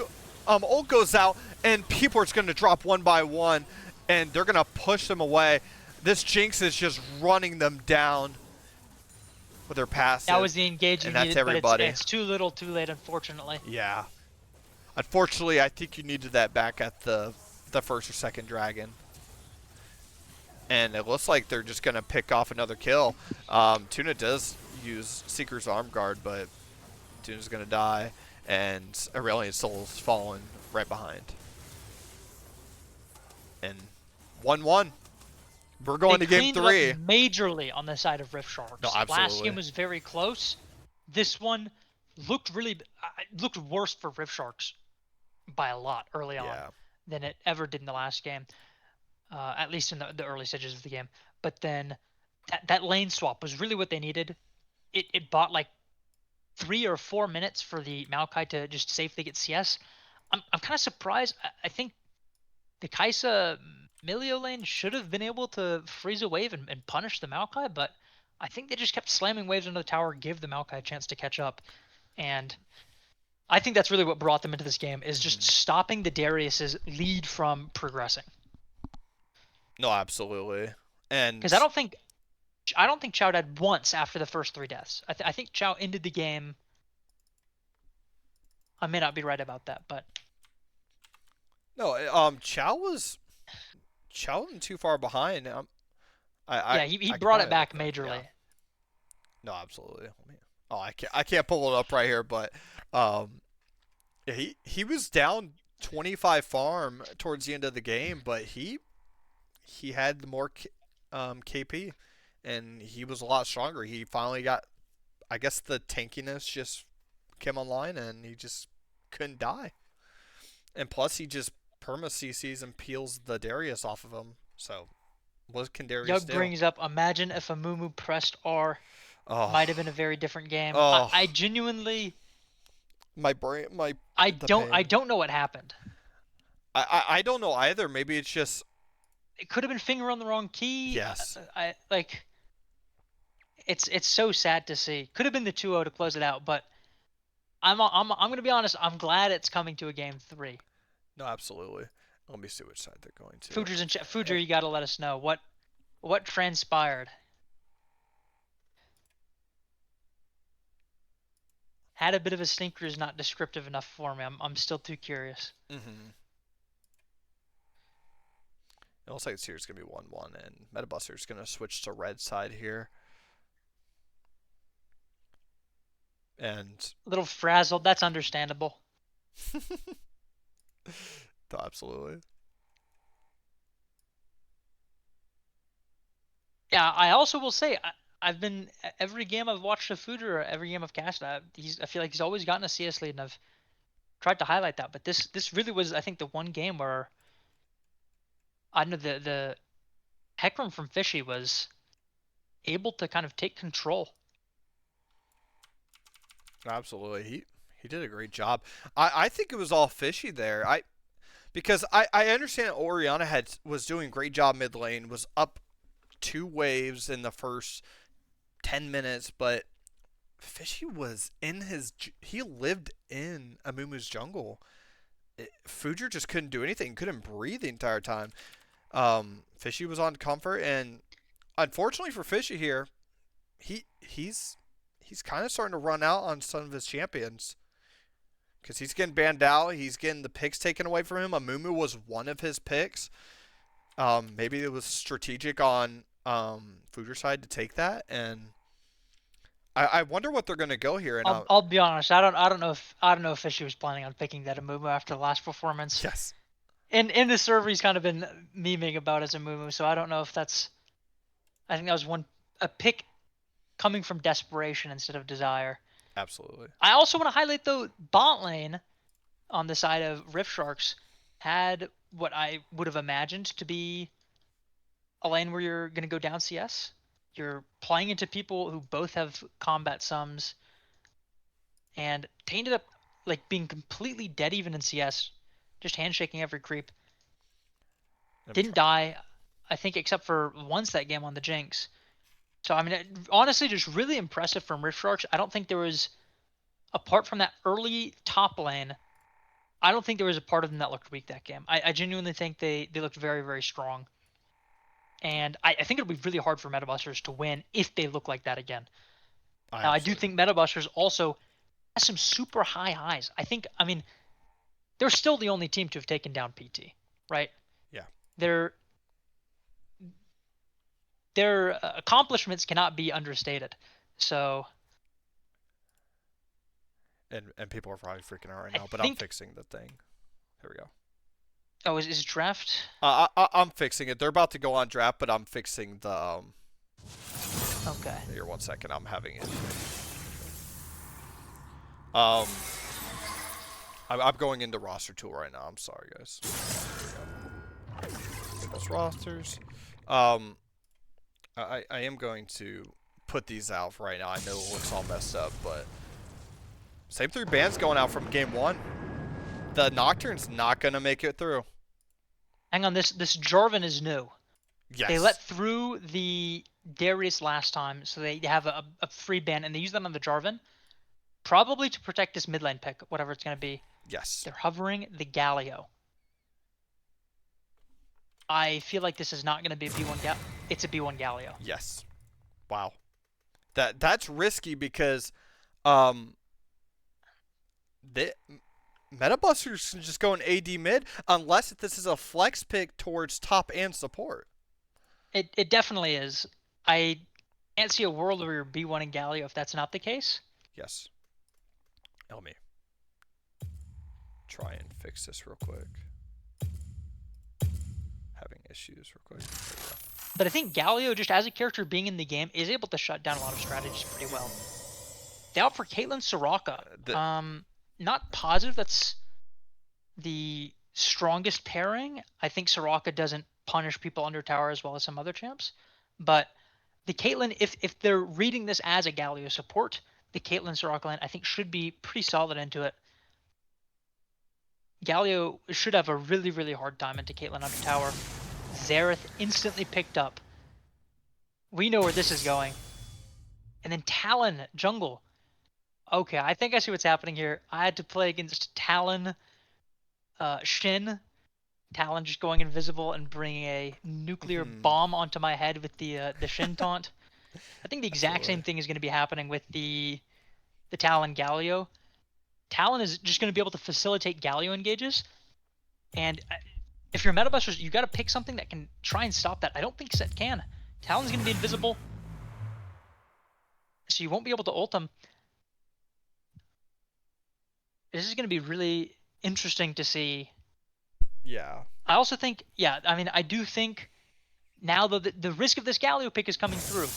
ult goes out, and people are just going to drop one by one, and they're going to push them away. This Jinx is just running them down with her passive. That was the engage you and that's needed, everybody. but it's too little, too late, unfortunately. Yeah. Unfortunately, I think you needed that back at the first or second dragon. And it looks like they're just going to pick off another kill. Tuna does use Seeker's Arm Guard, but Tuna's going to die. And Aurelion Sol's falling right behind. And 1-1. We're going They to game cleaned it 3. up majorly on the side of Rift Sharks. No, Last absolutely. game was very close. This one looked looked worse for Rift Sharks by a lot early on than it ever did in the last game, at least in the early stages of the game. But then that lane swap was really what they needed. It bought like 3 or 4 minutes for the Maokai to just safely get CS. I'm kind of surprised. I think the Kaisa Milio lane should have been able to freeze a wave and punish the Maokai, but I think they just kept slamming waves into the tower, give the Maokai a chance to catch up. And I think that's really what brought them into this game, is just stopping the Darius's lead from progressing. No, absolutely. And because I don't think Chow died once after the first 3 deaths. I think Chow ended the game. I may not be right about that, but no, Chow wasn't too far behind. he brought it back majorly. Yeah. No, absolutely. I can't pull it up right here, but he was down 25 farm towards the end of the game, but he had more KP, and he was a lot stronger. He finally got, I guess, the tankiness just came online, and he just couldn't die. And plus, he just perma CCs and peels the Darius off of him. So, what can Darius Yug do? brings up, imagine if Amumu pressed R. Oh. Might have been a very different game. Oh. I genuinely, my brain, I don't know what happened. I don't know either. Maybe it's just, It could have been finger on the wrong key. Yes. It's so sad to see. Could have been the 2-0 to close it out, but I'm gonna be honest. I'm glad it's coming to a game 3. No, absolutely. Let me see which side they're going to. Fujer's in chat. Fujer, you got to let us know what transpired. Had a bit of a stinker is not descriptive enough for me. I'm still too curious. Mm-hmm. It looks like it's here. It's gonna be 1-1, and Metabuster's gonna switch to red side here. And A little frazzled. That's understandable. absolutely. Yeah, I also will say I've been every game I've watched of Fujer, or every game I've cashed, I feel like he's always gotten a CS lead, and I've tried to highlight that. But this really was, I think, the one game where I don't know, the Heckram from Fishy was able to kind of take control. Absolutely. He did a great job. I think it was all Fishy there. Because I understand Oriana was doing a great job mid lane, was up 2 waves in the first 10 minutes, but Fishy was he lived in Amumu's jungle. Fujer just couldn't do anything, couldn't breathe the entire time. Fishy was on comfort, and unfortunately for Fishy here, he's kind of starting to run out on some of his champions. Because he's getting banned out. He's getting the picks taken away from him. Amumu was one of his picks. Maybe it was strategic on Fujer's side to take that. And I wonder what they're going to go here. And I'll be honest. I don't know if Fishy was planning on picking that Amumu after the last performance. yes. In the server, he's kind of been memeing about as Amumu, so I don't know if that's. I think that was a pick coming from desperation instead of desire. Absolutely. I also want to highlight, though, bot lane on the side of Rift Sharks had what I would have imagined to be a lane where you're going to go down CS. You're playing into people who both have combat sums, and they ended up like being completely dead even in CS, just handshaking every creep. Didn't die, I think, except for once that game on the Jinx. So, I mean, honestly, just really impressive from Rift Sharks. I don't think there was, apart from that early top lane, I don't think there was a part of them that looked weak that game. I genuinely think they looked very, very strong. And I think it'll be really hard for Metabusters to win if they look like that again. Now, I do think Metabusters also has some super high highs. I mean, they're still the only team to have taken down PT, right? Yeah. Their accomplishments cannot be understated. So. And people are probably freaking out right now, but I'm fixing the thing. There we go. Oh, is it draft? I'm fixing it. They're about to go on draft, but I'm fixing the. Okay. Here, 1 second. I'm having it. I'm going into roster tool right now. I'm sorry, guys. There we go. Those rosters. I am going to put these out right now. I know it looks all messed up, but same 3 bans going out from game 1. The Nocturne's not gonna make it through. Hang on, this Jarvan is new. Yes. They let through the Darius last time, so they have a free ban, and they use that on the Jarvan, probably to protect this mid lane pick, whatever it's gonna be. Yes. They're hovering the Galio. I feel like this is not gonna be a B1 Galio. It's a B1 Galio. Yes. Wow. That's risky because Metabusters can just go in AD mid unless this is a flex pick towards top and support. It definitely is. I can't see a world where you're B1 and Galio if that's not the case. Yes. Let me try and fix this real quick. Having issues real quick. But I think Galio, just as a character being in the game, is able to shut down a lot of strategies pretty well. They opt for Caitlyn Soraka. Not positive that's the strongest pairing. I think Soraka doesn't punish people under tower as well as some other champs. But the Caitlyn, if they're reading this as a Galio support, the Caitlyn Soraka lane I think should be pretty solid into it. Galio should have a really, really hard time into Caitlyn under tower. Xerath instantly picked up. We know where this is going. And then Talon jungle. Okay, I think I see what's happening here. I had to play against Talon, Shin. Talon just going invisible and bringing a nuclear Hmm. bomb onto my head with the Shin taunt. I think the exact Absolutely. same thing is going to be happening with the Talon Galio. Talon is just going to be able to facilitate Galio engages, and if you're meta busters, you got to pick something that can try and stop that. I don't think Set can. Talon's going to be invisible, so you won't be able to ult him. This is going to be really interesting to see. Yeah. I also think, yeah, I mean, I do think now though the risk of this Galio pick is coming through.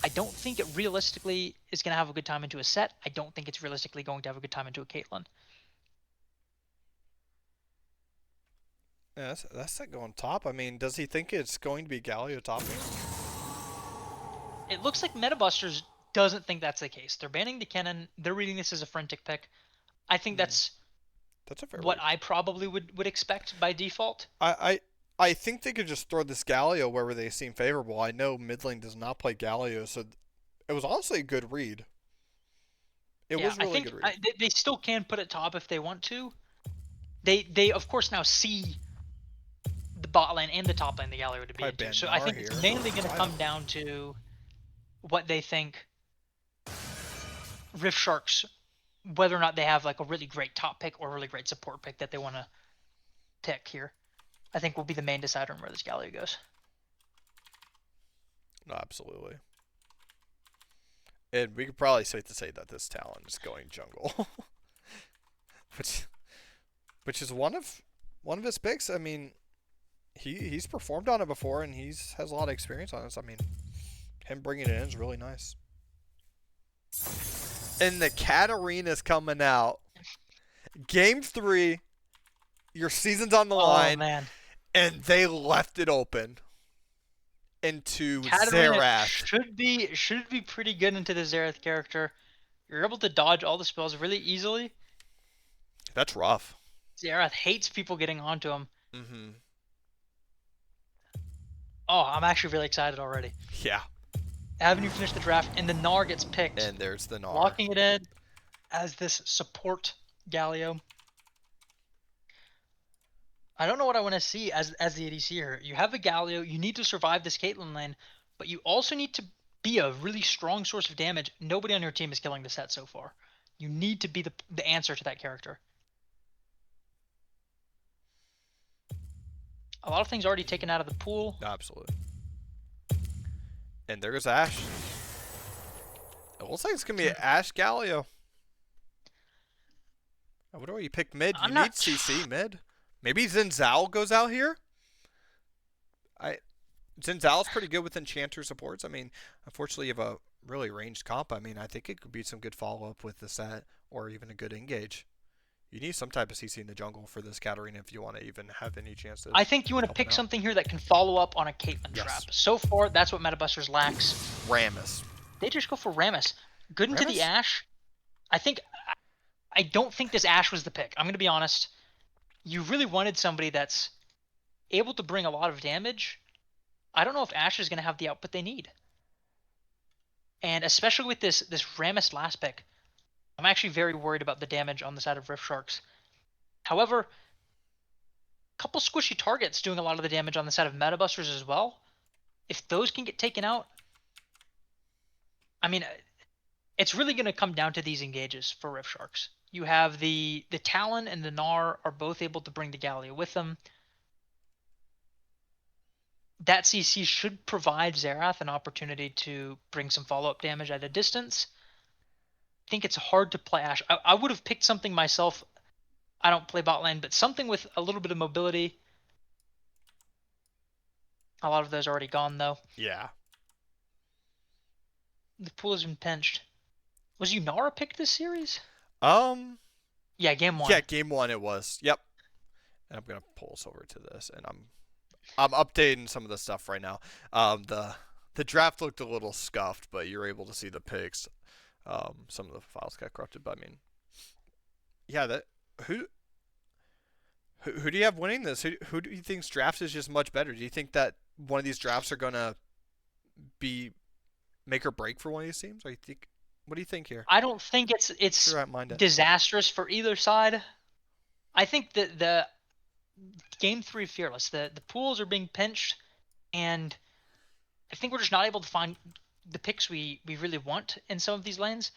I don't think it realistically is going to have a good time into a Set. I don't think it's realistically going to have a good time into a Caitlyn. Yeah, that's not going top. I mean, does he think it's going to be Galio topping? It looks like Metabusters doesn't think that's the case. They're banning the Kennen. They're reading this as a Frentic pick. I think Hmm. that's That's a fair what read. I probably would expect by default. I think they could just throw this Galio wherever they seem favorable. I know mid lane does not play Galio, so it was honestly a good read. It Yeah, was I really think good read. they still can put it top if they want to. They of course now see the bot lane and the top lane the Galio to be Probably into. ban So I Gnar think it's here. mainly going to Try to. come down to what they think Rift Sharks, whether or not they have like a really great top pick or a really great support pick that they want to pick here. I think will be the main decider on where this Galio goes. No, absolutely. And we could probably safe to say that this talent is going jungle, which which is one of his picks. I mean, he's performed on it before, and he's has a lot of experience on this. I mean, him bringing it in is really nice. And the Katarina's coming out. Game 3, your season's on the Oh line, man, and they left it open into Katarina Xerath. should be pretty good into the Xerath character. You're able to dodge all the spells really easily. That's rough. Xerath hates people getting onto him. Mm-hmm. Oh, I'm actually really excited already. Yeah. Haven't even finished the draft, and the Gnar gets picked, And there's the Gnar. locking it in as this support Galio. I don't know what I want to see as the ADC here. You have a Galio, you need to survive this Caitlyn lane, but you also need to be a really strong source of damage. Nobody on your team is killing the set so far. You need to be the answer to that character. A lot of things already taken out of the pool. Absolutely. And there goes Ashe. It looks like it's going to be Ashe Galio. I wonder why you picked mid. You I'm need not. CC mid. Maybe Zinzao goes out here? I Zinzao's pretty good with Enchanter supports. I mean, unfortunately, you have a really ranged comp. I mean, I think it could be some good follow-up with the set or even a good engage. You need some type of CC in the jungle for this Katarina if you want to even have any chance of I think you want to helping pick out. something here that can follow up on a Caitlyn Yes. trap. So far, that's what Metabusters lacks. Rammus. They just go for Rammus. Good into the Rammus? Ashe. I think. I don't think this Ashe was the pick. I'm going to be honest. You really wanted somebody that's able to bring a lot of damage. I don't know if Ashe is going to have the output they need. And especially with this Rammus last pick, I'm actually very worried about the damage on the side of Rift Sharks. However, a couple squishy targets doing a lot of the damage on the side of Metabusters as well. If those can get taken out, I mean, it's really going to come down to these engages for Rift Sharks. You have the Talon and the Gnar are both able to bring the Galio with them. That CC should provide Xerath an opportunity to bring some follow-up damage at a distance. I think it's hard to play Ashe. I would have picked something myself. I don't play bot lane, but something with a little bit of mobility. A lot of those are already gone, though. Yeah. The pool has been pinched. Was Yunara picked this series? Um. Yeah, game 1. Yeah, game 1 it was. Yep. And I'm gonna pull us over to this, and I'm updating some of the stuff right now. The draft looked a little scuffed, but you're able to see the picks. Some of the files got corrupted, but I mean, yeah, that who who do you have winning this? Who do you think's draft is just much better? Do you think that one of these drafts are gonna be make or break for one of these teams? Or you think? What do you think here? I don't think What's it's your right mind at? disastrous for either side. I think that the game three fearless, the pools are being pinched, and I think we're just not able to find the picks we really want in some of these lanes.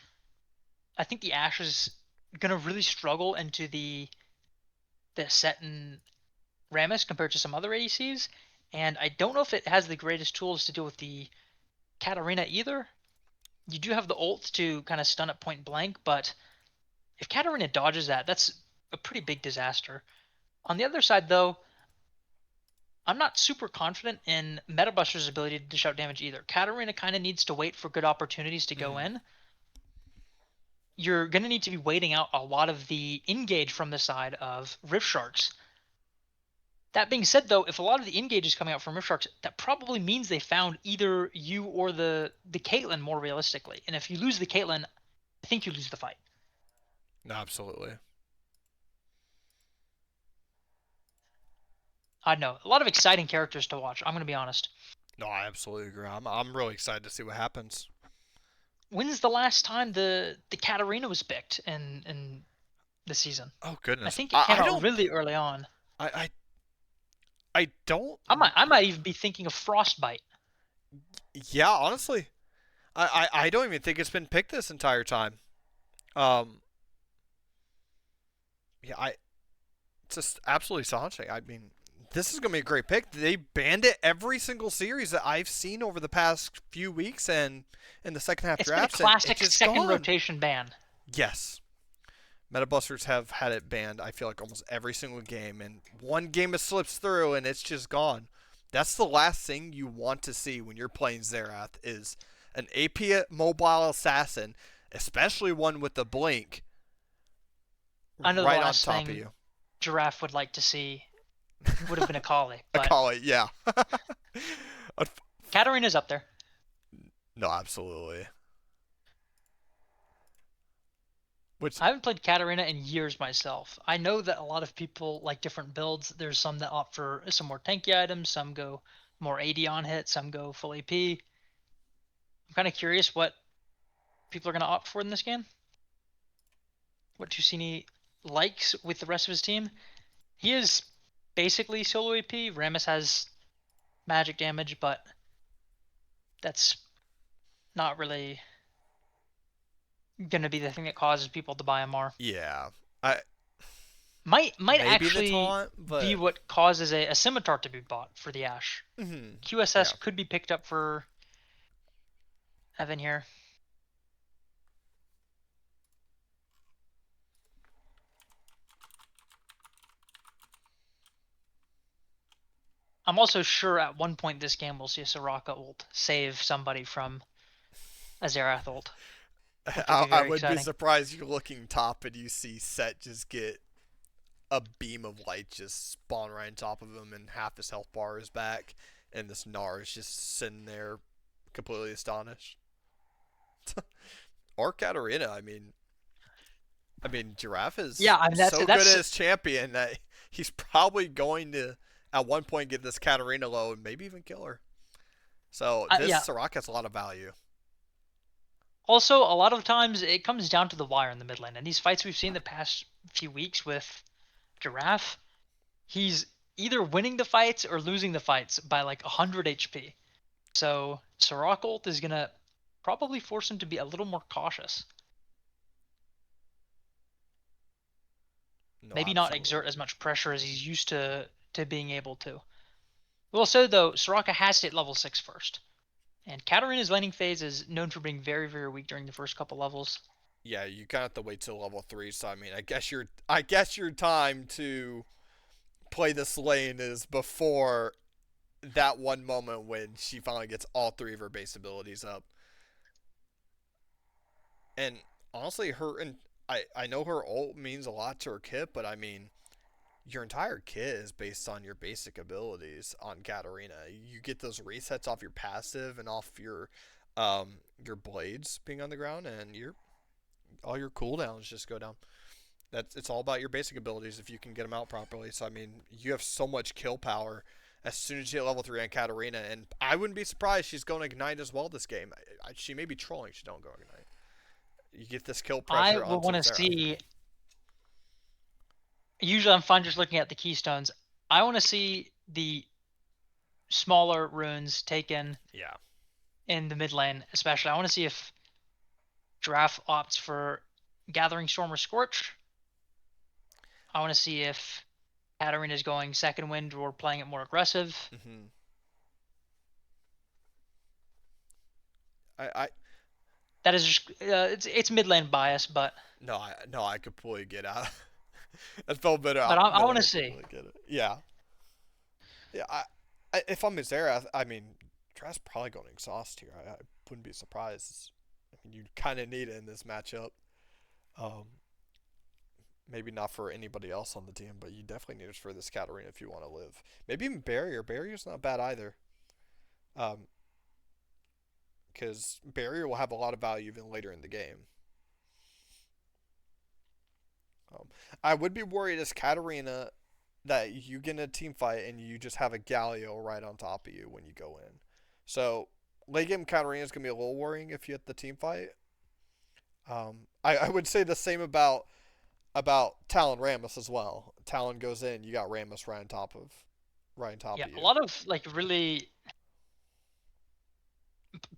I think the Ashe is gonna really struggle into the Set and Rammus compared to some other ADCs, and I don't know if it has the greatest tools to deal with the Katarina either. You do have the ult to kind of stun at point blank, but if Katarina dodges that, that's a pretty big disaster. On the other side, though, I'm not super confident in Metabuster's ability to dish out damage either. Katarina kind of needs to wait for good opportunities to go in. You're going to need to be waiting out a lot of the engage from the side of Rift Sharks. That being said, though, if a lot of the engage is coming out from Rift Sharks, that probably means they found either you or the Caitlyn more realistically. And if you lose the Caitlyn, I think you lose the fight. No, absolutely. I know. A lot of exciting characters to watch, I'm going to be honest. No, I absolutely agree. I'm really excited to see what happens. When's the last time the Katarina was picked in the season? Oh I goodness, think it I, came I out don't, really early on. I, I don't. I might even be thinking of Frostbite. Yeah, honestly, I don't even think it's been picked this entire time. Um, yeah, it's just absolutely astonishing. I mean, this is gonna be a great pick. They banned it every single series that I've seen over the past few weeks and in the second half It's been a drafts, and it's classic just second gone. rotation ban. Yes, Metabusters have had it banned. I feel like almost every single game, and one game it slips through and it's just gone. That's the last thing you want to see when you're playing Xerath is an AP mobile assassin, especially one with the blink, I know the right on last top of thing you. Giraffe would like to see would have been a Kali, I but call it, yeah. Katarina's up there. No, absolutely. Which I haven't played Katarina in years myself. I know that a lot of people like different builds. There's some that opt for some more tanky items, some go more AD on hit, some go full AP. I'm kind of curious what people are going to opt for in this game. What Tusini likes with the rest of his team. He is basically solo AP. Rammus has magic damage, but that's not really going to be the thing that causes people to buy him more. yeah, I Might maybe the actually taunt, be but what causes a scimitar to be bought for the Ashe. yeah, QSS could be picked up for Evan here. I'm also sure at one point this game we'll see a Soraka ult save somebody from a Xerath ult, which would be I very would be exciting. surprised you're looking top and you see Set just get a beam of light just spawn right on top of him and half his health bar is back and this Gnar is just sitting there completely astonished. Or Katarina, I mean Giraffe Yeah, is I mean so good that's as champion that he's probably going to at one point get this Katarina low and maybe even kill her. So this yeah. Soraka has a lot of value. Also, a lot of times it comes down to the wire in the mid lane, and these fights we've seen the past few weeks with Giraffe, he's either winning the fights or losing the fights by like 100 HP. So Soraka ult is gonna probably force him to be a little more cautious. No, Maybe not exert absolutely. as much pressure as he's used to being able to. Well, so though, Soraka has to hit level 6 first. And Katarina's laning phase is known for being very, very weak during the first couple levels. Yeah, you kind of have to wait till level 3. So I guess your time to play this lane is before that one moment when she finally gets all three of her base abilities up. And honestly, I know her ult means a lot to her kit, but I mean, your entire kit is based on your basic abilities on Katarina. You get those resets off your passive and off your blades being on the ground, and all your cooldowns just go down. It's all about your basic abilities if you can get them out properly. So I mean, you have so much kill power as soon as she hit level 3 on Katarina, and I wouldn't be surprised she's going Ignite as well this game. She may be trolling. She don't go Ignite. You get this kill I pressure would onto want to Xerath. see. Usually, I'm fine just looking at the keystones. I want to see the smaller runes taken Yeah. in the mid lane, especially. I want to see if Giraffe opts for Gathering Storm or Scorch. I want to see if Katarina is going second wind or playing it more aggressive. Mm-hmm. I That is just it's mid lane bias, but I completely get out. That felt better but out. I want to I see. completely get it. Yeah. Yeah. If I'm Xerath, I mean, Draft's probably going to exhaust here. I wouldn't be surprised. I mean, you kind of need it in this matchup. Um, maybe not for anybody else on the team, but you definitely need it for this Katarina if you want to live. Maybe even Barrier. Barrier's not bad either. Because Barrier will have a lot of value even later in the game. I would be worried as Katarina that you get in a team fight and you just have a Galio right on top of you when you go in. So late game Katarina is gonna be a little worrying if you hit the team fight. I would say the same about Talon Rammus as well. Talon goes in, you got Rammus right on top of Yeah, you. a lot of like really.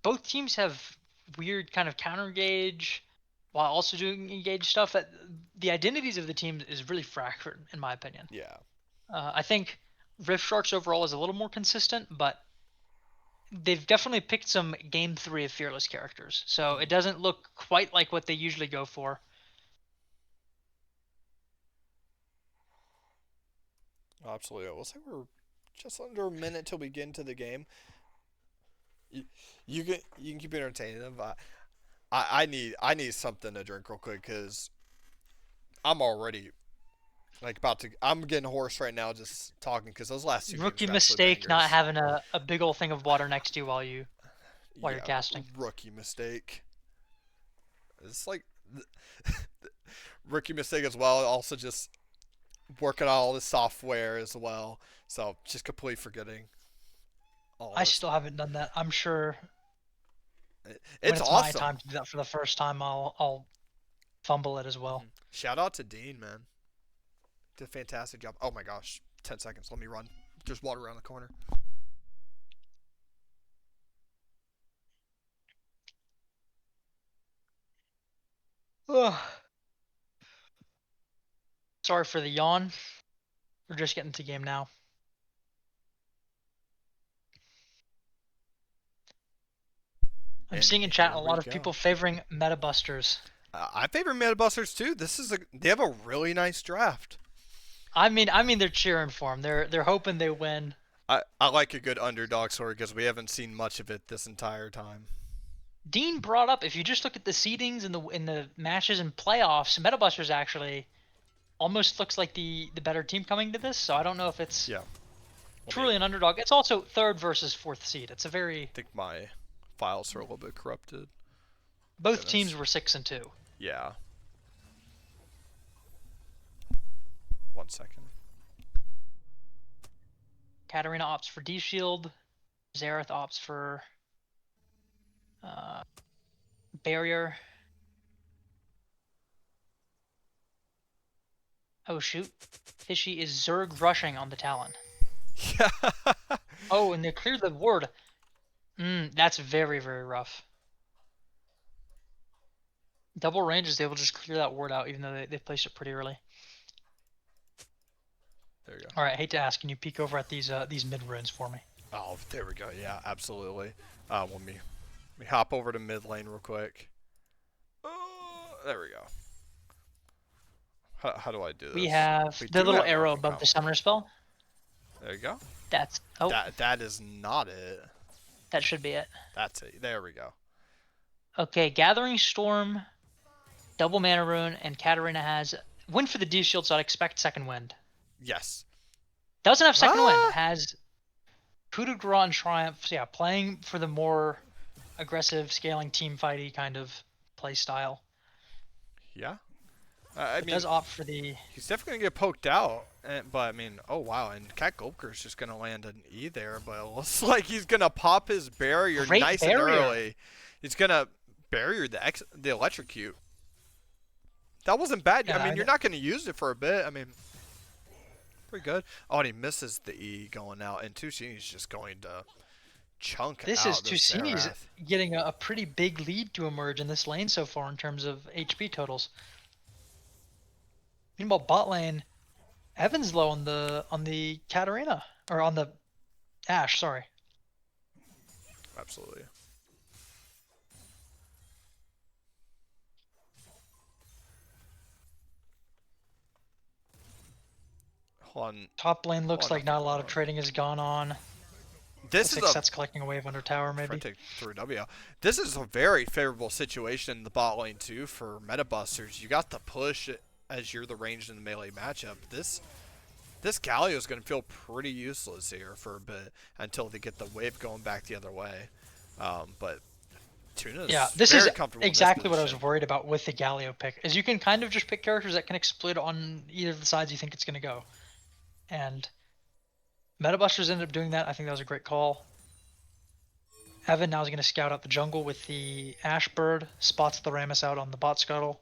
Both teams have weird kind of counter engage while also doing engage stuff. That the identities of the teams is really fractured, in my opinion. Yeah. I think Rift Sharks overall is a little more consistent, but they've definitely picked some Game 3 of Fearless characters. So it doesn't look quite like what they usually go for. Absolutely. We'll say we're just under a minute till we get into the game. You can keep entertaining them. I need something to drink real quick because I'm already like about to. I'm getting hoarse right now just talking because those last two games Rookie were absolute mistake not bangers. having a big old thing of water next to you while you're Yeah, casting. rookie mistake. It's like rookie mistake as well. Also just working on all the software as well. So just completely forgetting all I this. still haven't done that. I'm sure when It's it's my awesome. time to do that for the first time, I'll fumble it as well. Shout out to Dean, man. Did a fantastic job. Oh my gosh. 10 seconds. Let me run. There's water around the corner. Ugh. Sorry for the yawn. We're just getting to game now. I'm seeing in chat Here a we lot of go. people favoring Meta Busters. I favor Meta Busters too. They have a really nice draft. I mean they're cheering for him. They're hoping they win. I like a good underdog story because we haven't seen much of it this entire time. Dean brought up if you just look at the seedings in the matches and playoffs, Meta Busters actually almost looks like the better team coming to this. So I don't know if it's Yeah. truly an underdog. It's also third versus fourth seed. It's a very I think my files are a little bit corrupted. both Goodness. teams were 6-2. Yeah. 1 second. Katarina opts for D Shield. Xerath opts for Barrier. Oh shoot. Fishy is Zerg rushing on the Talon. Yeah. Oh, and they cleared the ward. That's very, very rough. Double range is able to just clear that ward out, even though they placed it pretty early. There you go. All right, hate to ask, can you peek over at these mid runes for me? Oh, there we go. Yeah, absolutely. Let me hop over to mid lane real quick. There we go. How do I do this? We have We the do little have arrow Arcane above the Combo. summoner spell. There you go. That's That is not it. that should be it. That's it. There we go. Okay, Gathering Storm, double mana rune, and Katarina has wind for the D shield, so I'd expect second wind. Yes. Doesn't have second wind. Has coup de grace and triumph. So yeah, playing for the more aggressive, scaling, team fighty kind of play style. Yeah. I but mean, does opt for the he's definitely gonna get poked out. But I mean, oh wow, and Cat Gulker's just gonna land an E there, but it looks like he's gonna pop his barrier great nice and barrier. early. He's gonna barrier the electrocute. That wasn't bad. I Yeah, mean, you're not gonna use it for a bit. I mean, pretty good. Oh, and he misses the E going out, and Tushini's just going to chunk this is out this Tusini's Zerath. getting a pretty big lead to emerge in this lane so far in terms of HP totals. Meanwhile, bot lane, Evan's low on the Katarina or on the Ashe. Sorry. Absolutely. Hold on. Top lane looks like Nothing not a going lot of on. trading has gone on. This Looks is like a Set's collecting a wave under tower maybe. take through W. This is a very favorable situation in the bot lane too for meta busters. You got the push as you're the ranged in the melee matchup. This Galio is going to feel pretty useless here for a bit until they get the wave going back the other way. But Tuna's This very is comfortable exactly in what this I was position. worried about with the Galio pick. Is you can kind of just pick characters that can exploit on either of the sides you think it's going to go. And Metabusters ended up doing that. I think that was a great call. Evan now is going to scout out the jungle with the Ash Bird, spots the Rammus out on the bot scuttle.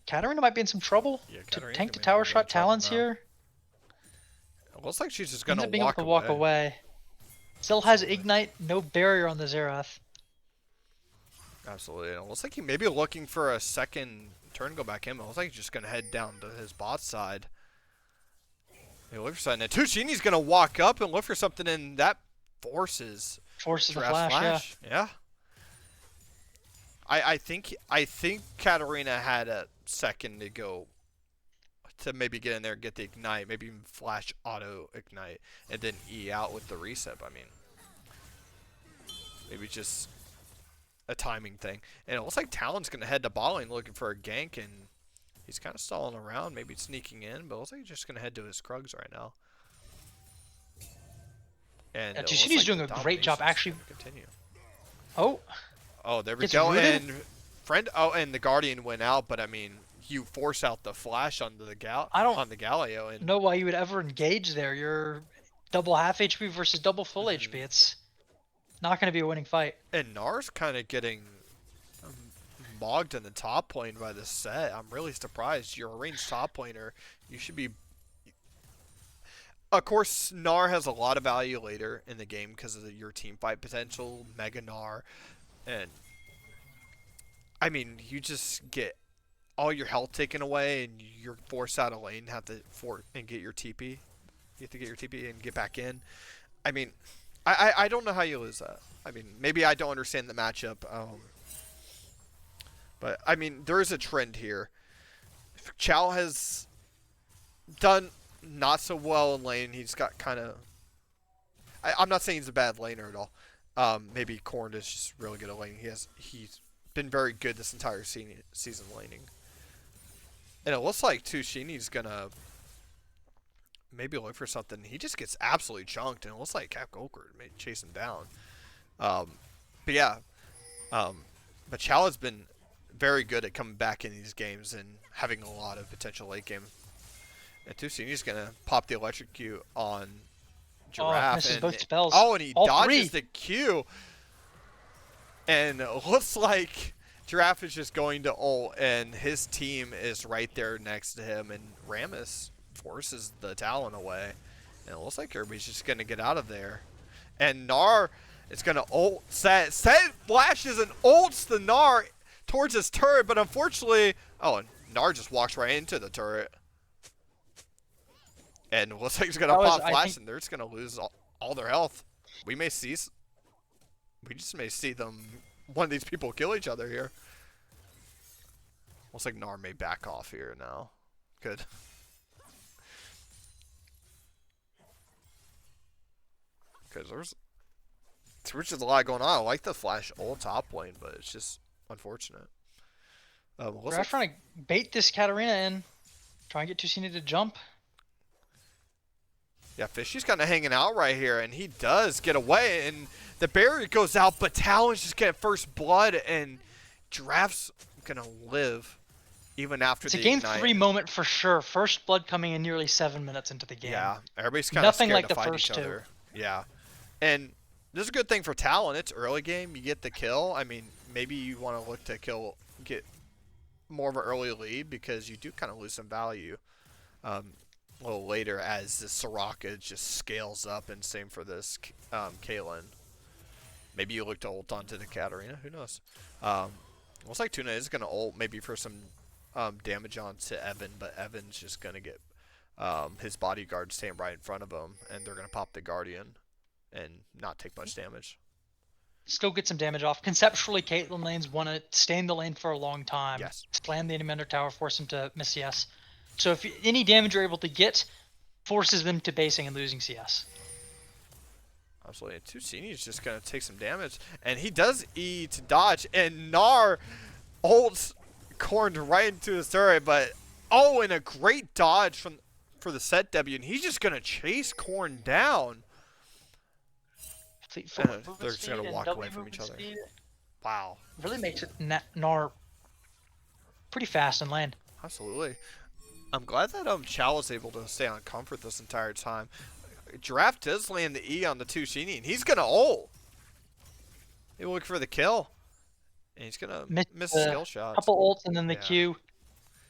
Katarina might be in some trouble Yeah, to Katarina's tank the gonna be in a tower little bit of shot. trouble Talons now. here. It looks like she's just Ends gonna up being able to walk away. Still has Ignite, no barrier on the Zerath. Absolutely. And it looks like he may be looking for a second turn to go back in. It looks like he's just gonna head down to his bot side. He look for something. And Tushini's gonna walk up and look for something, and that forces Forces the Giraffe's flash, Yeah. I think Katarina had a second to go to maybe get in there and get the ignite, maybe even flash auto ignite, and then E out with the reset. I mean, maybe just a timing thing. And it looks like Talon's gonna head to bot lane looking for a gank, and he's kind of stalling around, maybe sneaking in, but it looks like he's just gonna head to his Krugs right now. And yeah. it looks Tushini's like doing the a great job domination's actually. gonna continue. Oh, Oh, there we gets go. rooted. And and the Guardian went out, but I mean, you force out the flash onto the I don't on the Galio, and know why you would ever engage there. You're double half HP versus double full HP. It's not going to be a winning fight. and Nar's kind of getting um, mogged in the top lane by the set. I'm really surprised. You're a ranged top laner. You should be. Of course, Nar has a lot of value later in the game because of your team fight potential, Mega Nar, and I mean, you just get all your health taken away, and you're forced out of lane, have to and get your TP. You have to get your TP and get back in. I mean, I don't know how you lose that. I mean, maybe I don't understand the matchup. But I mean, there is a trend here. Chow has done not so well in lane. He's got kind of. I'm not saying he's a bad laner at all. Maybe Korn is just really good at laning. He's been very good this entire season laning. And it looks like Tushini's gonna maybe look for something. He just gets absolutely chunked, and it looks like Cap Golker may chase him down. But yeah, but Chow has been very good at coming back in these games and having a lot of potential late game. And Tushini's gonna pop the electrocute on Giraffe. Misses and, both spells. and he All dodges three. the Q. And it looks like Giraffe is just going to ult, and his team is right there next to him, and Rammus forces the Talon away. And it looks like Kirby's just going to get out of there. And Gnar is going to ult Set. Set flashes and ults the Gnar towards his turret, but unfortunately, and Gnar just walks right into the turret. And it looks like he's going to pop flash, and they're just going to lose all their health. We just may see one of these people kill each other here. Looks like Gnar may back off here now. Good. Because there's just a lot going on. I like the flash ult top lane, but it's just unfortunate. We're trying to bait this Katarina in. Try and get Tusini to jump. Yeah, Fishy's kind of hanging out right here, and he does get away, and the barrier goes out, but Talon's just getting first blood, and Giraffe's gonna live even after It's a the game ignite. 3 moment for sure. First blood coming in nearly 7 minutes into the game. Yeah, everybody's kind of Nothing scared like to the fight first each two. other. Yeah, and this is a good thing for Talon. It's early game. You get the kill. I mean, maybe you want to look to get more of an early lead because you do kind of lose some value a little later as the Soraka just scales up, and same for this Caitlyn. Maybe you look to ult onto the Katarina. Who knows? Looks like Tuna is going to ult maybe for some damage onto Evan, but Evan's just going to get his bodyguard stand right in front of him, and they're going to pop the Guardian and not take much damage. Still get some damage off. Conceptually, Caitlyn lanes want to stay in the lane for a long time. Yes. Slam the enemy under tower, force them to miss CS. So if any damage you're able to get, forces them to basing and losing CS. Absolutely. Tusini's just going to take some damage, and he does E to dodge, and Gnar ults corned right into his turret, but and a great dodge for the set W, and he's just going to chase Korn down. They're just going to walk away from each other. Wow. Really makes it Gnar pretty fast in lane. Absolutely. I'm glad that Chow was able to stay on comfort this entire time. Giraffe does land the E on the Tusini, and he's going to ult. He'll look for the kill. And he's going to miss skill shots. Couple ults and then the Q.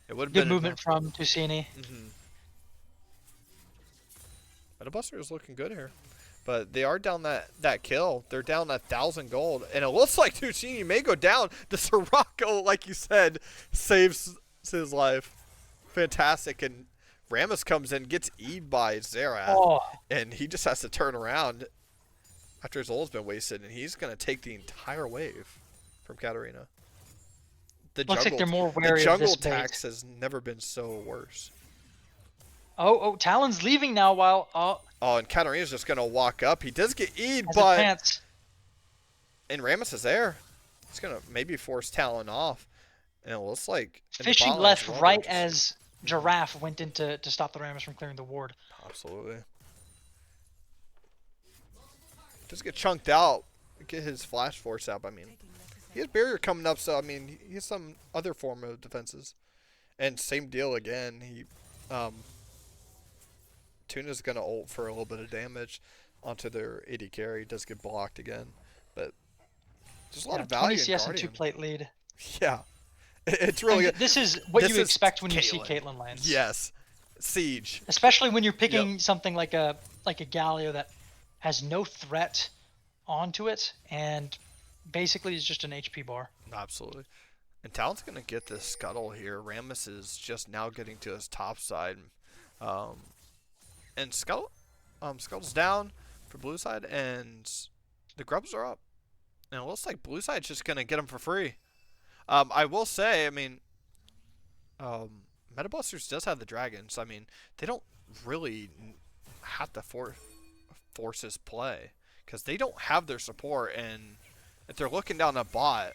It would have good been movement from Tusini. Metabuster is looking good here. But they are down that kill. They're down 1,000 gold. And it looks like Tusini may go down. The Soraka, like you said, saves his life. Fantastic. And Rammus comes in, gets E'd by Xerath. And he just has to turn around after his ult's been wasted. And he's going to take the entire wave from Katarina. Looks like they're more wary the jungle of this tax has never been so worse. Talon's leaving now while... and Katarina's just going to walk up. He does get E'd, but... And Rammus is there. He's going to maybe force Talon off. And it looks like... Fishy left right as Giraffe went in to stop the Rammus from clearing the ward. Absolutely. Just get chunked out. Get his flash force up. I mean, he has barrier coming up, so, I mean, he has some other form of defenses. And same deal again. He... Tuna's going to ult for a little bit of damage onto their AD carry. Does get blocked again. But there's a lot of value 20 CS in and Guardian. 2-plate lead. Yeah. It's really good. This is what you expect when you see Caitlyn lanes. Yes. Siege. Especially when you're picking something like a Galio that has no threat onto it and basically is just an HP bar. Absolutely. And Talon's going to get this scuttle here. Rammus is just now getting to his top side. And Scuttle's down for blue side, and the grubs are up. And it looks like blue side's just going to get them for free. I will say, I mean, Metabusters does have the dragons. I mean, they don't really have to force his play because they don't have their support. And if they're looking down a bot,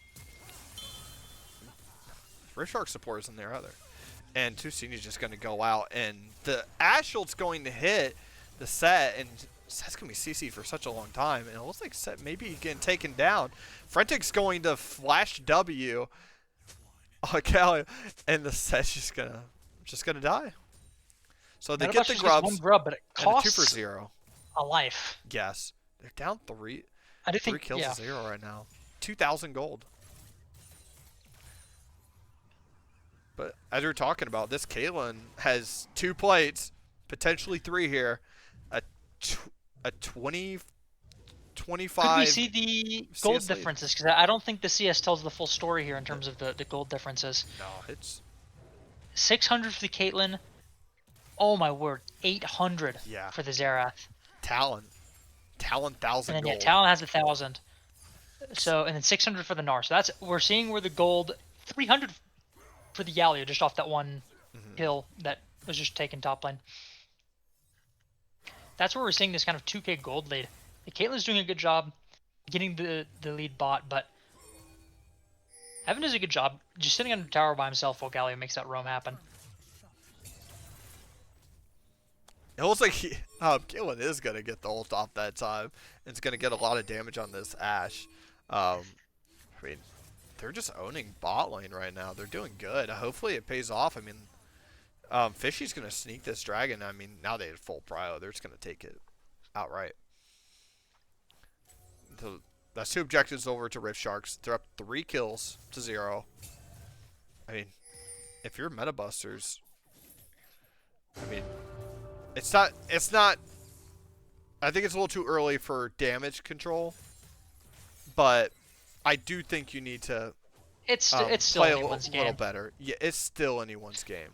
Rift support isn't there either. And Tusini's just going to go out, and the Ashelt's going to hit the set, and Set's going to be CC'd for such a long time, and it looks like Set maybe getting taken down. Frentic's going to flash W on Callie, and the Set's just gonna die. So they get the grubs, one grub, but it costs and a 2-for-0. A life. Yes. They're down 3 3 kills to 0 right now. 2,000 gold. But as we were talking about, this Caitlyn has 2 plates, potentially 3 here. A 20, 25. Could we see the gold CS differences? Because I don't think the CS tells the full story here in terms of the gold differences. No, it's 600 for the Caitlyn. Oh my word, 800 for the Xerath. Talon 1,000 and then, gold. Talon has 1,000. So and then 600 for the Gnar. So we're seeing where the gold 300 for the Galio just off that one kill that was just taken top lane. That's where we're seeing this kind of 2k gold lead. The Caitlyn's doing a good job getting the lead bot, but Evan does a good job just sitting under tower by himself while Galio makes that roam happen. It looks like Galen is gonna get the ult off that time. It's gonna get a lot of damage on this Ashe. I mean, they're just owning bot lane right now. They're doing good. Hopefully it pays off. I mean, Fishy's gonna sneak this dragon. I mean, now they have full prio. They're just gonna take it outright. So that's 2 objectives over to Rift Sharks. They're up 3 kills to 0. I mean, if you're Meta Busters, I mean, it's not. I think it's a little too early for damage control, but I do think you need to It's still play anyone's little game. better. Yeah, it's still anyone's game.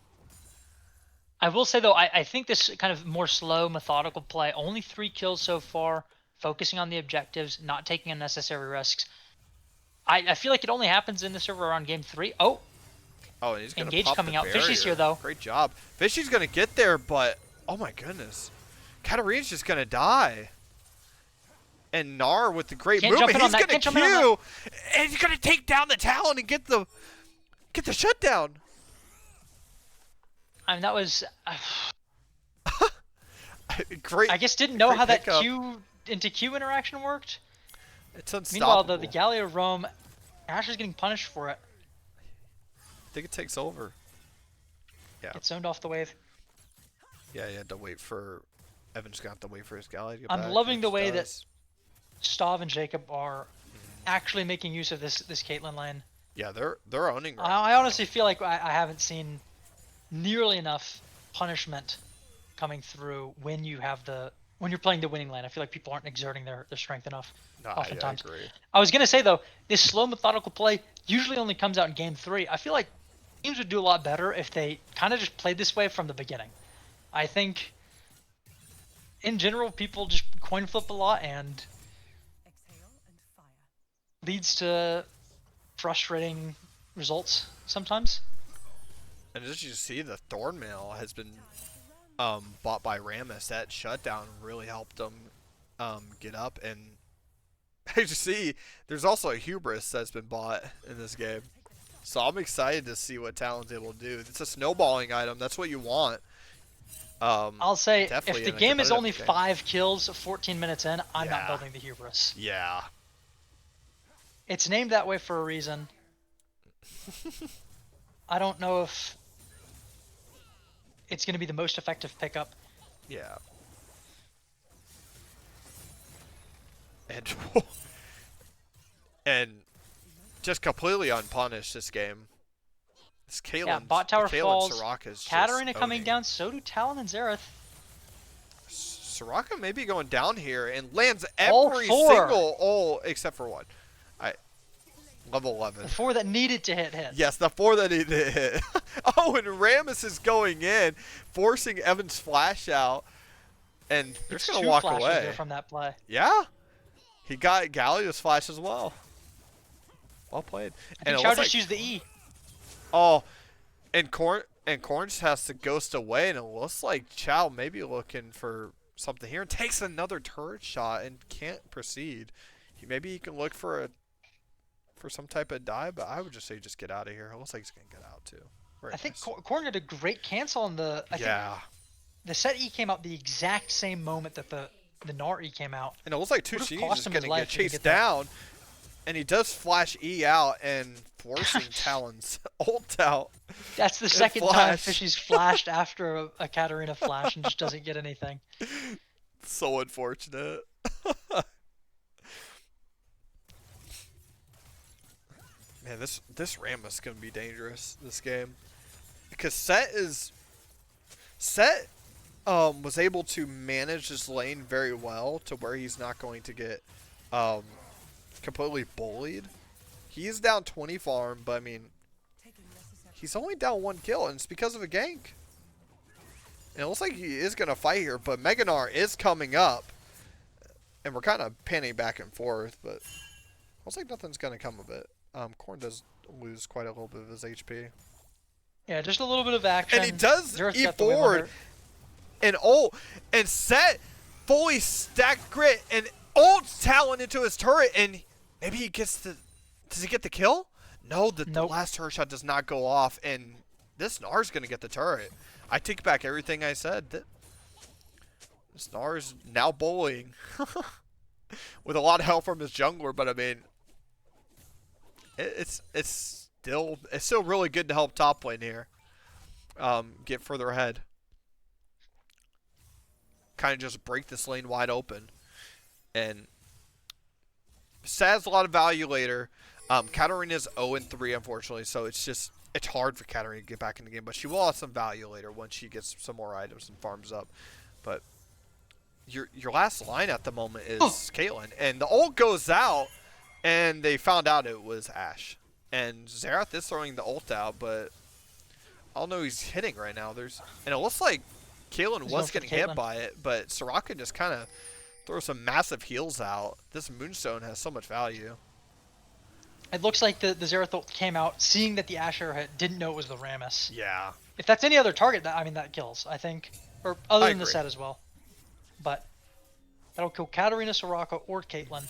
I will say though, I think this kind of more slow, methodical play, only 3 kills so far, focusing on the objectives, not taking unnecessary risks. I feel like it only happens in the server around game 3. Oh, Oh, and he's gonna Engage pop coming the out. barrier. Fishy's here though. Great job. Fishy's gonna get there, but oh my goodness, Katarina's just gonna die. And Gnar with the great Can't jump movement, in on he's that. gonna Can't jump in on Q, and he's gonna take down the Talon and get the shutdown. I mean, that was. Great. I guess didn't know great how that pickup. Q into Q interaction worked. It's Meanwhile, unstoppable. the Gallia Rome, Ashe is getting punished for it. I think it takes over. Yeah. Gets zoned off the wave. Yeah, you had to wait for Evan's gonna have to wait for his Galley to get I'm back, loving the which way does. that Stav and Jacob are actually making use of this Caitlyn lane. Yeah, they're owning right I now. honestly feel like I haven't seen nearly enough punishment coming through when you're playing the winning lane. I feel like people aren't exerting their strength enough. No, Oftentimes. I agree. I was gonna say though, this slow methodical play usually only comes out in game 3. I feel like teams would do a lot better if they kind of just played this way from the beginning. I think in general people just coin flip a lot and leads to frustrating results sometimes. And as you see, the Thornmail has been bought by Rammus. That shutdown really helped them get up. And as you see, there's also a Hubris that's been bought in this game. So I'm excited to see what Talon's able to do. It's a snowballing item. That's what you want. I'll say, if definitely the in a game is only competitive game. 5 kills 14 minutes in, I'm not Yeah. building the Hubris. Yeah. It's named that way for a reason. I don't know if it's going to be the most effective pickup. Yeah. And and just completely unpunished this game. This Caitlyn, Yeah, bot tower falls. Soraka's Katarina just coming owning. down, so do Talon and Xerath. Soraka may be going down here and lands All every 4. single ult except for one. Level 11. The 4 that needed to hit hits. Yes, the 4 that he did hit. Oh, and Rammus is going in, forcing Evan's flash out, and they're It's just gonna 2 walk flashes away. there from that play. Yeah, he got Gallia's flash as well. Well played. I And think it Chow looks just like, used the E. oh, and Corn just has to ghost away, and it looks like Chow may be looking for something here, and takes another turret shot and can't proceed. Maybe he can look for some type of dive, but I would just say just get out of here. It looks like he's gonna get out too. Very I think nice. Corn did a great cancel on the. I think Yeah, the set E came out the exact same moment that the Gnar E came out. and it looks like Would've Tuchin's cost just him his gonna life get if he chased get that. down, and he does flash E out and forcing Talon's ult out. That's the And second time flash. Fishy's flashed after a Katarina flash and just doesn't get anything. So unfortunate. Man, this Rammus is gonna be dangerous this game, because Set was able to manage this lane very well to where he's not going to get completely bullied. He is down 20 farm, but I mean he's only down 1 kill, and it's because of a gank. And it looks like he is gonna fight here, but Mega Gnar is coming up, and we're kind of panning back and forth, but it looks like nothing's gonna come of it. Corn does lose quite a little bit of his HP. Yeah, just a little bit of action. And he does Xerath E got the win on forward her. and ult, and Set fully stacked grit and ults Talon into his turret, and maybe he gets the. Does he get the kill? No, the Nope. last turret shot does not go off, and this Gnar's gonna get the turret. I take back everything I said. Snar's now bullying with a lot of help from his jungler, but I mean, it's still really good to help top lane here. Get further ahead. Kind of just break this lane wide open. And Sad's a lot of value later. Katarina's 0-3, unfortunately, so it's hard for Katarina to get back in the game, but she will have some value later once she gets some more items and farms up. But your last line at the moment is Caitlyn, and the ult goes out, and they found out it was Ashe. And Xerath is throwing the ult out, but I don't know who's hitting right now. And it looks like Caitlyn was getting hit by it, but Soraka just kind of throws some massive heals out. This Moonstone has so much value. It looks like the Xerath ult came out, seeing that the Asher didn't know it was the Rammus. Yeah. If that's any other target, that kills, I think. Or other than the set as well. But that'll kill Katarina, Soraka, or Caitlyn.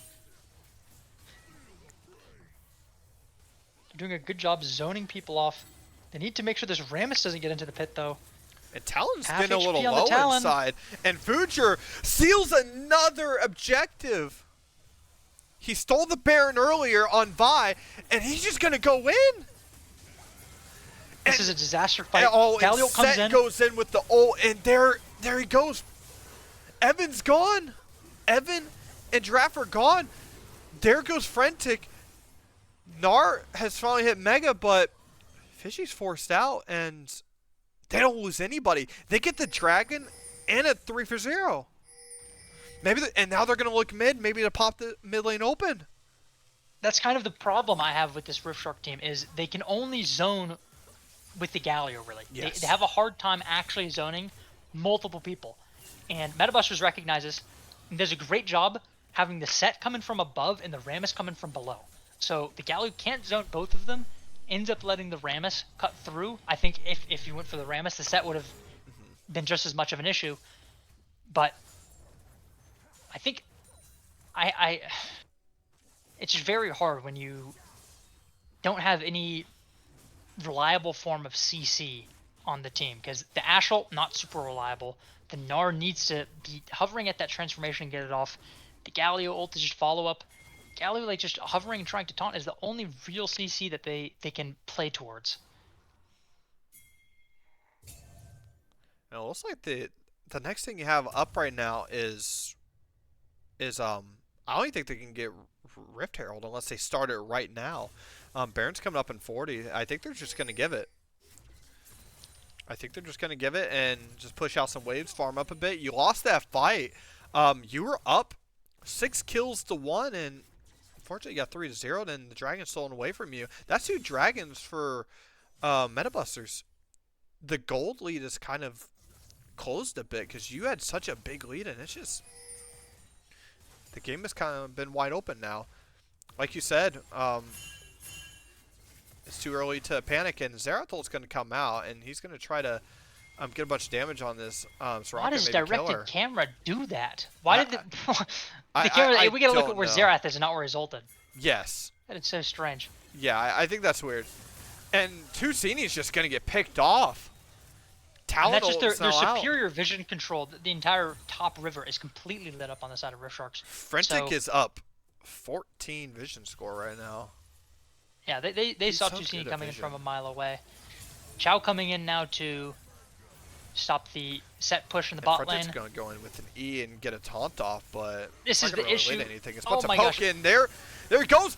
They're doing a good job zoning people off. They need to make sure this Rammus doesn't get into the pit, though. And Talon's Half getting a little HP low inside. And Future seals another objective. He stole the Baron earlier on Vi, and he's just going to go in. This is a disaster fight. Galio comes in. Goes in with the ult, and there he goes. Evan's gone. Evan and Giraffe are gone. There goes Frentic. Gnar has finally hit Mega, but Fishy's forced out, and they don't lose anybody. They get the Dragon and a 3-for-0. And now they're going to look mid, maybe to pop the mid lane open. That's kind of the problem I have with this Rift Shark team, is they can only zone with the Galio, really. Yes. They have a hard time actually zoning multiple people. And Metabusters recognizes and does a great job having the set coming from above and the Rammus coming from below. So the Galio can't zone both of them, ends up letting the Rammus cut through. I think if you went for the Rammus, the set would have been just as much of an issue. But I think it's just very hard when you don't have any reliable form of CC on the team, because the Ashe ult, not super reliable. The Gnar needs to be hovering at that transformation and get it off. The Galio ult is just follow up. Galio, like, just hovering and trying to taunt is the only real CC that they can play towards. It looks like the next thing you have up right now is I don't even think they can get Rift Herald unless they start it right now. Baron's coming up in 40. I think they're just going to give it. And just push out some waves, farm up a bit. You lost that fight. You were up 6 kills to 1, and unfortunately you got 3-0, and the Dragon's stolen away from you. That's 2 Dragons for Metabusters. The gold lead is kind of closed a bit because you had such a big lead, and it's just... The game has kind of been wide open now. Like you said, it's too early to panic, and Xerathul's going to come out, and he's going to try to get a bunch of damage on this. Why does directed camera do that? Why did the camera? We got to look at where Xerath is and not where he's ulted. Yes. That is so strange. Yeah, I think that's weird. And Tusini's just going to get picked off. And that's just their superior vision control. The entire top river is completely lit up on the side of Rift Sharks. Frentic is up 14 vision score right now. Yeah, they saw Tusini coming in from a mile away. Chow coming in now to stop the set push in the bot lane. Frentic's going to go in with an E and get a taunt off, but this is the issue. Anything. It's about to poke in there. There he goes.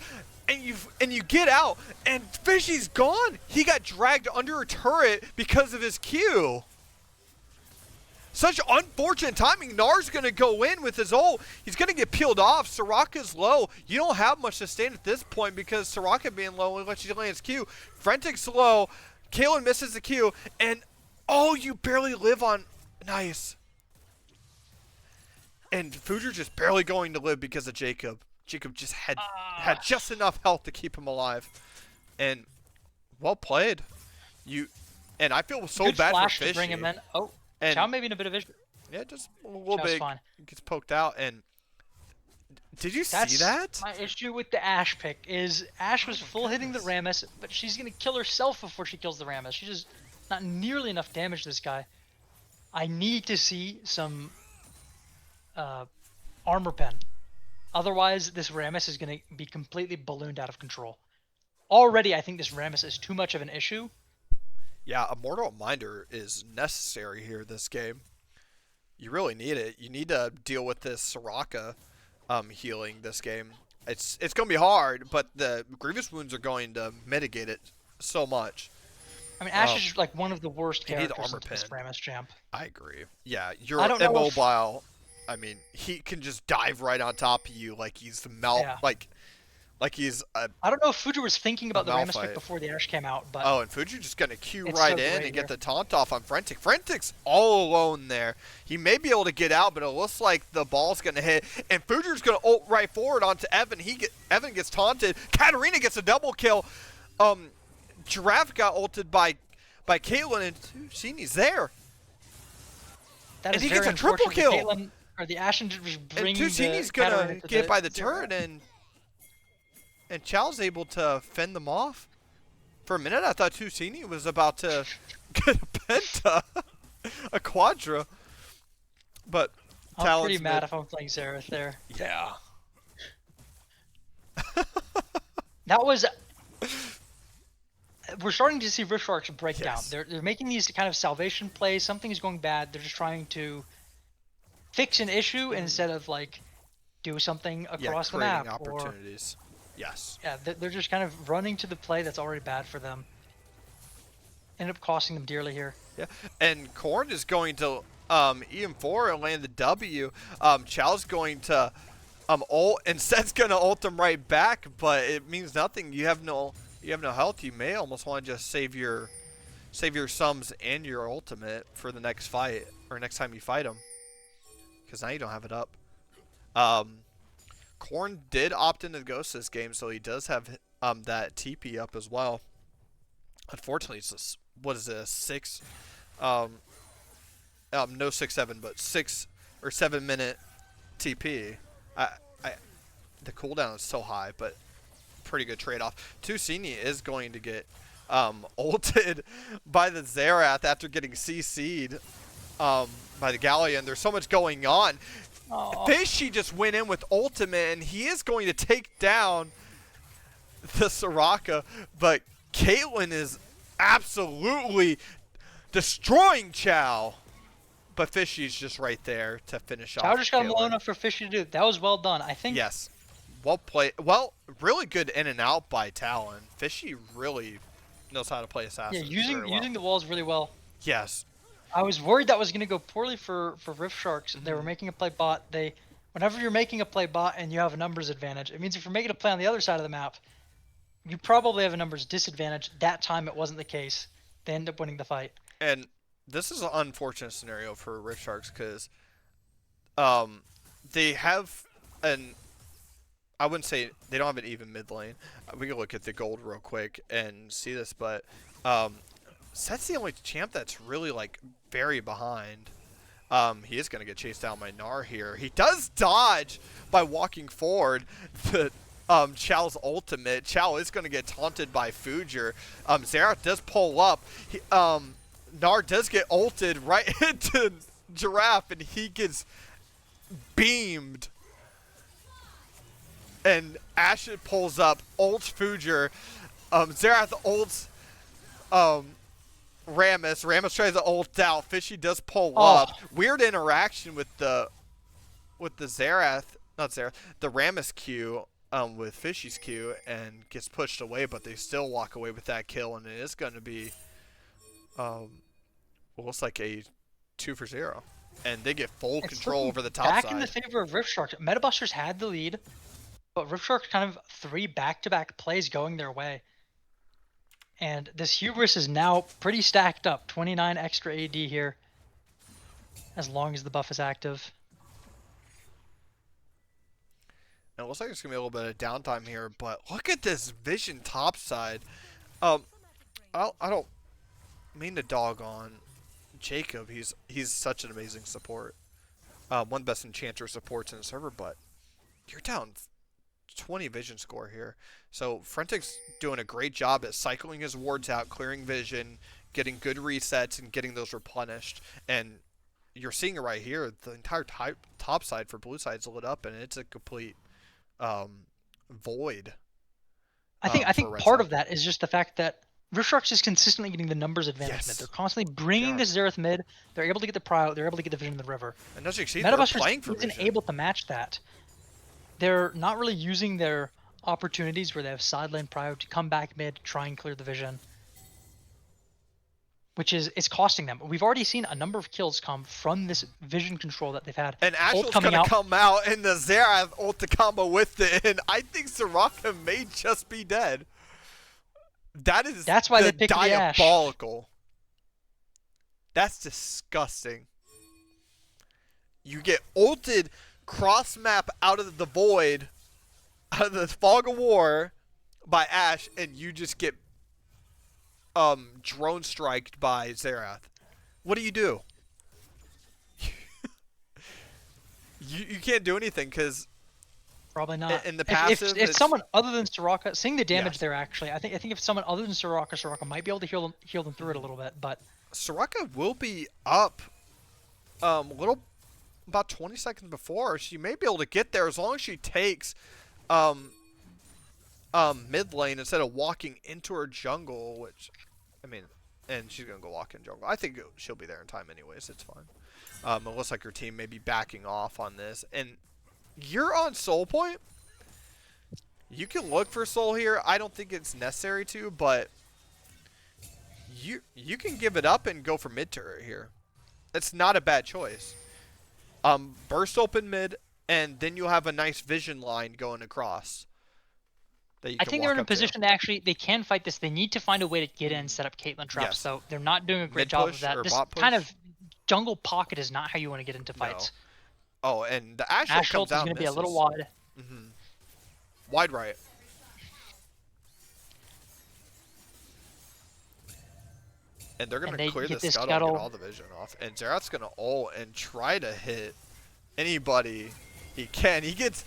And you get out, and Fishy's gone. He got dragged under a turret because of his Q. Such unfortunate timing. Gnar's going to go in with his ult. He's going to get peeled off. Soraka's low. You don't have much to stand at this point because Soraka being low only lets you land his Q. Frentic's low. Kaelin misses the Q. And, oh, you barely live on... Nice. And Future just barely going to live because of Jacob. Jacob just had just enough health to keep him alive, and well played. And I feel so bad for Fishy. To bring him in. Oh, and Chow maybe in a bit of issue. Yeah, just a little bit. Fine. Gets poked out, and did you see that? My issue with the Ashe pick is Ashe was full hitting the Rammus, but she's gonna kill herself before she kills the Rammus. She's just not nearly enough damage to this guy. I need to see some uh, armor pen. Otherwise, this Rammus is going to be completely ballooned out of control. Already, I think this Rammus is too much of an issue. Yeah, a Mortal Minder is necessary here this game. You really need it. You need to deal with this Soraka healing this game. It's going to be hard, but the Grievous Wounds are going to mitigate it so much. I mean, Ashe is like one of the worst You need the characters armor into this pin. Rammus champ. I agree. Yeah, I you're don't know if immobile. I mean, he can just dive right on top of you like he's the yeah. like he's I don't know if Fuji was thinking a about the Rammus pick Malphite. before the Ashe came out, but Oh, and Fuji just gonna Q it's right so in great and here. get the taunt off on Frentic. Frentic's all alone there. He may be able to get out, but it looks like the ball's gonna hit, and Fuji's gonna ult right forward onto Evan. Evan gets taunted. Katarina gets a double kill. Giraffe got ulted by Caitlyn, and Sini's there. That And is he gets very a triple unfortunate. kill. Caitlyn, or the Ashen just And bringing Tusini's the gonna Katarina to get the by the zero. turret, and Chow's able to fend them off. For a minute, I thought Tusini was about to get a penta, a quadra, but I'm Talon's pretty mad mid. if I'm playing Xerath there. Yeah. That was. We're starting to see Rift Sharks break Yes. down. They're making these kind of salvation plays. Something is going bad. They're just trying to fix an issue instead of like do something across the creating map. Or opportunities. Yes. yeah, they're just kind of running to the play that's already bad for them. End up costing them dearly here. Yeah. And Korn is going to EM4 and land the W. Chow's going to ult, and Seth's gonna ult him right back, but it means nothing. You have no health. You may almost want to just save your sums and your ultimate for the next fight or next time you fight him, because now you don't have it up. Korn did opt into Ghost this game, so he does have that TP up as well. Unfortunately, it's what is it, a 6 no 6-7, but 6 or 7 minute TP. The cooldown is so high, but pretty good trade-off. Tusini is going to get ulted by the Xerath after getting CC'd by the Galleon. There's so much going on. Oh. Fishy just went in with ultimate, and he is going to take down the Soraka, but Caitlyn is absolutely destroying Chow. But Fishy's just right there to finish off. Chow just got Caitlyn. low enough for Fishy to do. That was well done. I think. Yes. Well played. Well, really good in and out by Talon. Fishy really knows how to play Assassin. Yeah, using the walls really well. Yes. I was worried that was going to go poorly for Rift Sharks. They Mm-hmm. were making a play bot. Whenever you're making a play bot and you have a numbers advantage, it means if you're making a play on the other side of the map, you probably have a numbers disadvantage. That time it wasn't the case. They end up winning the fight. And this is an unfortunate scenario for Rift Sharks because they have an, I wouldn't say they don't have an even mid lane. We can look at the gold real quick and see this, but Seth's the only champ that's really like very behind. He is going to get chased down by Gnar here. He does dodge by walking forward. The Chow's ultimate. Chow is going to get taunted by Fujer. Xerath does pull up. Gnar does get ulted right into Giraffe, and he gets beamed. And Ashe pulls up, ults Fujer. Xerath ults Rammus. Rammus tries to ult out. Fishy does pull up. Weird interaction with the Xerath, not Xerath, the Rammus Q with Fishy's Q, and gets pushed away, but they still walk away with that kill, and it is going to be looks like a 2-for-0. And they get full control over the top back side. Back in the favor of Rift Sharks. Metabusters had the lead, but Rift Sharks kind of 3 back-to-back plays going their way. And this Hubris is now pretty stacked up. 29 extra AD here, as long as the buff is active. And it looks like there's going to be a little bit of downtime here, but look at this vision topside. I don't mean to dog on Jacob. He's such an amazing support. One of the best enchanter supports in the server, but you're down 20 vision score here. So Frentic's doing a great job at cycling his wards out, clearing vision, getting good resets, and getting those replenished. And you're seeing it right here. The entire top side for blue side's lit up, and it's a complete void I for think red part side. of that is just the fact that Rift is consistently getting the numbers advantage mid. Yes. They're constantly bringing this Xerath mid. They're able to get the Prio. They're able to get the Vision in the river. And as you can see, they're Metabusters playing for isn't vision. able to match that. They're not really using their opportunities where they have side lane Prio to come back mid, try and clear the Vision, which is costing them. We've already seen a number of kills come from this Vision control that they've had. And Ashel's going to come out in the Xerath ult to combo with it, and I think Soraka may just be dead. That's why they picked diabolical. That's disgusting. You get ulted cross map out of the void, out of the fog of war by Ashe, and you just get drone striked by Xerath. What do? You can't do anything because probably not. In the passive, if someone other than Soraka, seeing the damage there actually, I think if someone other than Soraka might be able to heal them through it a little bit, but Soraka will be up about 20 seconds before. She may be able to get there as long as she takes mid lane instead of walking into her jungle, which I mean, and she's gonna go walk in jungle. I think she'll be there in time anyways. It's fine. It looks like her team may be backing off on this, and you're on soul point. You can look for soul here. I don't think it's necessary to, but you can give it up and go for mid turret here. It's not a bad choice. Burst open mid, and then you'll have a nice vision line going across. I think they're in a position they can fight this. They need to find a way to get in, set up Caitlyn traps. So they're not doing a great job of that. This kind of jungle pocket is not how you want to get into fights. No. Oh, and the Ashe ult comes out. Is going to be a little wide. Wide right. And they're going to clear the scuttle and get all the vision off. And Xerath's going to ult and try to hit anybody he can. He gets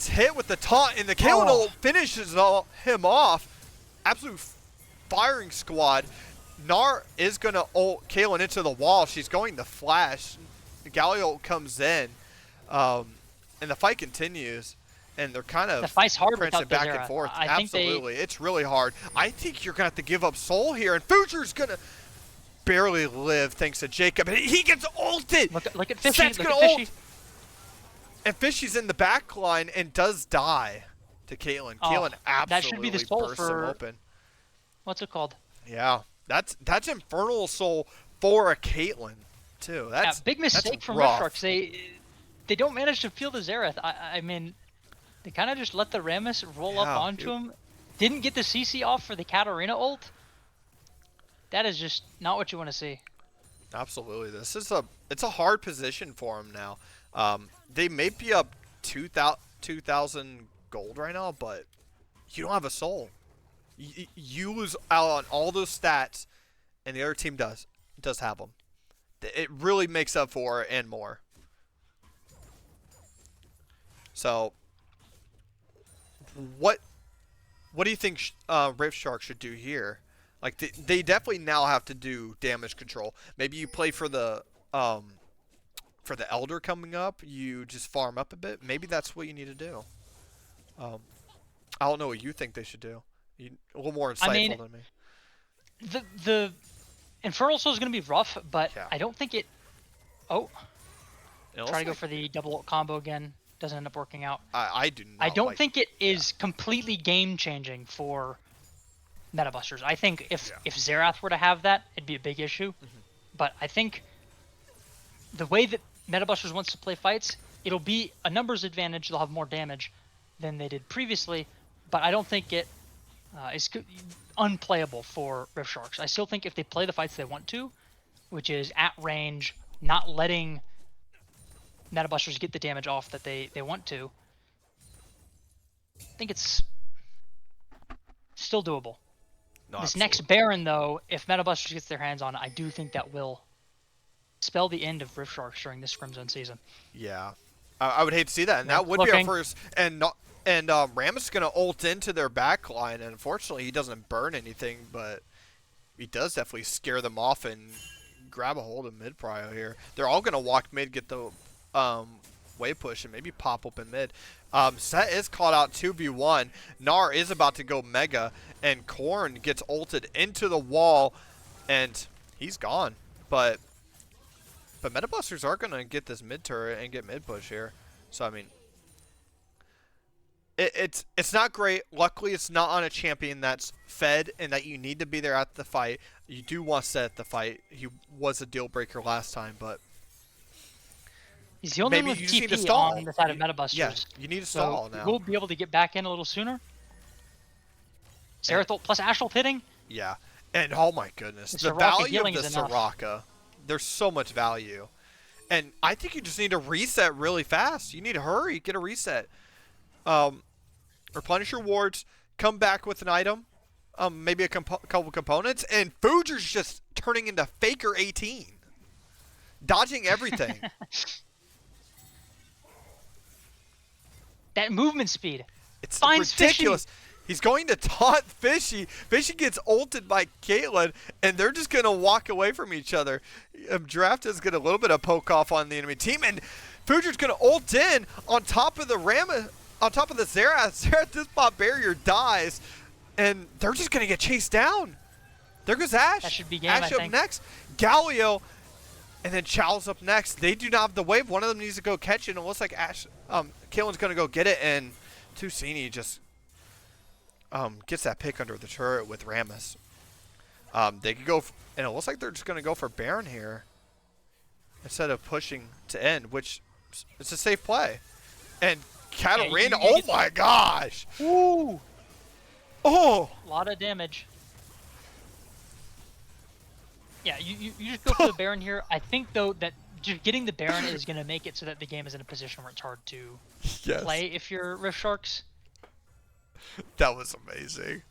hit with the taunt, and the Caitlyn ult finishes him off. Absolute firing squad. Gnar is going to ult Caitlyn into the wall. She's going to flash. Galio comes in, and the fight continues. And they're kind of the fight's hard prancing back and forth. Absolutely. It's really hard. I think you're going to have to give up soul here, and Future's going to barely live thanks to Jacob. And he gets ulted. Look at Fishy. Look at Fishy. And Fishy's in the back line and does die to Caitlyn. Caitlyn absolutely that should be the soul bursts him open. What's it called? Yeah. That's Infernal Soul for a Caitlyn, too. That's big mistake from Rift. They don't manage to feel the Xerath. I mean, they kind of just let the Rammus roll up onto him. Didn't get the CC off for the Katarina ult. That is just not what you want to see. Absolutely. It's a hard position for him now. They may be up 2,000 gold right now, but you don't have a soul. You lose out on all those stats, and the other team does have them. It really makes up for it and more. So, what do you think Rift Shark should do here? Like they definitely now have to do damage control. Maybe you play for the Elder coming up. You just farm up a bit. Maybe that's what you need to do. I don't know what you think they should do. A little more insightful than me. The Infernal Soul is going to be rough, but I don't think it. Oh, try to go for the double ult combo again. Doesn't end up working out. I do not. I don't think it is completely game changing for Metabusters. I think if Xerath were to have that, it'd be a big issue. But I think the way that Metabusters wants to play fights, it'll be a numbers advantage. They'll have more damage than they did previously, but I don't think it is unplayable for Rift Sharks. I still think if they play the fights they want to, which is at range, not letting Metabusters get the damage off that they want to, I think it's still doable. No, this next Baron, though, if Metabusters gets their hands on it, I do think that will spell the end of Rift Sharks during this Scrim Zone season. Yeah. I would hate to see that, and that would be our first. And Rammus is going to ult into their back line, and unfortunately he doesn't burn anything, but he does definitely scare them off and grab a hold of mid prio here. They're all gonna walk mid, get the wave push, and maybe pop open mid. Set is called out 2v1. Gnar is about to go mega, and Korn gets ulted into the wall, and he's gone. But Metabusters are gonna get this mid turret and get mid push here. So I mean, it's not great. Luckily, it's not on a champion that's fed and that you need to be there at the fight. You do want Set at the fight. He was a deal breaker last time, but he's the only one with TP on the side of Metabusters. Yeah, you need to stall now. We'll be able to get back in a little sooner. Zerath ult plus Ashe ult hitting. Yeah, and oh my goodness, the value of the Soraka. There's so much value, and I think you just need to reset really fast. You need to hurry, get a reset. Replenish your wards, come back with an item, maybe a couple components, and Fuger's just turning into Faker 18. Dodging everything. That movement speed. It's ridiculous. Fishy. He's going to taunt Fishy. Fishy gets ulted by Caitlyn, and they're just going to walk away from each other. Draft is getting a little bit of poke off on the enemy team, and Fuger's going to ult in on top of the on top of the Zerath. Zerath, this bot barrier dies, and they're just going to get chased down. There goes Ashe. That should be game, Ashe up next. Galio, and then Chow's up next. They do not have the wave. One of them needs to go catch it, and it looks like Caitlyn's going to go get it, and Tusini just gets that pick under the turret with Rammus. They could go, and it looks like they're just going to go for Baron here instead of pushing to end, which is a safe play. And Katarina, oh my gosh! Ooh! Oh! A lot of damage. Yeah, you just go for the Baron here. I think, though, that just getting the Baron is going to make it so that the game is in a position where it's hard to play if you're Rift Sharks. That was amazing.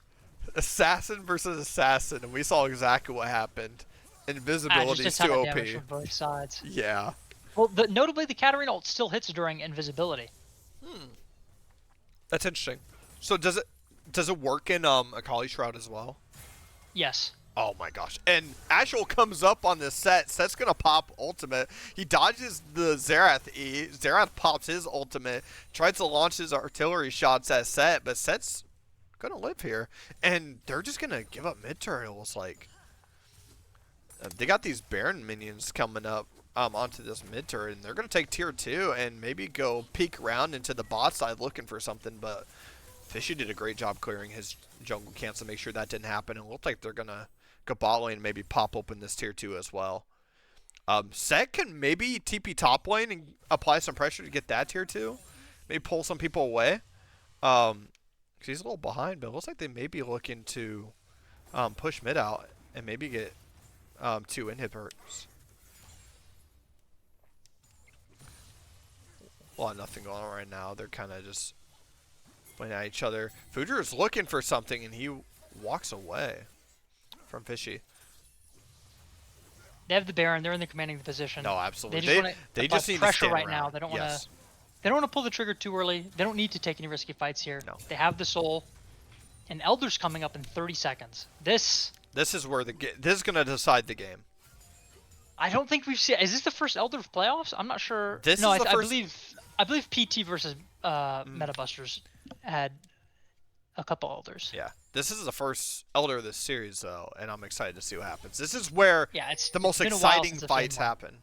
Assassin versus assassin, and we saw exactly what happened. Invisibility is too OP. Damage from both sides. Yeah. Well, notably, the Katarina ult still hits during invisibility. That's interesting. So does it work in Akali Shroud as well? Yes. Oh my gosh. And Ashel comes up on this set. Set's going to pop ultimate. He dodges the Zerath E. Zerath pops his ultimate. Tries to launch his artillery shots at Set, but Set's going to live here. And they're just going to give up mid-turret, it looks like. They got these Baron minions coming up onto this mid-turret, and they're going to take tier 2 and maybe go peek around into the bot side looking for something, but Fishy did a great job clearing his jungle camps to make sure that didn't happen. It looked like they're going to go bot lane and maybe pop open this tier 2 as well. Set can maybe TP top lane and apply some pressure to get that tier 2. Maybe pull some people away. Because he's a little behind, but it looks like they may be looking to push mid out and maybe get 2 inhibitors. Well, nothing going on right now. They're kind of just playing at each other. Fuger is looking for something, and he walks away from Fishy. They have the Baron. They're in the commanding the position. No, absolutely. They just need pressure right now. They don't want to. They don't want to pull the trigger too early. They don't need to take any risky fights here. No. They have the soul, and Elder's coming up in 30 seconds. This is where this is gonna decide the game. I don't think we've seen. Is this the first Elder playoffs? I'm not sure. This no, is the first. I believe PT versus Metabusters had a couple Elders. Yeah, this is the first Elder of this series, though, and I'm excited to see what happens. This is where the most exciting fights happen.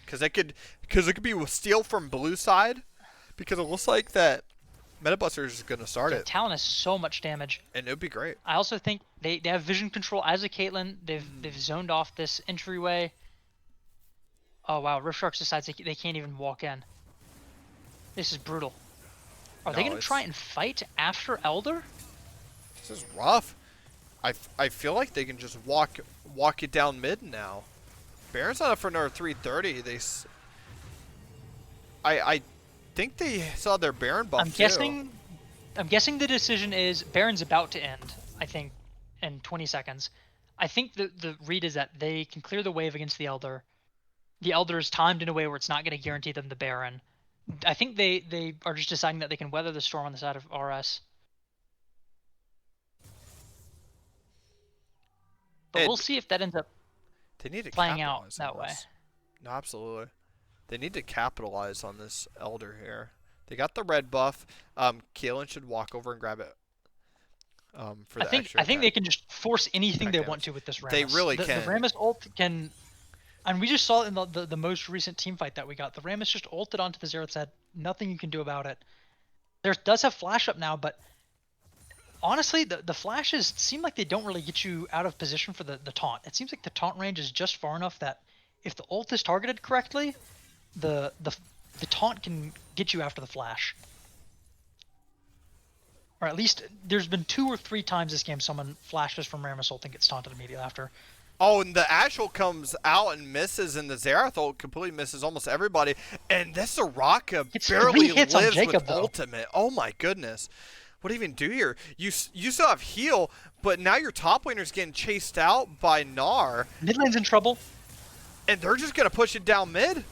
Because it could be with steal from blue side, because it looks like that Metabusters is going to start it. Talon has so much damage, and it would be great. I also think they have vision control as a Caitlyn. They've zoned off this entryway. Oh wow, Rift Sharks decides they can't even walk in. This is brutal. Are they going to try and fight after Elder? This is rough. I feel like they can just walk it down mid now. Baron's not up for another 330. I think they saw their Baron buff I'm guessing the decision is Baron's about to end, I think, in 20 seconds. I think the read is that they can clear the wave against the Elder. The Elder is timed in a way where it's not going to guarantee them the Baron. I think they are just deciding that they can weather the storm on the side of RS. But we'll see if that ends up. They need to playing out capitalize on that way. this. No, absolutely. They need to capitalize on this Elder here. They got the red buff. Keelan should walk over and grab it for I the think extra I think attack, they can just force anything attack they want damage. to with this They Rammus. really The can. Rammus ult can, and we just saw it in the most recent team fight that we got. The Rammus just ulted onto the Xerath's head. Nothing you can do about it. There does have flash up now, but honestly, the flashes seem like they don't really get you out of position for the taunt. It seems like the taunt range is just far enough that if the ult is targeted correctly, the taunt can get you after the flash. Or at least there's been 2 or 3 times this game someone flashes from Rammus ult and gets taunted immediately after. Oh, and the Ashel comes out and misses, and the Xerath ult completely misses almost everybody. And this Soraka barely hits on lives Jacob, with though. ultimate. Oh my goodness. What do you even do here? You still have heal, but now your top laner's getting chased out by Gnar. Mid lane's in trouble. And they're just going to push it down mid?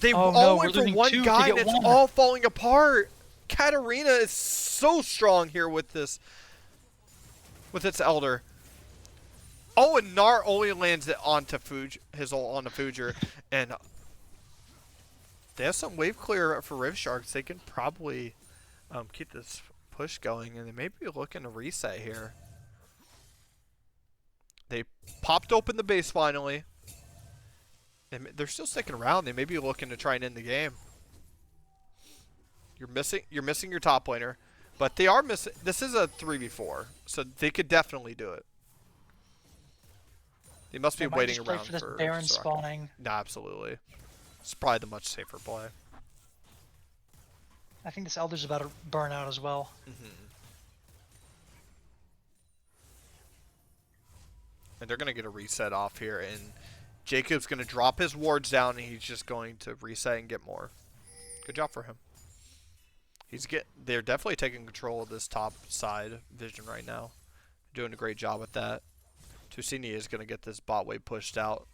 They Oh, no, all we're went for losing one 2 to guy, get and it's 1. all falling apart. Katarina is so strong here with its Elder. Oh, and Gnar only lands it onto his ult onto Fujer, and they have some wave clear for Rift Sharks. They can probably keep this push going, and they may be looking to reset here. They popped open the base finally. And they're still sticking around. They may be looking to try and end the game. You're missing your top laner, but they are missing. This is a 3v4, so they could definitely do it. They must be waiting around for this for Baron Soraka. spawning. No, absolutely. It's probably the much safer play. I think this Elder's about to burn out as well. And they're going to get a reset off here, and Jacob's going to drop his wards down, and he's just going to reset and get more. Good job for him. They're definitely taking control of this top side vision right now. Doing a great job with that. Tusini is going to get this bot wave pushed out,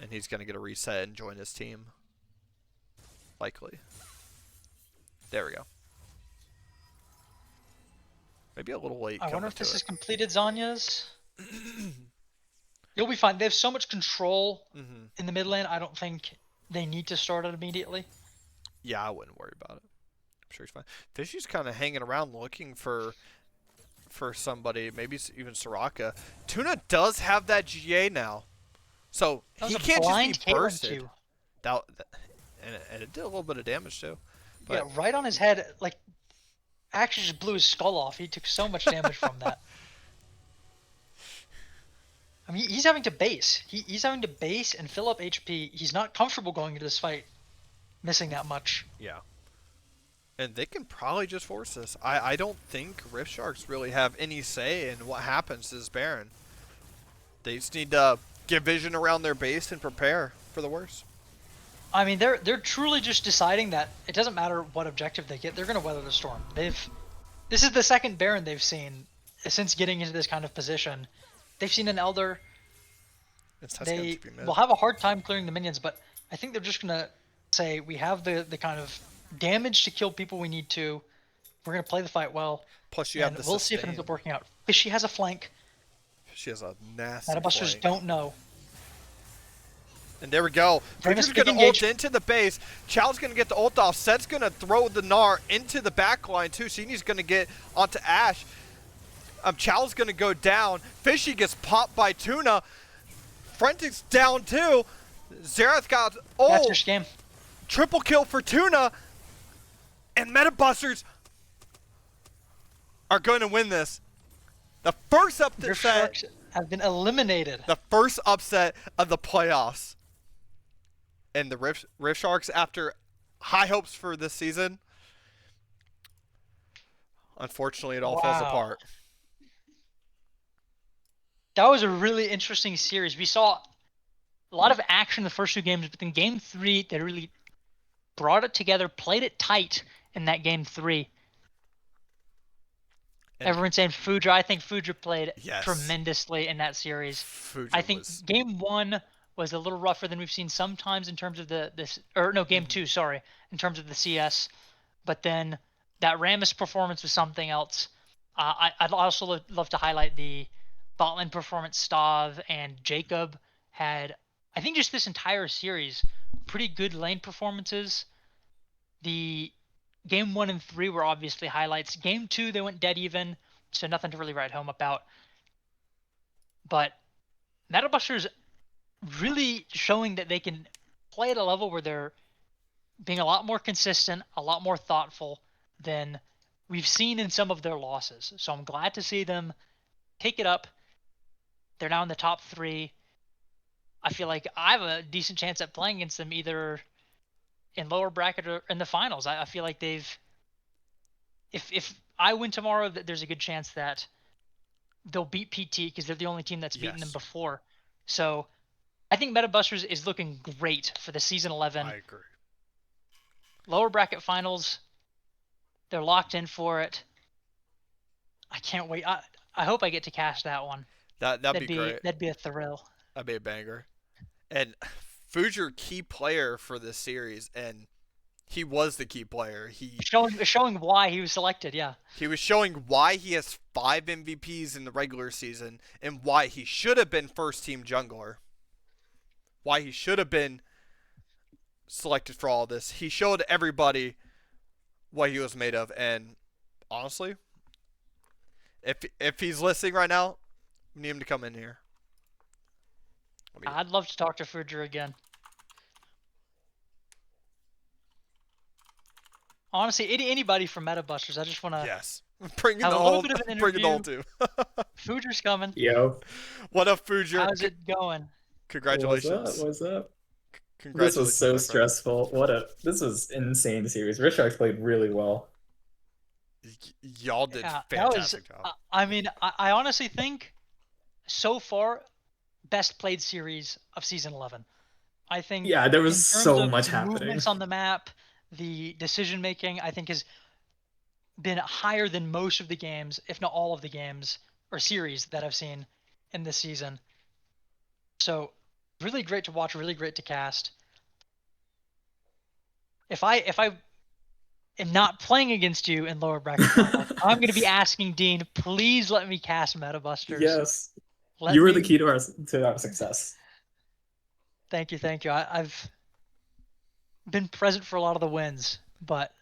and he's going to get a reset and join his team. Likely. There we go. Maybe a little late. I wonder if this is is completed Zanya's. You'll be fine. They have so much control in the mid lane, I don't think they need to start it immediately. Yeah, I wouldn't worry about it. I'm sure he's fine. Fishy's kind of hanging around looking for somebody, maybe even Soraka. Tuna does have that GA now, so he can't just be bursted. And it did a little bit of damage too. But yeah, right on his head. Like, actually just blew his skull off. He took so much damage from that. I mean, he's having to base. He's having to base and fill up HP. He's not comfortable going into this fight missing that much. Yeah. And they can probably just force this. I don't think Rift Sharks really have any say in what happens to this Baron. They just need to get vision around their base and prepare for the worst. I mean, they're truly just deciding that it doesn't matter what objective they get, they're going to weather the storm. This is the second Baron they've seen since getting into this kind of position. They've seen an Elder. They will have a hard time clearing the minions, but I think they're just going to say, we have the kind of damage to kill people we need to. We're going to play the fight well. Plus you have the we'll see if it ends up working out. Fishy has a flank. She has a nasty Metabusters flank. don't know. And there we go. Future's going to ult into the base. Chow's going to get the ult off. Set's going to throw the Gnar into the back line too. Sini's going to get onto Ashe. Chow's going to go down. Fishy gets popped by Tuna. Frentic's down too. Xerath got ult. That's your scam. Triple kill for Tuna. And Metabusters are going to win this. The first upset Sharks have been eliminated. The first upset of the playoffs. And the Rift Sharks, after high hopes for this season, unfortunately it all falls apart. That was a really interesting series. We saw a lot of action in the first 2 games, but in Game 3, they really brought it together, played it tight in that Game 3. And everyone's saying Fuja. I think Fuja played tremendously in that series. I think Game 1 was a little rougher than we've seen sometimes in terms of Game 2, sorry, in terms of the CS. But then that Rammus performance was something else. I'd also love to highlight the bot lane performance. Stav and Jacob had, I think, just this entire series, pretty good lane performances. The game 1 and 3 were obviously highlights. Game 2 they went dead even, so nothing to really write home about. But Metabusters really showing that they can play at a level where they're being a lot more consistent, a lot more thoughtful than we've seen in some of their losses. So I'm glad to see them take it up. They're now in the top 3. I feel like I have a decent chance at playing against them either in lower bracket or in the finals. I feel like they've, if I win tomorrow, there's a good chance that they'll beat PT because they're the only team that's beaten them Yes, before. So I think Metabusters is looking great for the season 11 I agree. lower bracket finals. They're locked in for it. I can't wait. I hope I get to cash that one. That'd That'd be be great. that'd be a thrill. That'd be a banger. And Fuger key player for this series, and he was the key player. Showing why he was selected. Yeah. He was showing why he has 5 MVPs in the regular season and why he should have been first team jungler. Why he should have been selected for all this. He showed everybody what he was made of, and honestly, if he's listening right now, we need him to come in here. I'd love to talk to Fujer again. Honestly, anybody from Metabusters, I just want to Yes. Bring have the a little whole, bit of an bring it all interview. too. Fujer's coming. Yo, What up, Fuger? How's it going? what's up? Congratulations. What's up? This was Congratulations, so my friend. stressful. This was insane series. Richard played really well. Y'all did Yeah, that was. fantastic job. I mean, I honestly think so far best played series of season 11. I think Yeah, there in was terms so of much the happening. movements on the map, the decision making, I think has been higher than most of the games, if not all of the games or series that I've seen in this season. So really great to watch, really great to cast. If I am not playing against you in lower bracket finals, I'm going to be asking Dean, please let me cast Metabusters. Yes, Let you were the me. key to our success. Thank you, thank you. I've been present for a lot of the wins, but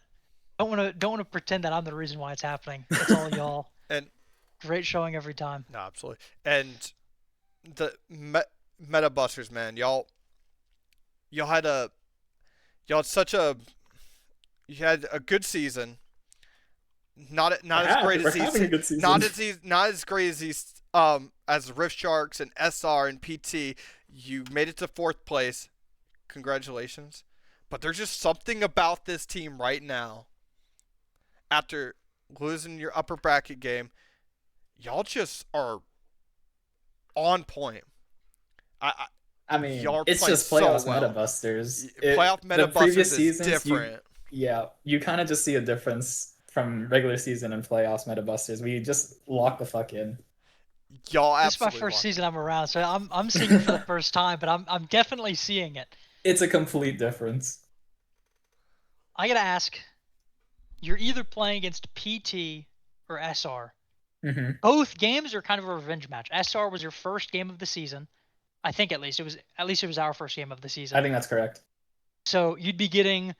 don't want to pretend that I'm the reason why it's happening. It's all y'all. And Great showing every time. no, absolutely. And the Meta Busters, man, y'all had a y'all had such a you had a good season. Not as great We're as having a these good season. not as great as these as Rift Sharks and SR and PT. You made it to 4th place. Congratulations. But there's just something about this team right now. After losing your upper bracket game, y'all just are on point. I mean, Y'all are it's playing just so playoffs well. meta busters. Playoff Meta The Busters previous is seasons, different. you kind of just see a difference from regular season and playoffs meta busters. We just lock the fuck in. Y'all This is my absolutely first locked season in. I'm around, so I'm seeing it for the first time, but I'm definitely seeing it. It's a complete difference. I gotta ask, you're either playing against PT or SR. Hmm. Both games are kind of a revenge match. SR was your first game of the season. I think at least it was our first game of the I season. think that's correct. So you'd be getting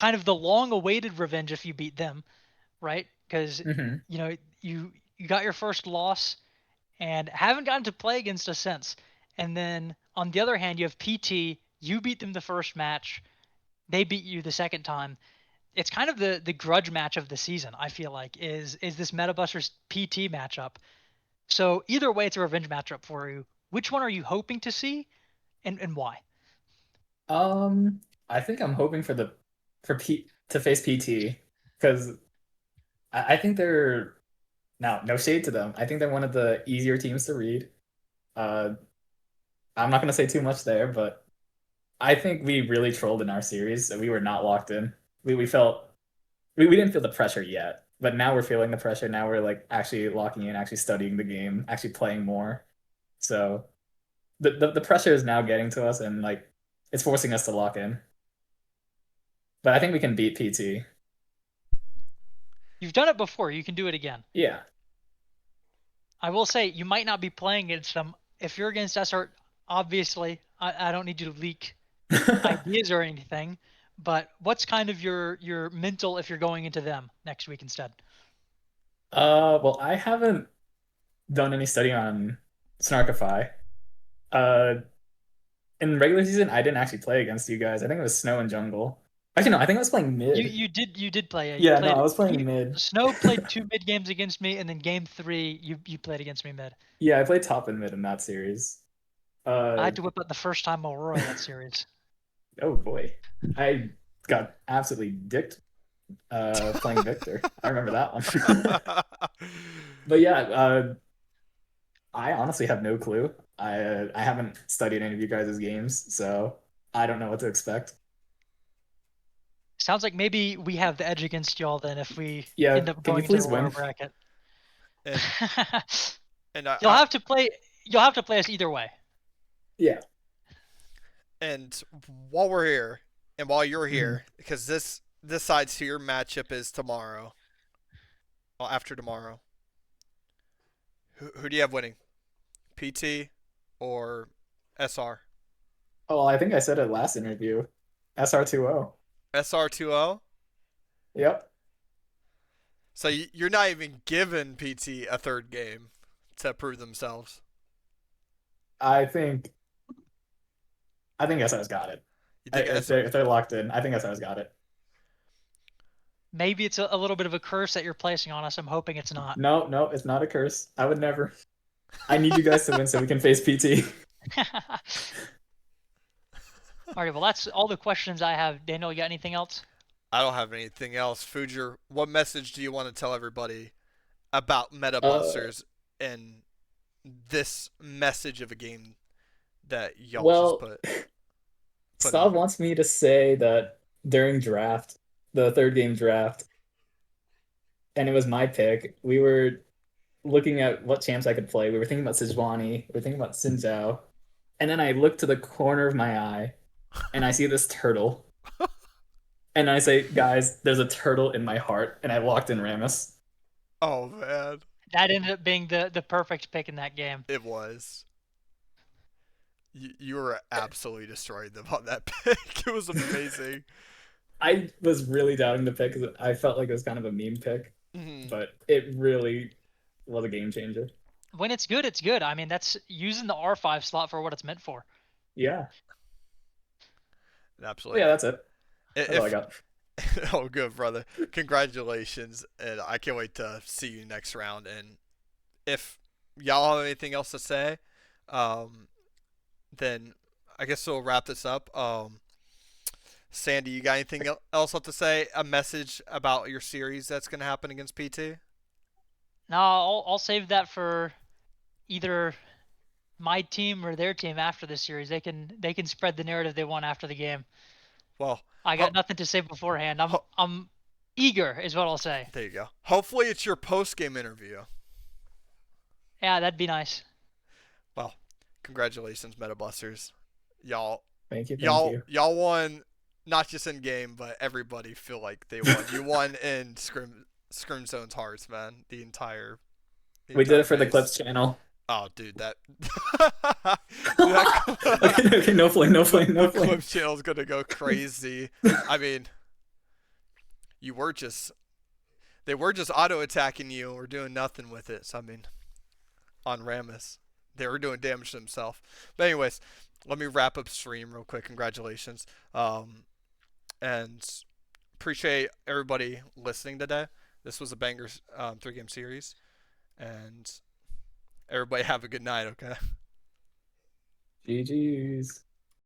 kind of the long-awaited revenge if you beat them, right? Because Hmm. you got your first loss and haven't gotten to play against us since. And then on the other hand, you have PT. You beat them the first match. They beat you the second time. It's kind of the grudge match of the season. I feel like is this Metabusters PT matchup. So either way, it's a revenge matchup for you. Which one are you hoping to see, and why? I think I'm hoping for P to face PT because I think they're now no shade to them. I think they're one of the easier teams to read. Uh, I'm not gonna say too much there, but I think we really trolled in our series. So we were not locked in. We felt we didn't feel the pressure yet, but now we're feeling the pressure. Now we're like actually locking in, actually studying the game, actually playing more. So the pressure is now getting to us, and like it's forcing us to lock in. But I think we can beat PT. You've done it before. You can do it again. Yeah. I will say you might not be playing against them. If you're against SR, obviously, I don't need you to leak ideas or anything. But what's kind of your mental if you're going into them next week instead? Well, I haven't done any study on Snarkify. Uh, in regular season, I didn't actually play against you guys. I think it was Snow and Jungle. Actually, no, I think I was playing You mid. you did you did play. You Yeah, no, I played. was playing mid. Snow played 2 mid games against me, and then game 3 you played against me mid. Yeah, I played top and mid in that series. I Uh, had to whip out the first time Aurora that series. oh boy, I got absolutely dicked playing Victor. I remember that one. But yeah, I honestly have no clue. I haven't studied any of you guys' games, so I don't know what to expect. Sounds like maybe we have the edge against y'all then if we Yeah, end up can you going into the please Aurora win? bracket. and and You'll have to play. You'll have to play us either way. Yeah. and while we're here, and while you're Mhm. here, because this side's here matchup is tomorrow. Well, after tomorrow, who do you have winning? PT or SR? Oh, I think I said it last interview. SR20. SR 2-0. Yep. So you're not even giving PT a third game to prove themselves. I think I think SR's got it. You think If S? they're locked in, I think SR's got it. Maybe it's a little bit of a curse that you're placing on us. I'm hoping it's not. No, no, it's not a curse. I would never. I need you guys to win so we can face PT. All right. Well, that's all the questions I have. Daniel, you got anything else? I don't have anything else. Fujer, what message do you want to tell everybody about Meta Uh, Busters and this message of a game that y'all just well, put Stav out? wants me to say that during draft, the third game draft, and it was my pick. We were looking at what champs I could play. We were thinking about Sejuani. We were thinking about Xin Zhao. And then I look to the corner of my eye and I see this turtle. And I say, guys, there's a turtle in my heart. And I locked in Ramus. Oh man, That ended up being the perfect pick in that game. it was. You were absolutely destroying them on that pick. It was amazing. I was really doubting the pick because I felt like it was kind of a meme pick, Mhm. but it really was a game changer. When it's good, it's good. I mean, that's using the R5 slot for what it's meant for. Yeah. Absolutely. Yeah, that's it. That's all I If got. oh, good brother, congratulations, and I can't wait to see you next round. And if y'all have anything else to say, um, then I guess we'll wrap this up. Sandy, you got anything else left to say? A message about your series that's going to happen against PT? No, I'll save that for either my team or their team after this series. They can spread the narrative they want after the game. Well, I got nothing to say beforehand. I'm eager, is what I'll say. there you go. Hopefully, it's your post game interview. Yeah, that'd be nice. Well, congratulations, Metabusters. Y'all, Thank you. Thank y'all, you. y'all won. Not just in game, but everybody feel like they won. You won in Scrim Zone's hearts, man. The We did entire it for the base. Clips channel. Oh, dude, that that Okay, okay, no flame, no the flame, the no clip flame. channel's gonna go crazy. I mean, you were just they were just auto attacking you or doing nothing with it. So I mean, on Ramus, they were doing damage to themselves. But anyways, let me wrap up stream real quick. Congratulations, and appreciate everybody listening today. This was a banger 3 game series, and everybody have a good night. Okay. GG's.